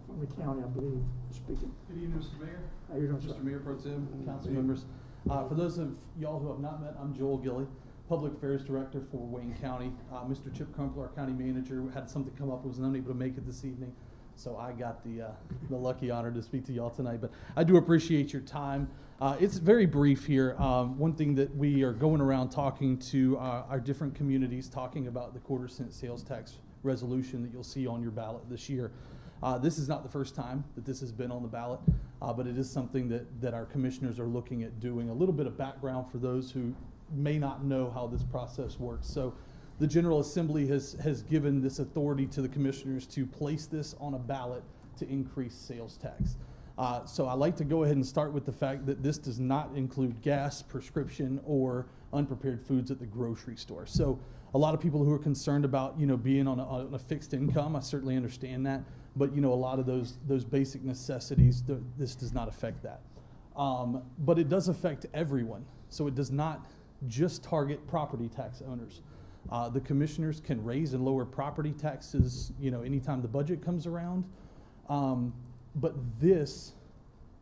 from the county, I believe, is speaking. Good evening, Mr. Mayor. How you doing, sir? Mr. Mayor Pro Tem, council members. For those of y'all who have not met, I'm Joel Gilly, Public Affairs Director for Wayne County. Mr. Chip Crumpler, our county manager, had something come up, was unable to make it this evening. So I got the lucky honor to speak to y'all tonight, but I do appreciate your time. It's very brief here. One thing that we are going around talking to our different communities, talking about the 1/4 cent sales tax resolution that you'll see on your ballot this year. This is not the first time that this has been on the ballot, but it is something that our commissioners are looking at doing. A little bit of background for those who may not know how this process works. So the General Assembly has given this authority to the commissioners to place this on a ballot to increase sales tax. So I like to go ahead and start with the fact that this does not include gas, prescription, or unprepared foods at the grocery store. So a lot of people who are concerned about, being on a fixed income, I certainly understand that. But, a lot of those basic necessities, this does not affect that. But it does affect everyone. So it does not just target property tax owners. The commissioners can raise and lower property taxes, anytime the budget comes around. But this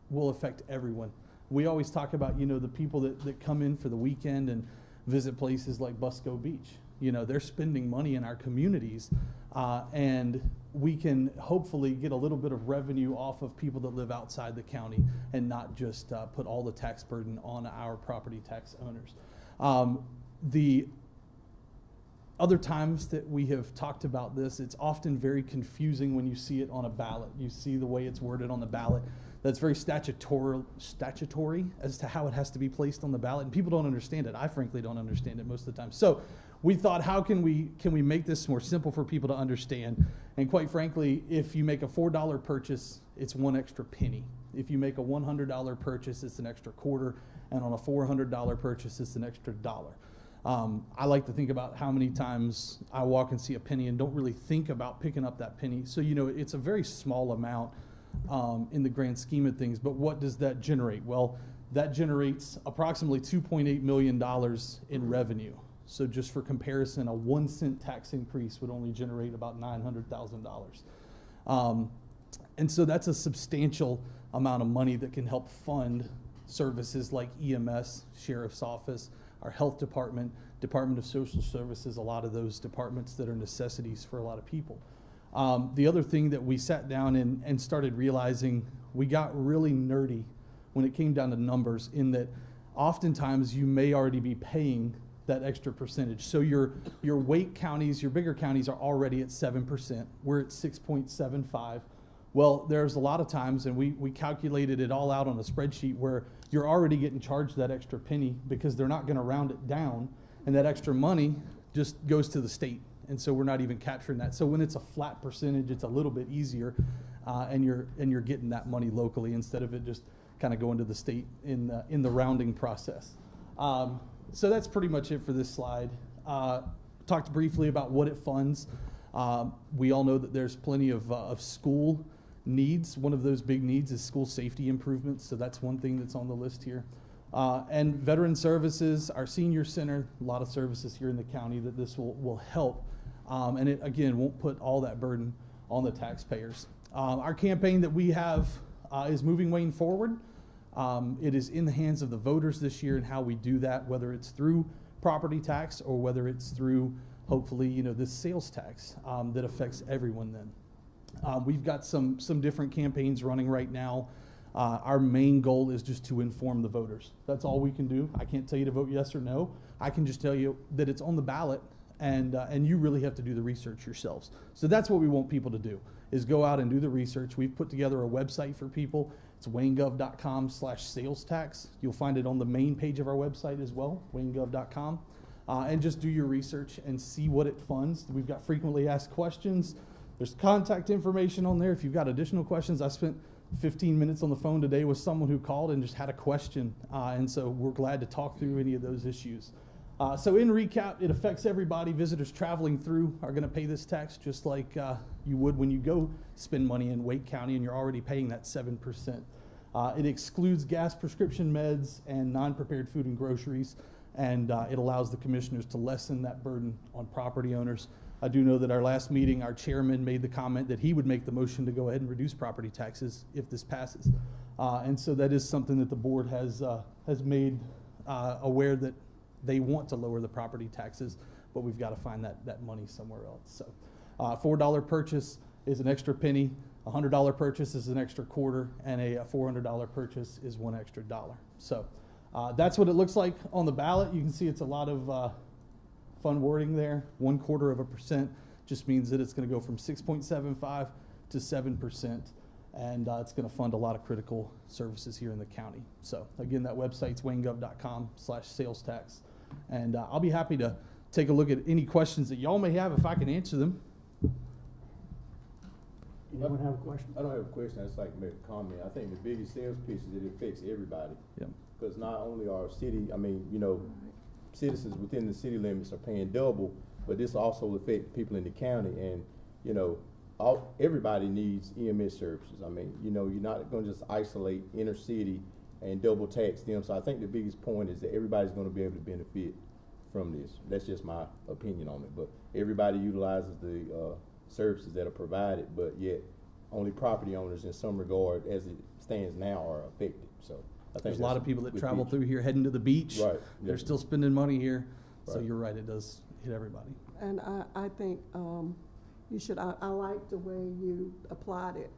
will affect everyone. We always talk about, the people that come in for the weekend and visit places like Busco Beach. They're spending money in our communities, and we can hopefully get a little bit of revenue off of people that live outside the county and not just put all the tax burden on our property tax owners. The other times that we have talked about this, it's often very confusing when you see it on a ballot. You see the way it's worded on the ballot. That's very statutory as to how it has to be placed on the ballot, and people don't understand it. I frankly don't understand it most of the time. So we thought, how can we make this more simple for people to understand? And quite frankly, if you make a $4 purchase, it's 1 extra penny. If you make a $100 purchase, it's an extra quarter, and on a $400 purchase, it's an extra $1. I like to think about how many times I walk and see a penny and don't really think about picking up that penny. So, it's a very small amount in the grand scheme of things. But what does that generate? Well, that generates approximately $2.8 million in revenue. So just for comparison, a 1 cent tax increase would only generate about $900,000. And so that's a substantial amount of money that can help fund services like EMS, Sheriff's Office, our health department, Department of Social Services, a lot of those departments that are necessities for a lot of people. The other thing that we sat down and started realizing, we got really nerdy when it came down to numbers, in that oftentimes you may already be paying that extra percentage. So your weight counties, your bigger counties are already at 7%. We're at 6.75. Well, there's a lot of times, and we calculated it all out on a spreadsheet, where you're already getting charged that extra penny because they're not going to round it down, and that extra money just goes to the state. And so we're not even capturing that. So when it's a flat percentage, it's a little bit easier, and you're getting that money locally instead of it just kind of going to the state in the rounding process. So that's pretty much it for this slide. Talked briefly about what it funds. We all know that there's plenty of school needs. One of those big needs is school safety improvements, so that's one thing that's on the list here. And veteran services, our senior center, a lot of services here in the county that this will help. And it, again, won't put all that burden on the taxpayers. Our campaign that we have is Moving Wayne Forward. It is in the hands of the voters this year and how we do that, whether it's through property tax or whether it's through, hopefully, this sales tax that affects everyone then. We've got some different campaigns running right now. Our main goal is just to inform the voters. That's all we can do. I can't tell you to vote yes or no. I can just tell you that it's on the ballot, and you really have to do the research yourselves. So that's what we want people to do, is go out and do the research. We've put together a website for people. It's waynegov.com/sales tax. You'll find it on the main page of our website as well, waynegov.com. And just do your research and see what it funds. We've got frequently asked questions. There's contact information on there if you've got additional questions. I spent 15 minutes on the phone today with someone who called and just had a question. And so we're glad to talk through any of those issues. So in recap, it affects everybody. Visitors traveling through are going to pay this tax just like you would when you go spend money in Wake County and you're already paying that 7%. It excludes gas, prescription meds, and non-prepared food and groceries. And it allows the commissioners to lessen that burden on property owners. I do know that our last meeting, our chairman made the comment that he would make the motion to go ahead and reduce property taxes if this passes. And so that is something that the board has made aware that they want to lower the property taxes, but we've got to find that money somewhere else. So $4 purchase is an extra penny, $100 purchase is an extra quarter, and a $400 purchase is $1 extra dollar. So that's what it looks like on the ballot. You can see it's a lot of fun wording there. 0.25% just means that it's going to go from 6.75 to 7%, and it's going to fund a lot of critical services here in the county. So again, that website's waynegov.com/sales tax, and I'll be happy to take a look at any questions that y'all may have if I can answer them. Anyone have a question? I don't have a question. I just like to make a comment. I think the biggest sales pitch is that it affects everybody. Yep. Because not only are citizens within the city limits are paying double, but this also affects people in the county, and everybody needs EMS services. I mean, you're not going to just isolate inner city and double tax them. So I think the biggest point is that everybody's going to be able to benefit from this. That's just my opinion on it. But everybody utilizes the services that are provided, but yet only property owners in some regard, as it stands now, are affected. So I think there's a lot of people that travel through here heading to the beach. Right. They're still spending money here. So Right. you're right, it does hit everybody. And I think you should, I like the way you applied it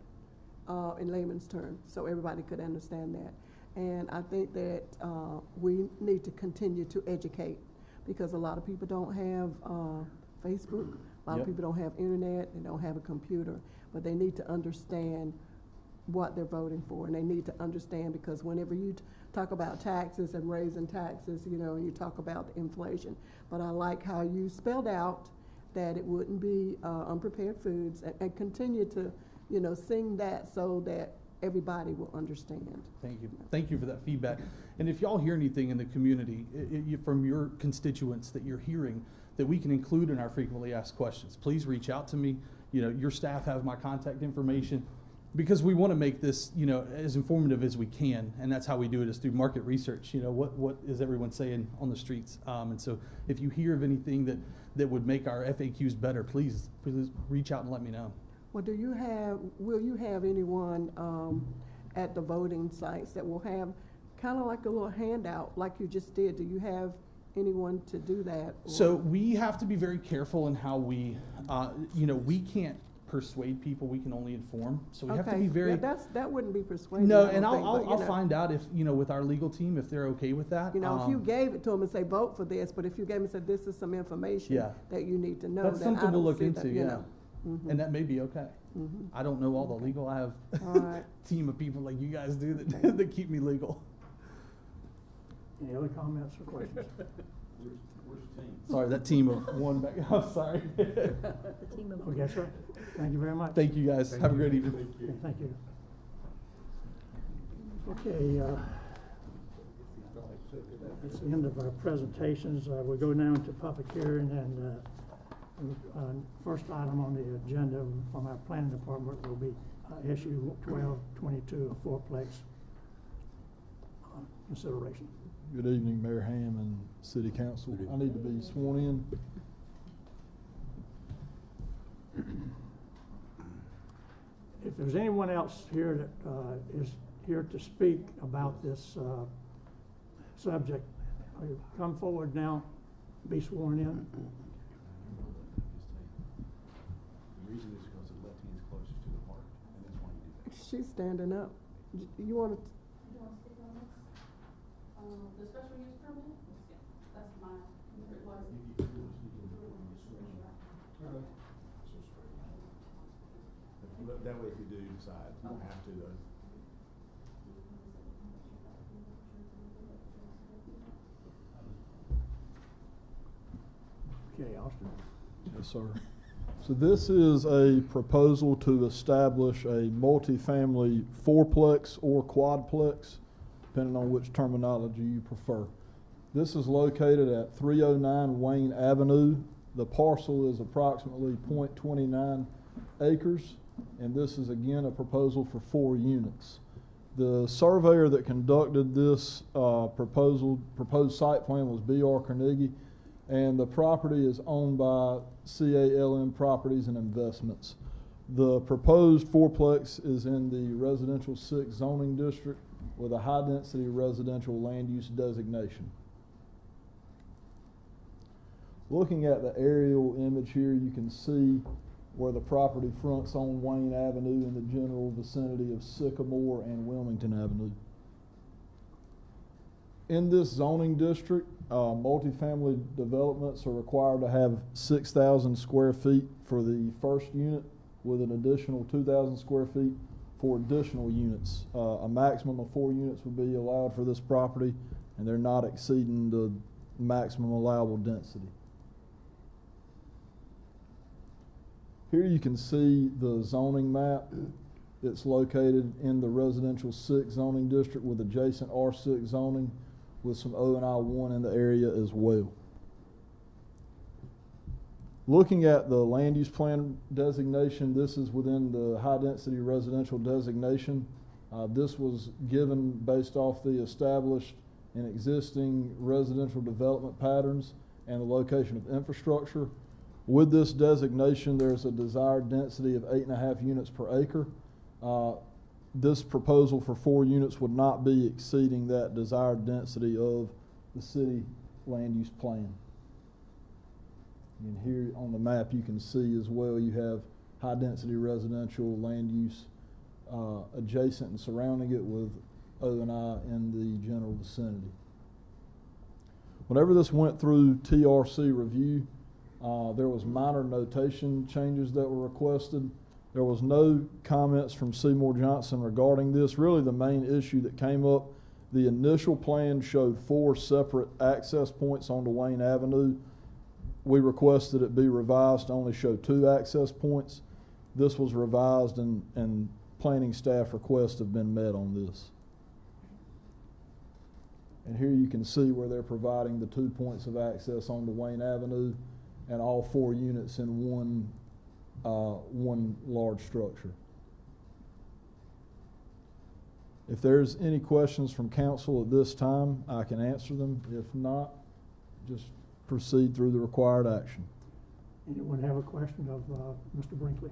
in layman's terms, so everybody could understand that. And I think that we need to continue to educate, because a lot of people don't have Facebook, a lot of people don't have internet, they don't have a computer, but they need to understand what they're voting for, and they need to understand, because whenever you talk about taxes and raising taxes, and you talk about the inflation, but I like how you spelled out that it wouldn't be unprepared foods, and continue to, sing that so that everybody will understand. Thank you. Thank you for that feedback. And if y'all hear anything in the community from your constituents that you're hearing that we can include in our frequently asked questions, please reach out to me. Your staff have my contact information, because we want to make this, as informative as we can, and that's how we do it, is through market research. What is everyone saying on the streets? And so if you hear of anything that would make our FAQs better, please reach out and let me know. Well, will you have anyone at the voting sites that will have kind of like a little handout like you just did? Do you have anyone to do that? Or? So we have to be very careful in how we, we can't persuade people, we can only inform. So we have to be very. Yeah, that wouldn't be persuading. No, and I'll find out if, with our legal team, if they're okay with that. If you gave it to them and say, vote for this, but if you gave them and said, this is some information that you need to know. That's something we'll look into, Mm-hmm. And that may be okay. Mm-hmm. I don't know all the legal. I have a team of people like you guys do that keep me legal. Any other comments or questions? Sorry, that team of one back. I'm sorry. The team of Okay, sir. Thank you very much. Thank you, guys. Have a great evening. Okay, thank you. Okay, that's the end of our presentations. We'll go now into public hearing, and first item on the agenda from our planning department will be issue 1222, a fourplex consideration. Good evening, Mayor Ham and City Council. I need to be sworn in. If there's anyone else here that is here to speak about this subject, come forward now, be sworn in. The reason is because the left hand's closest to the heart, and that's why you do that. She's standing up. You want to? The special use permit? That's my request. That way, if you do decide, you don't have to, though. Okay, Austin. Yes, sir. So this is a proposal to establish a multifamily fourplex or quadplex, depending on which terminology you prefer. This is located at 309 Wayne Avenue. The parcel is approximately 0.29 acres, and this is again a proposal for 4 units. The surveyor that conducted this proposed site plan was B.R. Carnegie, and the property is owned by CALM Properties and Investments. The proposed fourplex is in the residential 6 zoning district with a high-density residential land use designation. Looking at the aerial image here, you can see where the property fronts on Wayne Avenue in the general vicinity of Sycamore and Wilmington Avenue. In this zoning district, multifamily developments are required to have 6,000 square feet for the first unit, with an additional 2,000 square feet for additional units. A maximum of 4 units would be allowed for this property, and they're not exceeding the maximum allowable density. Here you can see the zoning map. It's located in the residential 6 zoning district with adjacent R6 zoning with some O&I1 in the area as well. Looking at the land use plan designation, this is within the high density residential designation. This was given based off the established and existing residential development patterns and the location of infrastructure. With this designation, there's a desired density of 8.5 units per acre. This proposal for 4 units would not be exceeding that desired density of the city land use plan. And here on the map, you can see as well, you have high density residential land use adjacent and surrounding it with O&I in the general vicinity. Whenever this went through TRC review, there was minor notation changes that were requested. There was no comments from Seymour Johnson regarding this. Really, the main issue that came up, the initial plan showed 4 separate access points onto Wayne Avenue. We requested it be revised to only show 2 access points. This was revised, and planning staff requests have been met on this. And here you can see where they're providing the 2 points of access onto Wayne Avenue and all 4 units in one large structure. If there's any questions from council at this time, I can answer them. If not, just proceed through the required action. Anyone have a question of Mr. Brinkley?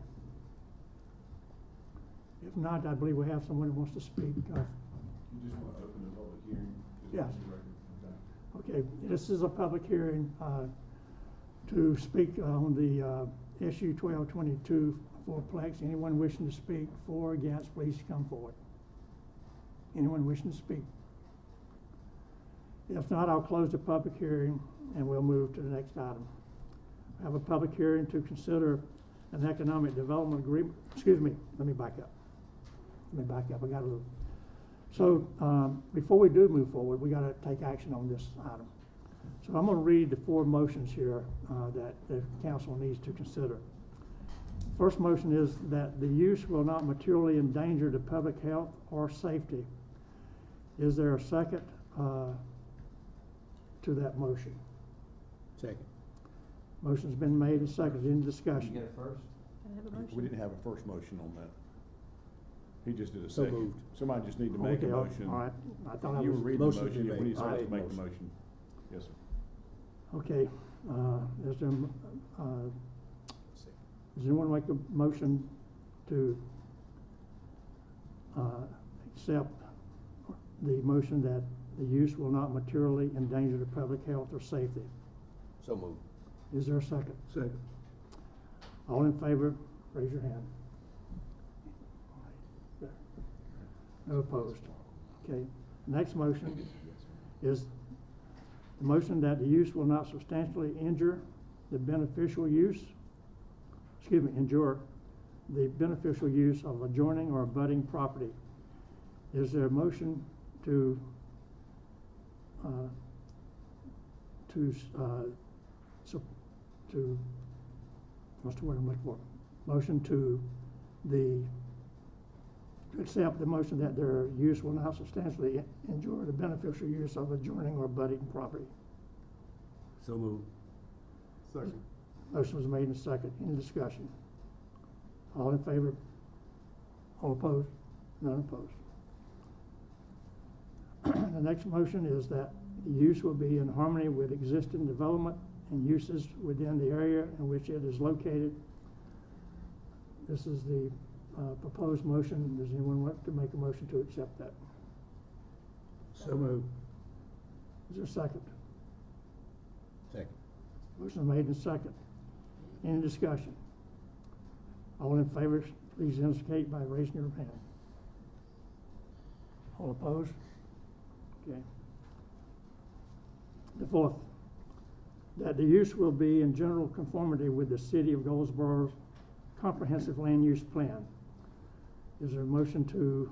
If not, I believe we have someone who wants to speak. You just want to open the public hearing? Yes. Okay, this is a public hearing to speak on the issue 1222 fourplex. Anyone wishing to speak for or against, please come forward. Anyone wishing to speak? If not, I'll close the public hearing and we'll move to the next item. I have a public hearing to consider an economic development agreement. Excuse me, let me back up. I got a little. So before we do move forward, we got to take action on this item. So I'm going to read the 4 motions here that the council needs to consider. First motion is that the use will not materially endanger the public health or safety. Is there a second to that motion? Second. Motion's been made and seconded. Any discussion? You get it first? Can I have a motion? We didn't have a first motion on that. He just did a So second. moved. Somebody just need to make a Okay, motion. all right. I thought I You were was. reading the Motion's motion, been yeah, we made. need someone to Aye. make the motion. Yes, sir. Okay, is there, does anyone make a motion to accept the motion that the use will not materially endanger the public health or safety? So moved. Is there a second? Second. All in favor, raise your hand. No opposed. Okay, next motion is the motion that the use will not substantially injure the beneficial use endure the beneficial use of adjoining or abutting property. Is there a motion to what's the word I'm looking for? Motion to accept the motion that their use will not substantially injure the beneficial use of adjoining or abutting property. So moved. Second. Motion was made and second. Any discussion? All in favor? All opposed? None opposed. The next motion is that the use will be in harmony with existing development and uses within the area in which it is located. This is the proposed motion. Does anyone want to make a motion to accept that? So moved. Is there a second? Second. Motion made and second. Any discussion? All in favor, please indicate by raising your hand. All opposed? Okay. The fourth, that the use will be in general conformity with the City of Goldsboro's comprehensive land use plan. Is there a motion to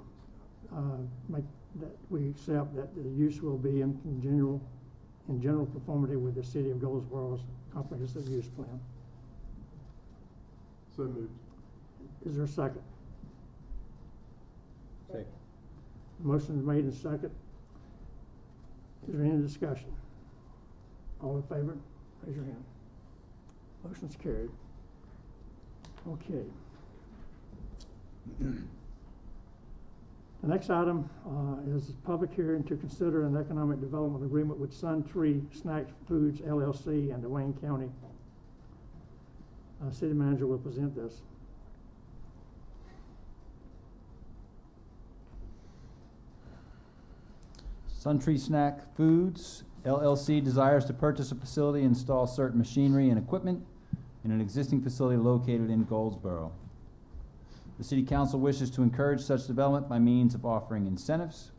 make that we accept that the use will be in general conformity with the City of Goldsboro's comprehensive use plan? So moved. Is there a second? Second. Motion is made and second. Is there any discussion? All in favor? Raise your hand. Motion's carried. Okay. The next item is a public hearing to consider an economic development agreement with Sun Tree Snack Foods LLC and the Wayne County. City manager will present this. Suntree Snack Foods LLC desires to purchase a facility and install certain machinery and equipment in an existing facility located in Goldsboro. The City Council wishes to encourage such development by means of offering incentives.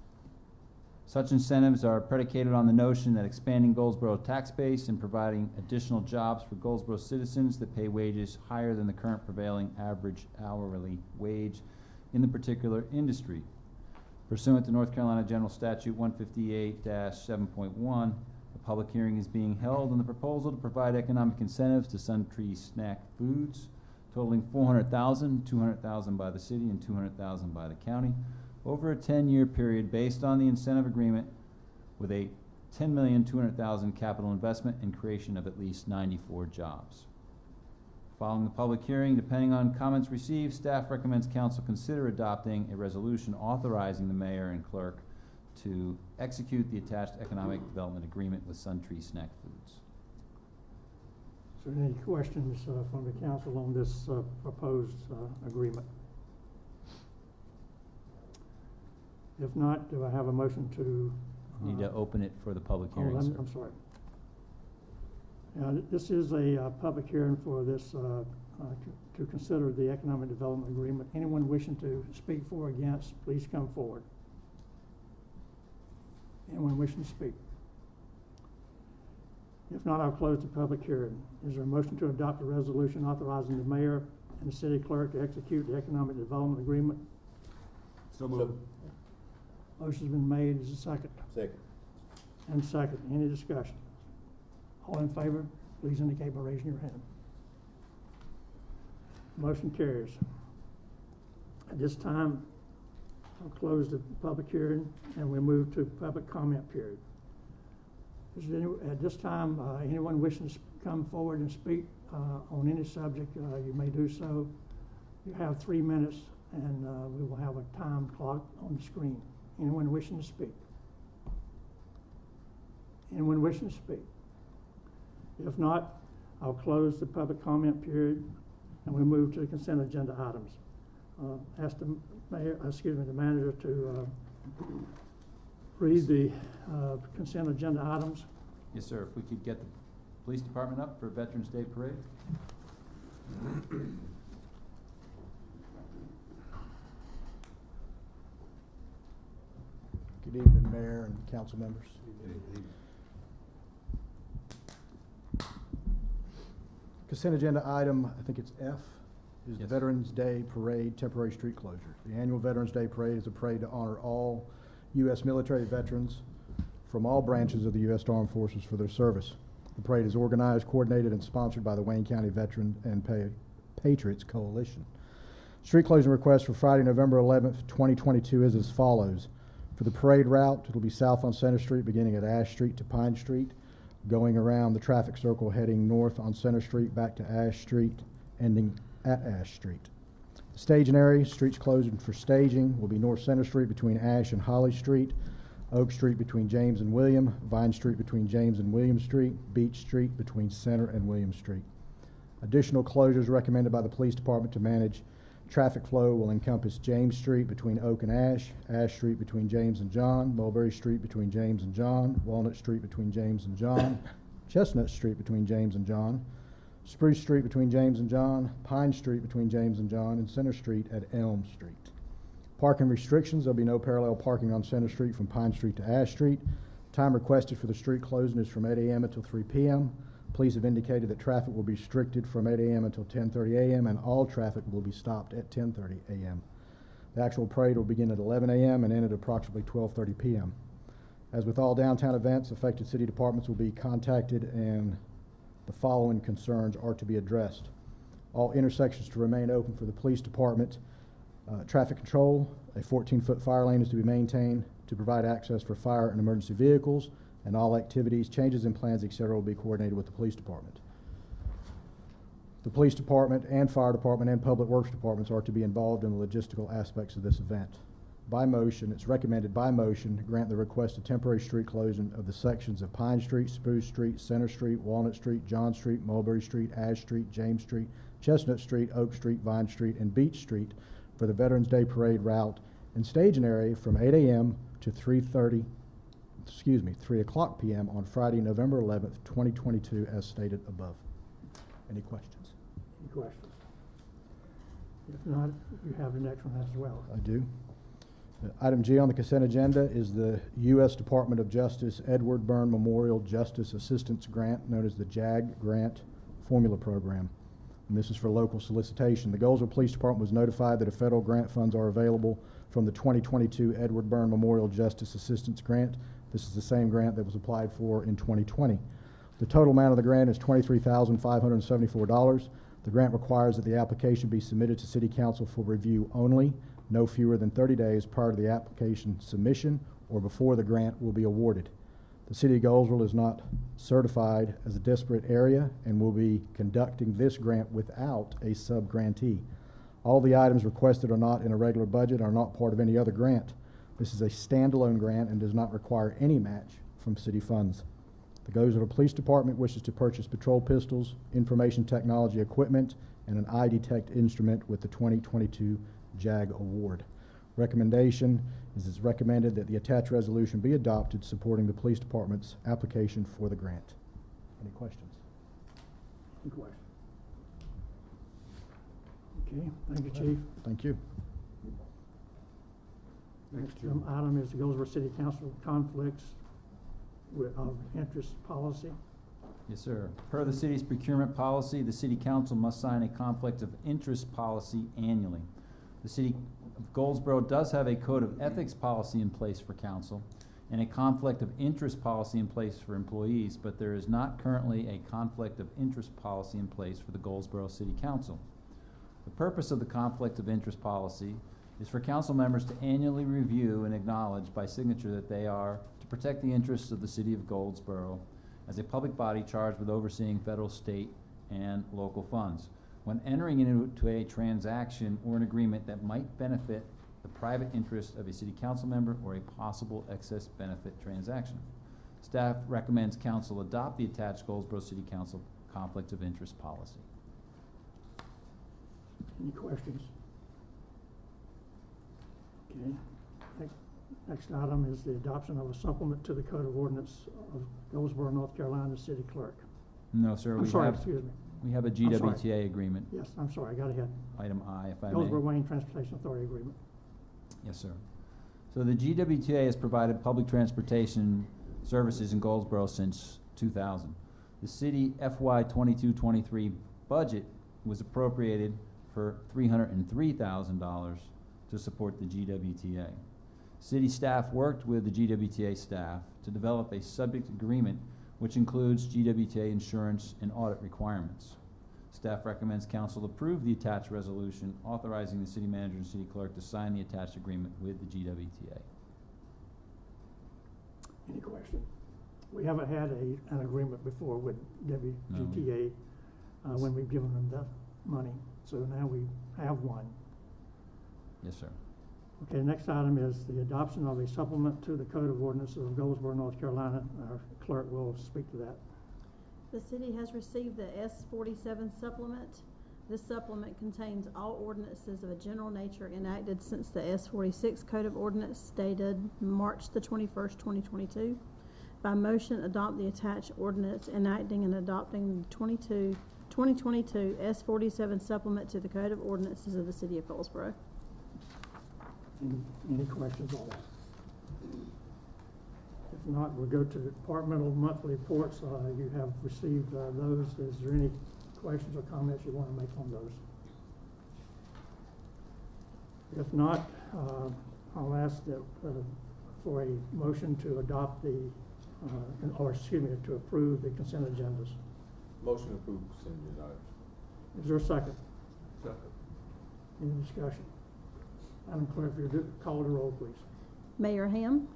Such incentives are predicated on the notion that expanding Goldsboro tax base and providing additional jobs for Goldsboro citizens that pay wages higher than the current prevailing average hourly wage in the particular industry. Pursuant to North Carolina General Statute 158-7.1, a public hearing is being held on the proposal to provide economic incentives to Suntree Snack Foods, totaling $400,000, $200,000 by the city and $200,000 by the county, over a 10-year period based on the incentive agreement with a $10,200,000 capital investment and creation of at least 94 jobs. Following the public hearing, depending on comments received, staff recommends council consider adopting a resolution authorizing the mayor and clerk to execute the attached economic development agreement with Suntree Snack Foods. So any questions from the council on this proposed agreement? If not, do I have a motion to? Need to open it for the public hearing, sir. I'm sorry. This is a public hearing for this, to consider the economic development agreement. Anyone wishing to speak for or against, please come forward. Anyone wishing to speak? If not, I'll close the public hearing. Is there a motion to adopt a resolution authorizing the mayor and the city clerk to execute the economic development agreement? So moved. Motion's been made. Is a second? Second. And second. Any discussion? All in favor, please indicate by raising your hand. Motion carries. At this time, I'll close the public hearing and we'll move to public comment period. Is there at this time, anyone wishing to come forward and speak on any subject, you may do so. You have 3 minutes and we will have a time clock on the screen. Anyone wishing to speak? Anyone wishing to speak? If not, I'll close the public comment period and we'll move to the consent agenda items. Ask the manager to read the consent agenda items. Yes, sir. If we could get the police department up for Veterans Day Parade. Good evening, Mayor and council members. Consent agenda item, I think it's F, is the Yes. Veterans Day Parade temporary street closure. The annual Veterans Day Parade is a parade to honor all U.S. military veterans from all branches of the U.S. Armed Forces for their service. The parade is organized, coordinated, and sponsored by the Wayne County Veteran and Patriots Coalition. Street closing request for Friday, November 11th, 2022 is as follows. For the parade route, it'll be south on Center Street, beginning at Ash Street to Pine Street, going around the traffic circle, heading north on Center Street back to Ash Street, ending at Ash Street. The staging area, streets closed for staging, will be North Center Street between Ash and Holly Street, Oak Street between James and William, Vine Street between James and William Street, Beach Street between Center and William Street. Additional closures recommended by the police department to manage traffic flow will encompass James Street between Oak and Ash, Ash Street between James and John, Mulberry Street between James and John, Walnut Street between James and John, Chestnut Street between James and John, Spruce Street between James and John, Pine Street between James and John, and Center Street at Elm Street. Parking restrictions, there'll be no parallel parking on Center Street from Pine Street to Ash Street. Time requested for the street closing is from 8 a.m. until 3 p.m. Police have indicated that traffic will be restricted from 8 a.m. until 10:30 a.m. and all traffic will be stopped at 10:30 a.m. The actual parade will begin at 11 a.m. and end at approximately 12:30 p.m. As with all downtown events, affected city departments will be contacted and the following concerns are to be addressed. All intersections to remain open for the police department. Traffic control, a 14-foot fire lane is to be maintained to provide access for fire and emergency vehicles, and all activities, changes in plans, etc. will be coordinated with the police department. The police department and fire department and public works departments are to be involved in the logistical aspects of this event. By motion, it's recommended by motion to grant the request of temporary street closing of the sections of Pine Street, Spruce Street, Center Street, Walnut Street, John Street, Mulberry Street, Ash Street, James Street, Chestnut Street, Oak Street, Vine Street, and Beach Street for the Veterans Day Parade route and staging area from 8 a.m. to 3 o'clock p.m. on Friday, November 11th, 2022, as stated above. Any questions? Any questions? If not, you have the next one as well. I do. Item G on the consent agenda is the U.S. Department of Justice Edward Byrne Memorial Justice Assistance Grant, known as the JAG Grant Formula Program. And this is for local solicitation. The Goldsboro Police Department was notified that if federal grant funds are available from the 2022 Edward Byrne Memorial Justice Assistance Grant. This is the same grant that was applied for in 2020. The total amount of the grant is $23,574. The grant requires that the application be submitted to City Council for review only, no fewer than 30 days prior to the application submission or before the grant will be awarded. The City of Goldsboro is not certified as a disparate area and will be conducting this grant without a sub-grantee. All the items requested are not in a regular budget, are not part of any other grant. This is a standalone grant and does not require any match from city funds. The Goldsboro Police Department wishes to purchase patrol pistols, information technology equipment, and an eye detect instrument with the 2022 JAG award. Recommendation is it's recommended that the attached resolution be adopted supporting the police department's application for the grant. Any questions? Any questions? Okay, thank you, Chief. Thank you. Next item is the Goldsboro City Council conflicts of interest policy. Yes, sir. Per the city's procurement policy, the city council must sign a conflict of interest policy annually. The city of Goldsboro does have a code of ethics policy in place for council and a conflict of interest policy in place for employees, but there is not currently a conflict of interest policy in place for the Goldsboro City Council. The purpose of the conflict of interest policy is for council members to annually review and acknowledge by signature that they are to protect the interests of the city of Goldsboro as a public body charged with overseeing federal, state, and local funds. When entering into a transaction or an agreement that might benefit the private interest of a city council member or a possible excess benefit transaction. Staff recommends council adopt the attached Goldsboro City Council conflict of interest policy. Any questions? Okay. Next item is the adoption of a supplement to the Code of Ordinance of Goldsboro, North Carolina, City Clerk. No, sir. Excuse me. We have a GWTA agreement. Yes, I'm sorry, I got ahead. Item I, if I may. Goldsboro Wayne Transportation Authority Agreement. Yes, sir. So the GWTA has provided public transportation services in Goldsboro since 2000. The city FY 22-23 budget was appropriated for $303,000 to support the GWTA. City staff worked with the GWTA staff to develop a subject agreement which includes GWTA insurance and audit requirements. Staff recommends council approve the attached resolution authorizing the city manager and city clerk to sign the attached agreement with the GWTA. Any question? We haven't had an agreement before with WGTA when we've given them that money, so now we have one. Yes, sir. Okay, next item is the adoption of a supplement to the Code of Ordinances of Goldsboro, North Carolina. Our clerk will speak to that. The city has received the S-47 supplement. This supplement contains all ordinances of a general nature enacted since the S-46 Code of Ordinance dated March the 21st, 2022. By motion, adopt the attached ordinance enacting and adopting the 2022 S-47 supplement to the Code of Ordinances of the City of Goldsboro. Any questions on that? If not, we'll go to departmental monthly reports. You have received those. Is there any questions or comments you want to make on those? If not, I'll ask that for a motion to adopt the, to approve the consent agendas. Motion to approve consent agenda. Is there a second? Second. Any discussion? Madam Clerk, if you call the roll, please. Mayor Ham?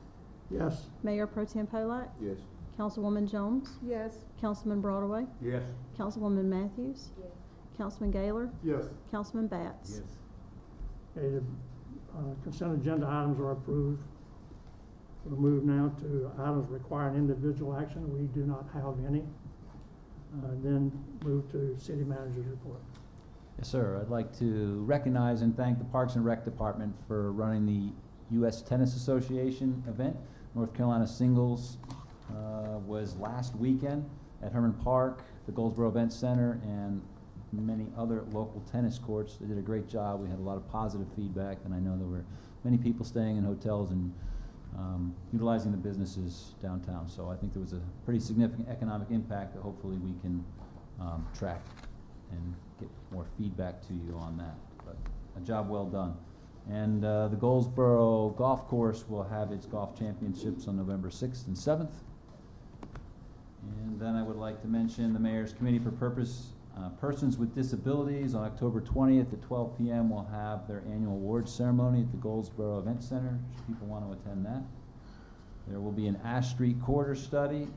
Yes. Mayor Pro Tem Polak? Yes. Councilwoman Jones? Yes. Councilman Broadway? Yes. Councilwoman Matthews? Yes. Councilman Gaylor? Yes. Councilman Batts? Okay, the consent agenda items are approved. We'll move now to items requiring individual action. We do not have any. Then move to city manager's report. Yes, sir. I'd like to recognize and thank the Parks and Rec Department for running the U.S. Tennis Association event. North Carolina Singles was last weekend at Herman Park, the Goldsboro Event Center, and many other local tennis courts. They did a great job. We had a lot of positive feedback, and I know there were many people staying in hotels and utilizing the businesses downtown. So I think there was a pretty significant economic impact that hopefully we can track and get more feedback to you on that. But a job well done. And the Goldsboro Golf Course will have its golf championships on November 6th and 7th. And then I would like to mention the Mayor's Committee for Persons with Disabilities on October 20th at 12 p.m. will have their annual awards ceremony at the Goldsboro Event Center, if people want to attend that. There will be an Ash Street Corridor study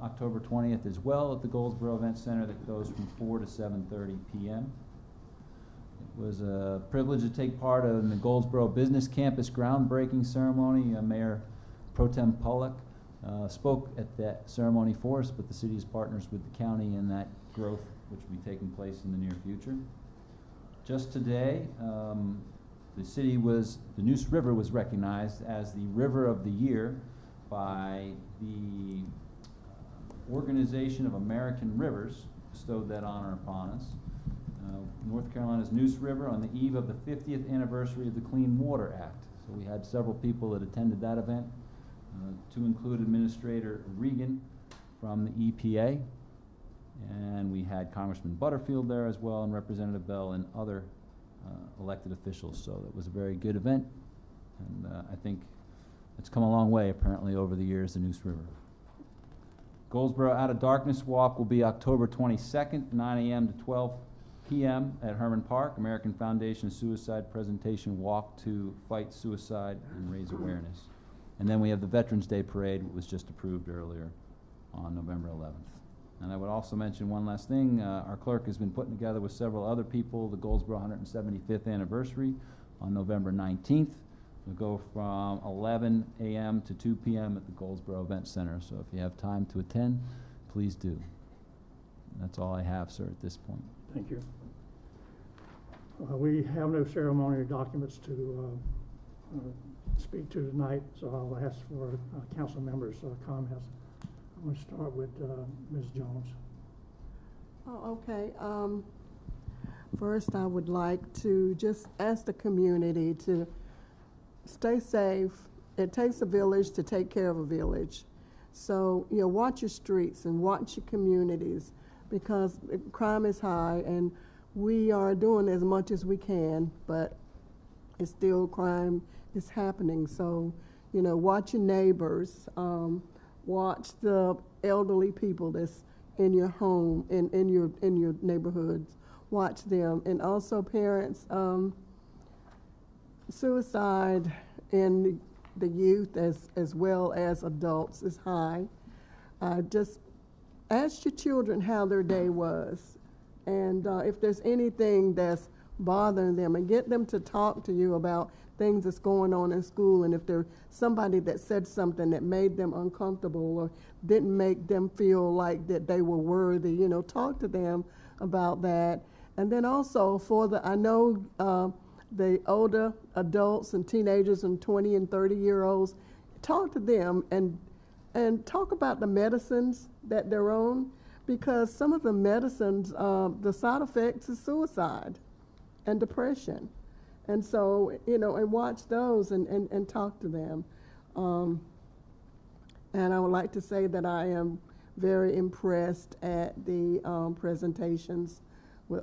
October 20th as well at the Goldsboro Event Center that goes from 4 to 7:30 p.m. It was a privilege to take part in the Goldsboro Business Campus groundbreaking ceremony. Mayor Pro Tem Polak spoke at that ceremony for us, but the city is partners with the county in that growth, which will be taking place in the near future. Just today, the Neuse River was recognized as the River of the Year by the Organization of American Rivers, bestowed that honor upon us. North Carolina's Neuse River on the eve of the 50th anniversary of the Clean Water Act. So we had several people that attended that event, to include Administrator Regan from the EPA, and we had Congressman Butterfield there as well, and Representative Bell and other elected officials. So it was a very good event, and I think it's come a long way apparently over the years, the Neuse River. Goldsboro Out of Darkness Walk will be October 22nd, 9 a.m. to 12 p.m. at Herman Park. American Foundation Suicide Presentation Walk to fight suicide and raise awareness. And then we have the Veterans Day Parade, which was just approved earlier on November 11th. And I would also mention one last thing. Our clerk has been putting together with several other people the Goldsboro 175th anniversary on November 19th. We'll go from 11 a.m. to 2 p.m. at the Goldsboro Event Center. So if you have time to attend, please do. That's all I have, sir, at this point. Thank you. We have no ceremonial documents to speak to tonight, so I'll ask for council members' comments. I'm going to start with Ms. Jones. Oh, okay. First, I would like to just ask the community to stay safe. It takes a village to take care of a village. So, you know, watch your streets and watch your communities, because crime is high, and we are doing as much as we can, but it's still crime is happening. So, you know, watch your neighbors, watch the elderly people that's in your home, in your neighborhoods. Watch them, and also parents. Suicide in the youth as well as adults is high. Just ask your children how their day was, and if there's anything that's bothering them, and get them to talk to you about things that's going on in school, and if there's somebody that said something that made them uncomfortable or didn't make them feel like that they were worthy, you know, talk to them about that. And then also I know the older adults and teenagers and 20 and 30-year-olds, talk to them and talk about the medicines that they're on, because some of the medicines, the side effects is suicide and depression. And so, you know, and watch those and talk to them. And I would like to say that I am very impressed at the presentations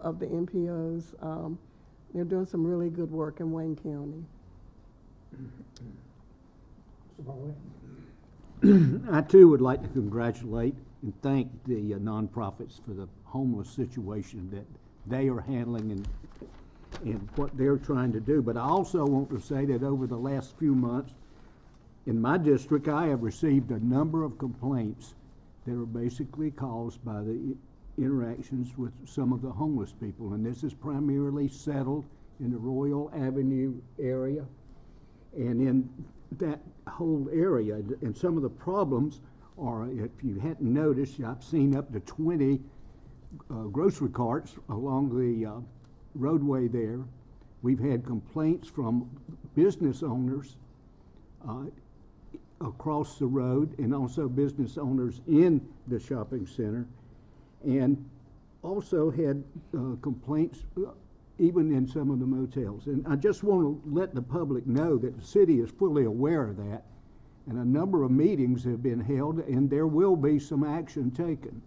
of the NPOs. They're doing some really good work in Wayne County. I too would like to congratulate and thank the nonprofits for the homeless situation that they are handling and what they're trying to do. But I also want to say that over the last few months, in my district, I have received a number of complaints that are basically caused by the interactions with some of the homeless people. And this is primarily settled in the Royal Avenue area. And in that whole area, and some of the problems are, if you hadn't noticed, I've seen up to 20 grocery carts along the roadway there. We've had complaints from business owners across the road, and also business owners in the shopping center, and also had complaints even in some of the motels. And I just want to let the public know that the city is fully aware of that, and a number of meetings have been held, and there will be some action taken.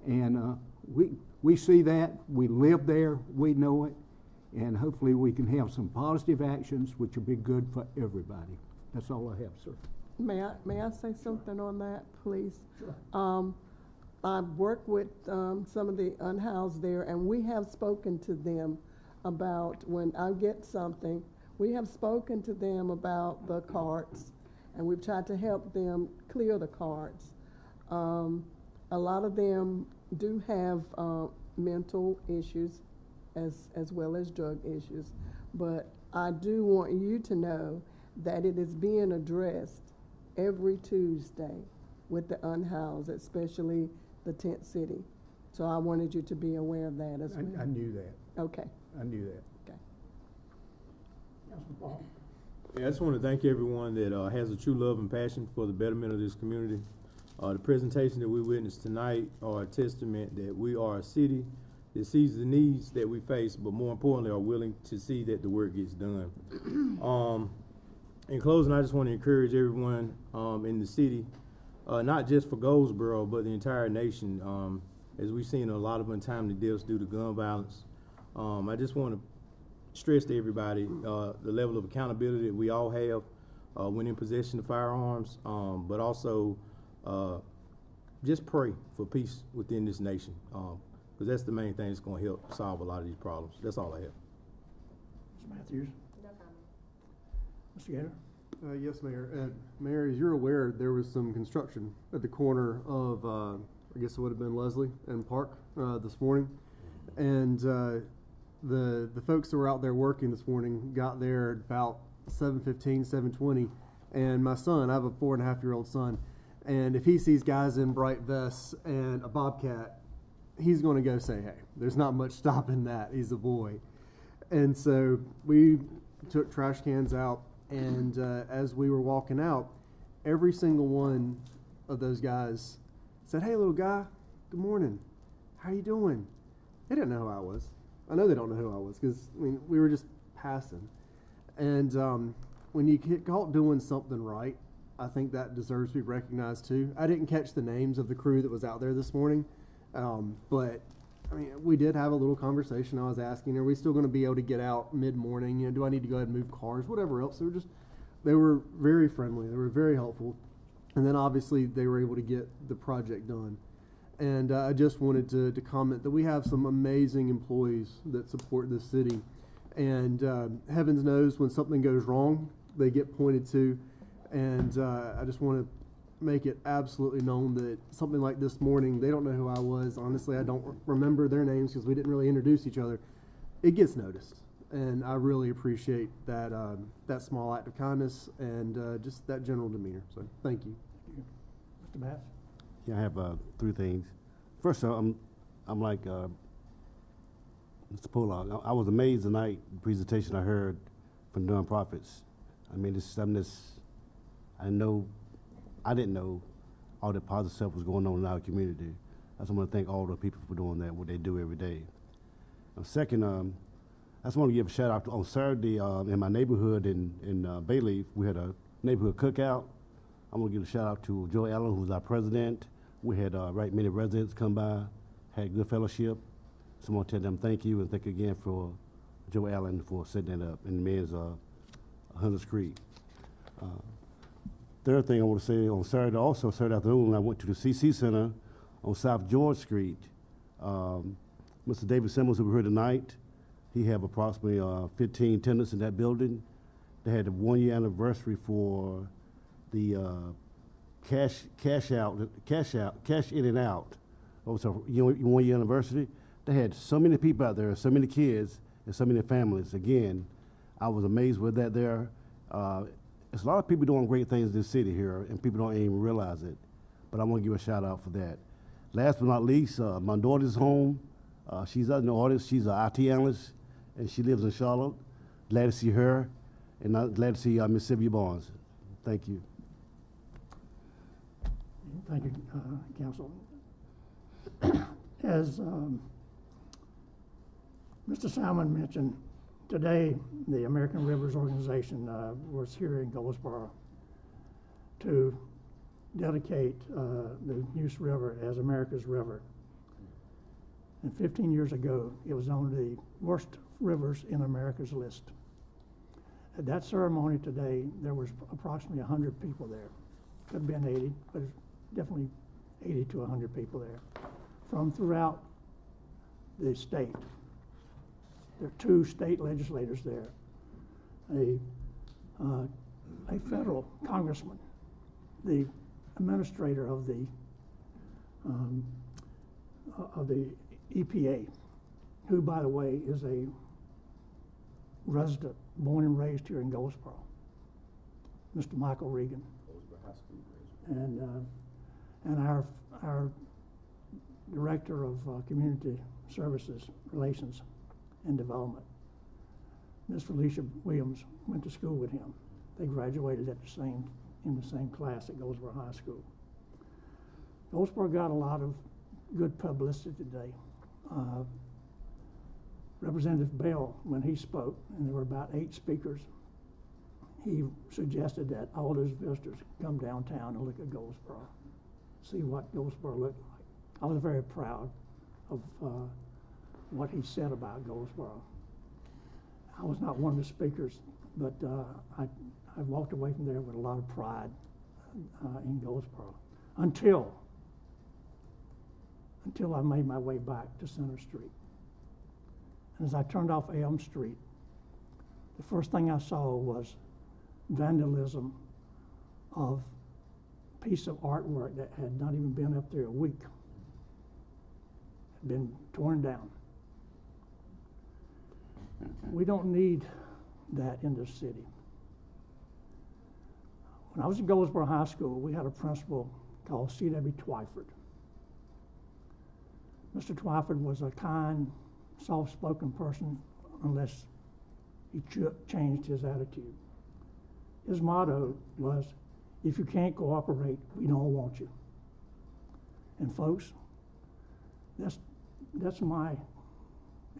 And we see that, we live there, we know it, and hopefully we can have some positive actions which will be good for everybody. That's all I have, sir. May I say something on that, please? Sure. I've worked with some of the unhoused there, and we have spoken to them about when I get something, we have spoken to them about the carts, and we've tried to help them clear the carts. A lot of them do have mental issues as well as drug issues, but I do want you to know that it is being addressed every Tuesday with the unhoused, especially the tent city. So I wanted you to be aware of that as well. I knew that. Okay. I knew that. Okay. Councilman Paul. Yeah, I just want to thank everyone that has a true love and passion for the betterment of this community. The presentation that we witnessed tonight are a testament that we are a city that sees the needs that we face, but more importantly are willing to see that the work gets done. In closing, I just want to encourage everyone in the city, not just for Goldsboro, but the entire nation, as we've seen a lot of untimely deaths due to gun violence. I just want to stress to everybody the level of accountability that we all have when in possession of firearms, but also just pray for peace within this nation, because that's the main thing that's going to help solve a lot of these problems. That's all I have. Mr. Matthews. No comment. Mr. Gator. Yes, Mayor. Mayor, as you're aware, there was some construction at the corner of, I guess it would have been Leslie and Park this morning. And the folks that were out there working this morning got there at about 7:15, 7:20. And my son, I have a 4.5-year-old son, and if he sees guys in bright vests and a bobcat, he's going to go say, hey. There's not much stopping that. He's a boy. And so we took trash cans out, and as we were walking out, every single one of those guys said, hey, little guy, good morning. How you doing? They didn't know who I was. I know they don't know who I was because, I mean, we were just passing. And when you get caught doing something right, I think that deserves to be recognized too. I didn't catch the names of the crew that was out there this morning, but I mean, we did have a little conversation. I was asking, are we still going to be able to get out mid-morning? You know, do I need to go ahead and move cars? Whatever else. They were very friendly. They were very helpful. And then obviously they were able to get the project done. And I just wanted to comment that we have some amazing employees that support this city. And heavens knows when something goes wrong, they get pointed to. And I just want to make it absolutely known that something like this morning, they don't know who I was. Honestly, I don't remember their names because we didn't really introduce each other. It gets noticed. And I really appreciate that that small act of kindness and just that general demeanor. So thank you. Mr. Bass? Yeah, I have 3 things. First, I'm like Mr. Pollock. I was amazed tonight, the presentation I heard from nonprofits. I mean, it's something that's, I didn't know all the positive stuff was going on in our community. I just want to thank all the people for doing that, what they do every day. Second, I just want to give a shout out on Saturday in my neighborhood in Bayleaf. We had a neighborhood cookout. I'm going to give a shout out to Joe Allen, who's our president. We had many residents come by, had good fellowship. So I want to tell them thank you and thank you again for Joe Allen for setting that up in the men's 100th Creek. Third thing I want to say on Saturday afternoon, I went to the CC Center on South George Street. Mr. David Simmons, who we heard tonight, he have approximately 15 tenants in that building. They had a 1-year anniversary for the cash in and out. It was a 1-year anniversary. They had so many people out there, so many kids, and so many families. Again, I was amazed with that there. There's a lot of people doing great things in this city here, and people don't even realize it. But I want to give a shout out for that. Last but not least, my daughter's home. She's out in the audience. She's an IT analyst, and she lives in Charlotte. Glad to see her, and I'm glad to see Miss Sylvia Barnes. Thank you. Thank you, Council. As Mr. Salmon mentioned, today the American Rivers Organization was here in Goldsboro to dedicate the Neuse River as America's river. And 15 years ago, it was on the worst rivers in America's list. At that ceremony today, there was approximately 100 people there. Could have been 80, but it's definitely 80 to 100 people there from throughout the state. There are 2 state legislators there, a federal congressman, the administrator of the EPA, who, by the way, is a resident, born and raised here in Goldsboro, Mr. Michael Regan, and our director of community services, relations, and development. Ms. Felicia Williams went to school with him. They graduated in the same class at Goldsboro High School. Goldsboro got a lot of good publicity today. Representative Bell, when he spoke, and there were about 8 speakers, he suggested that all those visitors come downtown and look at Goldsboro, see what Goldsboro looked like. I was very proud of what he said about Goldsboro. I was not one of the speakers, but I walked away from there with a lot of pride in Goldsboro until I made my way back to Center Street. And as I turned off Elm Street, the first thing I saw was vandalism of a piece of artwork that had not even been up there a week. Had been torn down. We don't need that in this city. When I was at Goldsboro High School, we had a principal called C.W. Twyford. Mr. Twyford was a kind, soft-spoken person unless he changed his attitude. His motto was, if you can't cooperate, we don't want you. And folks, that's my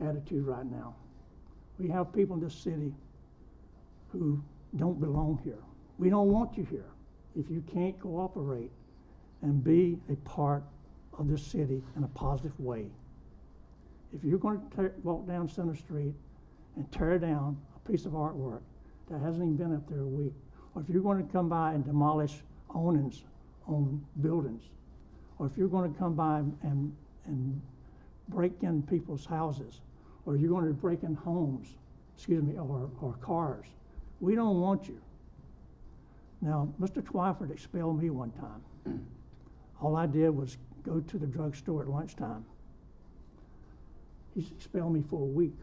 attitude right now. We have people in this city who don't belong here. We don't want you here if you can't cooperate and be a part of this city in a positive way. If you're gonna walk down Center Street and tear down a piece of artwork that hasn't even been up there a week, or if you're gonna come by and demolish awnings on buildings, or if you're gonna come by and break in people's houses, or you're gonna break in homes, or cars, we don't want you. Now, Mr. Twyford expelled me one time. All I did was go to the drugstore at lunchtime. He's expelled me for a week.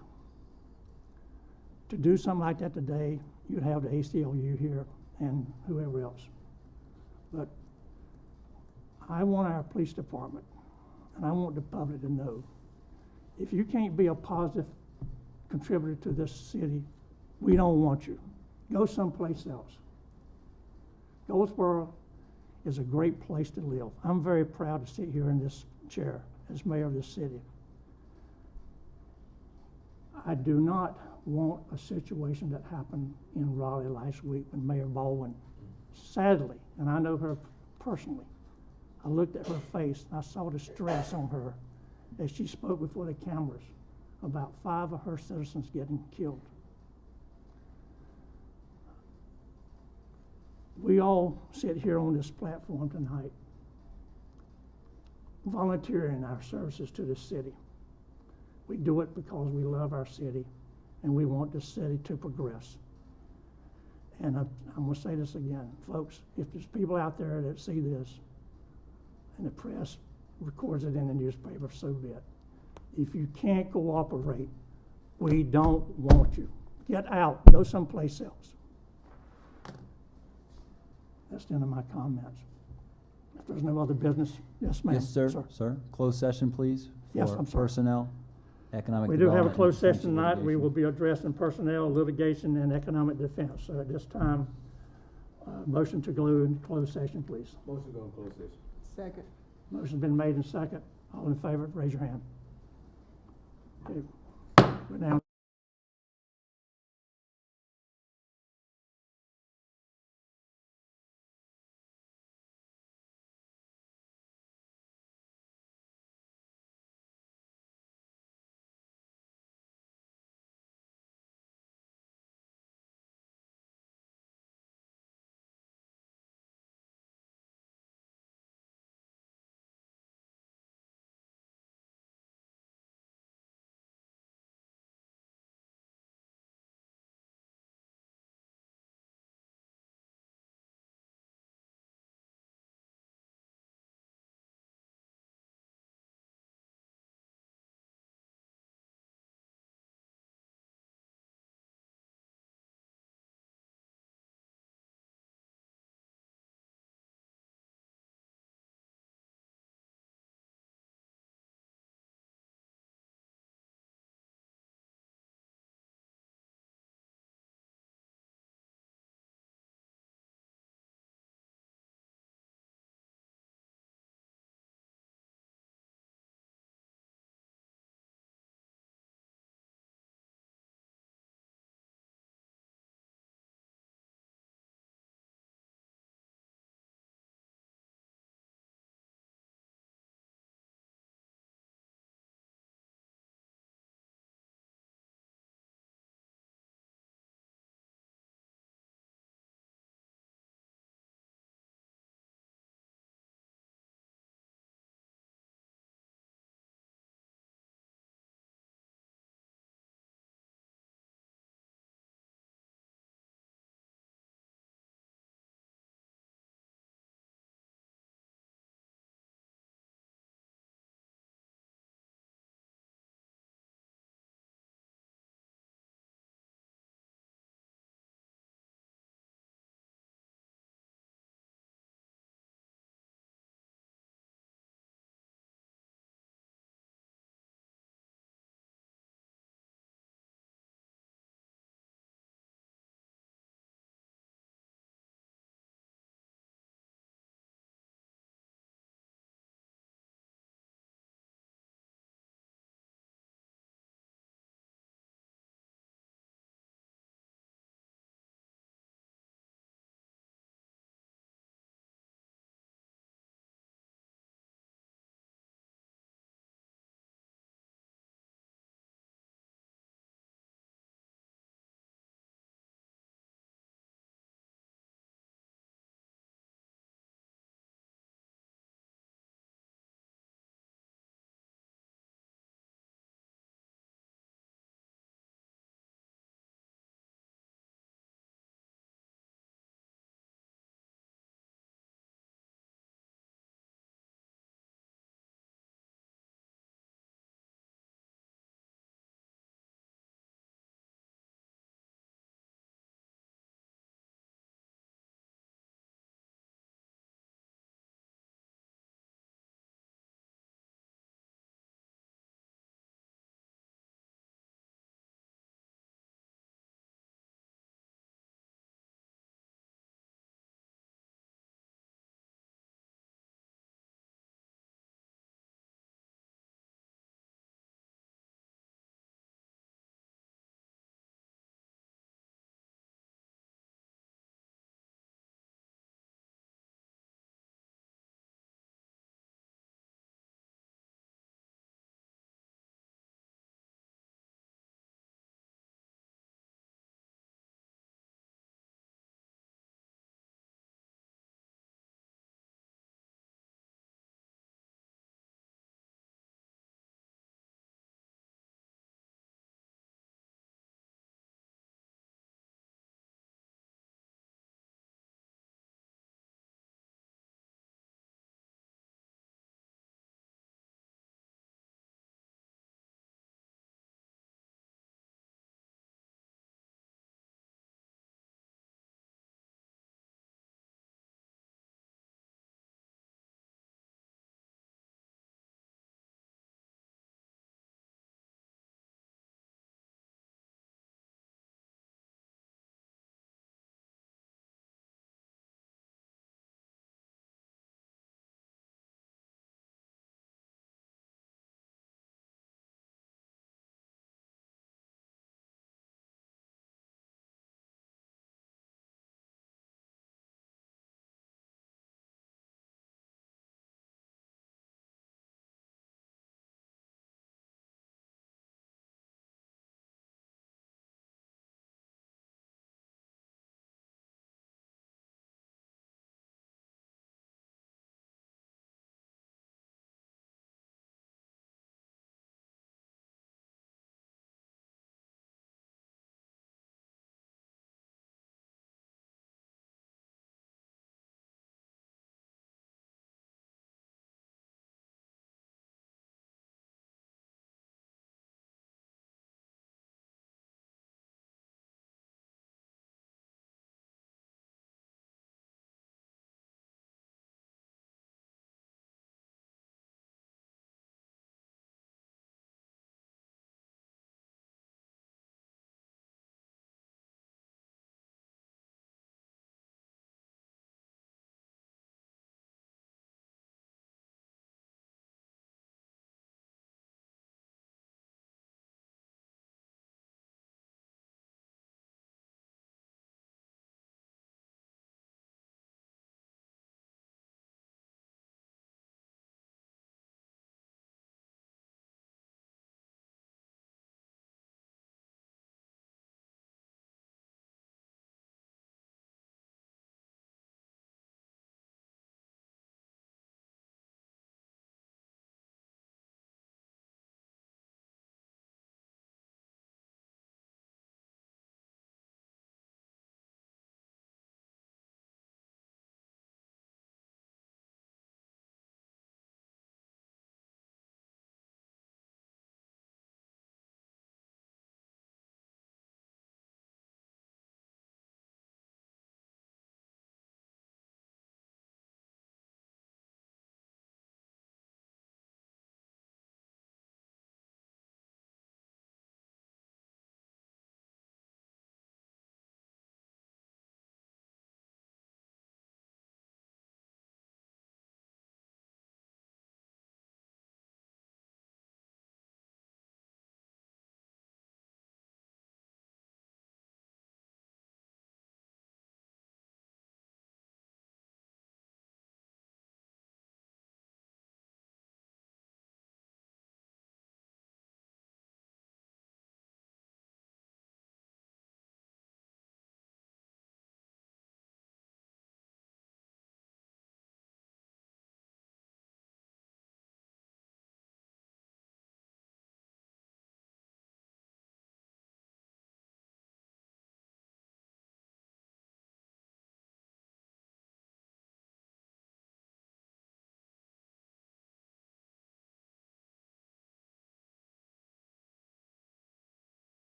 To do something like that today, you'd have the ACLU here and whoever else. But I want our police department, and I want the public to know, if you can't be a positive contributor to this city, we don't want you. Go someplace else. Goldsboro is a great place to live. I'm very proud to sit here in this chair as mayor of this city. I do not want a situation that happened in Raleigh last week when Mayor Baldwin, sadly, and I know her personally, I looked at her face and I saw the stress on her as she spoke before the cameras about 5 of her citizens getting killed. We all sit here on this platform tonight volunteering our services to the city. We do it because we love our city and we want the city to progress. And I'm going to say this again, folks, if there's people out there that see this and the press records it in the newspaper, so be it. If you can't cooperate, we don't want you. Get out, go someplace else. That's the end of my comments. If there's no other business, yes, ma'am. Yes, sir. Sir, closed session, please. Yes, for I'm sorry. Personnel, economic We do have a development, closed and session tonight. We litigation. will be addressing personnel, litigation, and economic defense. So at this time, motion to go into closed session, please. Motion to go in closed session. Second. Motion's been made and second. All in favor, raise your hand. Okay. We're down.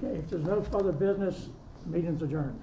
Okay, if there's no further business, meeting's adjourned.